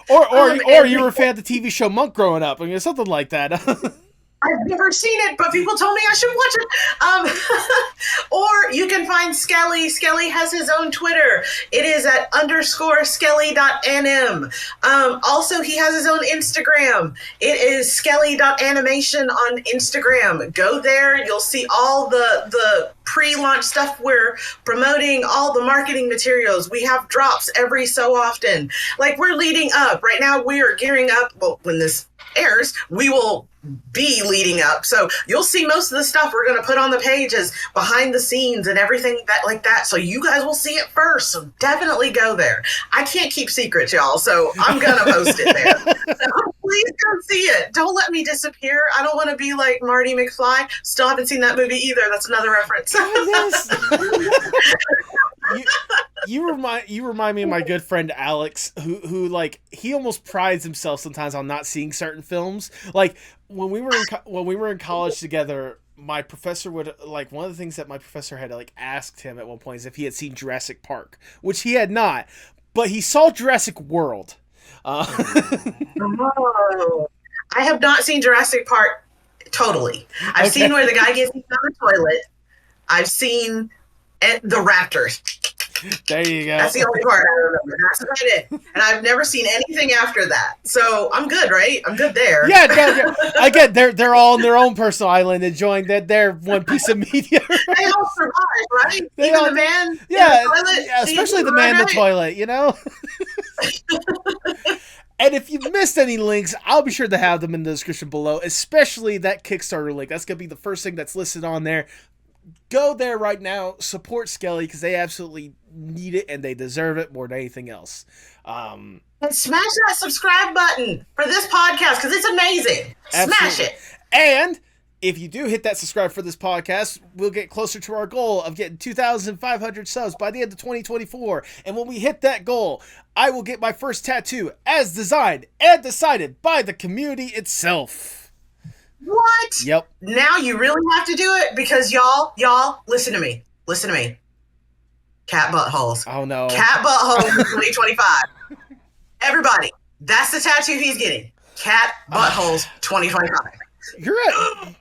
Or you were a fan of the TV show Monk growing up. I mean, something like that. I've never seen it, but people told me I should watch it. Or you can find Skelly. Skelly has his own Twitter. It is at _skelly.nm. Also, he has his own Instagram. It is skelly.animation on Instagram. Go there. You'll see all the pre-launch stuff we're promoting, all the marketing materials. We have drops every so often. Like, we're leading up. Right now, we are gearing up. Well, when this airs, we will be leading up. So you'll see most of the stuff we're going to put on the pages behind the scenes and everything that like that. So you guys will see it first. So definitely go there. I can't keep secrets, y'all. So I'm going to post it there. So please go see it. Don't let me disappear. I don't want to be like Marty McFly. Still haven't seen that movie either. That's another reference. You remind me of my good friend Alex, who like, he almost prides himself sometimes on not seeing certain films. Like when we were in college together, my professor would, like, one of the things that my professor had like asked him at one point is if he had seen Jurassic Park, which he had not, but he saw Jurassic World. Oh, I have not seen Jurassic Park totally. I've seen where the guy gets eaten on the toilet. I've seen the raptors. There you go. That's the only part I remember. That's about it. And I've never seen anything after that. So I'm good, right? I'm good there. Yeah, no, I get they're all on their own personal island enjoying their one piece of media. They all survive, right? Even the man yeah, in the toilet. Yeah, especially the man in the toilet, you know? And if you've missed any links, I'll be sure to have them in the description below, especially that Kickstarter link. That's going to be the first thing that's listed on there. Go there right now, support Skelly, because they absolutely need it and they deserve it more than anything else. And smash that subscribe button for this podcast, because it's amazing. Absolutely. Smash it. And if you do hit that subscribe for this podcast, we'll get closer to our goal of getting 2,500 subs by the end of 2024. And when we hit that goal, I will get my first tattoo as designed and decided by the community itself. What? Yep. Now you really have to do it, because y'all, listen to me. Listen to me. Cat buttholes. Oh, no. Cat buttholes in 2025. Everybody, that's the tattoo he's getting. Cat buttholes 2025.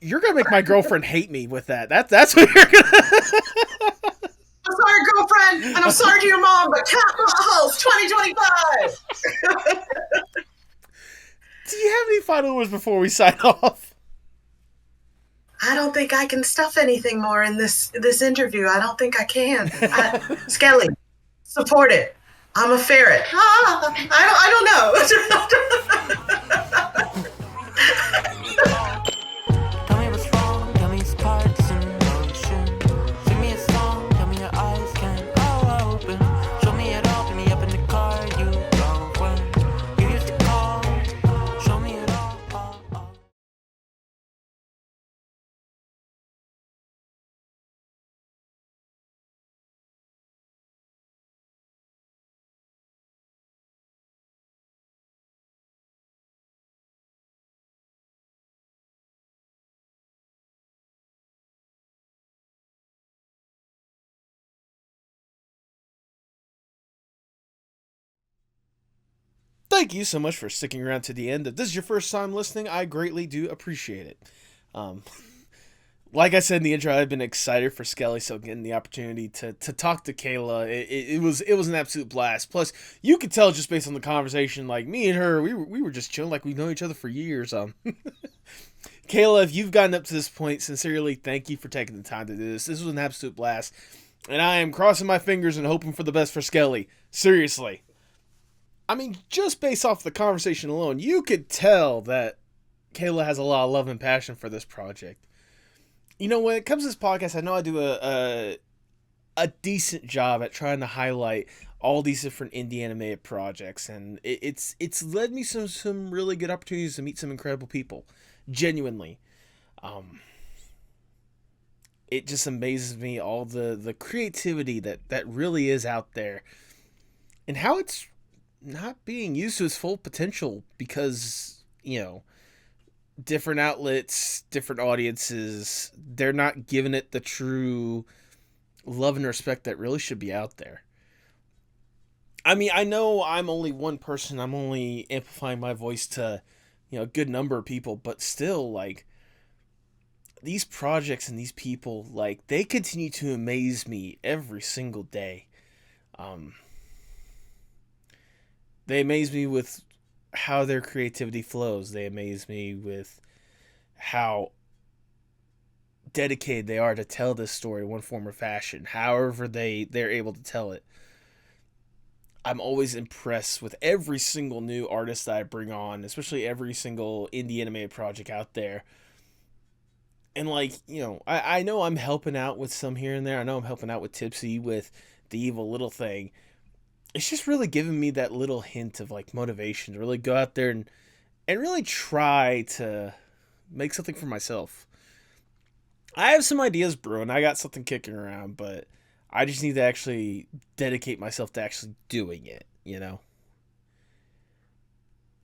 You're gonna make my girlfriend hate me with that. That's what you're gonna. I'm sorry, girlfriend, and I'm sorry to your mom, but cat buttholes 2025. Do you have any final words before we sign off? I don't think I can stuff anything more in this interview. I don't think I can. Skelly, support it. I'm a ferret. I don't know. Tell me what's wrong, tell me it's parts in motion. Sing me a song, tell me your eyes can all open. Show me it all, pick me up in the car you drove when you used to call. Show me it all. Thank you so much for sticking around to the end. If this is your first time listening, I greatly do appreciate it. Like I said in the intro, I've been excited for Skelly, so getting the opportunity to talk to Kayla, it was an absolute blast. Plus, you could tell just based on the conversation, like me and her, we were just chilling like we've known each other for years. Kayla, if you've gotten up to this point, sincerely, thank you for taking the time to do this. This was an absolute blast, and I am crossing my fingers and hoping for the best for Skelly. Seriously. I mean, just based off the conversation alone, you could tell that Kayla has a lot of love and passion for this project. You know, when it comes to this podcast, I know I do a decent job at trying to highlight all these different indie animated projects, and it's led me some really good opportunities to meet some incredible people, genuinely. It just amazes me all the creativity that really is out there, and how it's not being used to its full potential because, you know, different outlets, different audiences, they're not giving it the true love and respect that really should be out there. I mean, I know I'm only one person. I'm only amplifying my voice to, you know, a good number of people, but still, like, these projects and these people, like, they continue to amaze me every single day. They amaze me with how their creativity flows. They amaze me with how dedicated they are to tell this story in one form or fashion, however they're able to tell it. I'm always impressed with every single new artist that I bring on, especially every single indie animated project out there. And, like, I know I'm helping out with some here and there. I know I'm helping out with Tipsy with the Evil Little Thing. It's just really giving me that little hint of, like, motivation to really go out there and really try to make something for myself. I have some ideas brewing. I got something kicking around, but I just need to actually dedicate myself to actually doing it,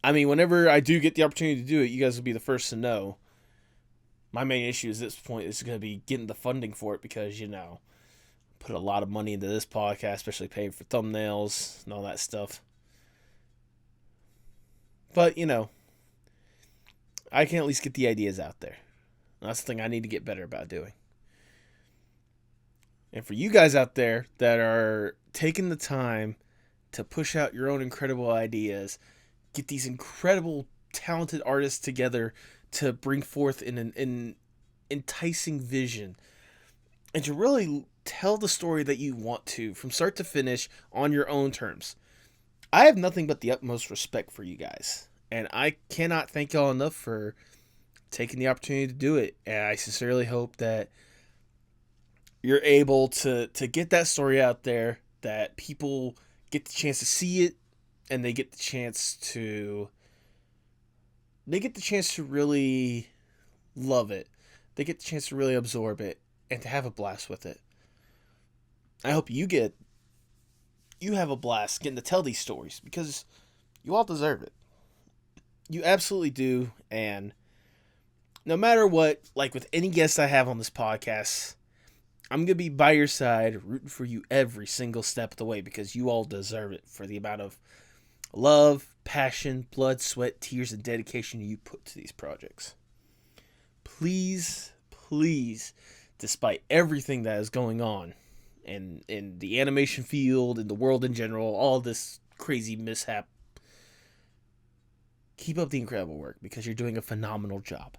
I mean, whenever I do get the opportunity to do it, you guys will be the first to know. My main issue at this point is going to be getting the funding for it because, put a lot of money into this podcast, especially paying for thumbnails and all that stuff. But, I can at least get the ideas out there. That's the thing I need to get better about doing. And for you guys out there that are taking the time to push out your own incredible ideas, get these incredible, talented artists together to bring forth an enticing vision, and to really tell the story that you want to, from start to finish, on your own terms. I have nothing but the utmost respect for you guys, and I cannot thank y'all enough for taking the opportunity to do it. And I sincerely hope that you're able to get that story out there, that people get the chance to see it, and they get the chance to really love it. They get the chance to really absorb it and to have a blast with it. I hope you have a blast getting to tell these stories, because you all deserve it. You absolutely do. And no matter what, like with any guest I have on this podcast, I'm going to be by your side, rooting for you every single step of the way, because you all deserve it for the amount of love, passion, blood, sweat, tears, and dedication you put to these projects. Please, despite everything that is going on in the animation field, in the world in general, all this crazy mishap, keep up the incredible work, because you're doing a phenomenal job.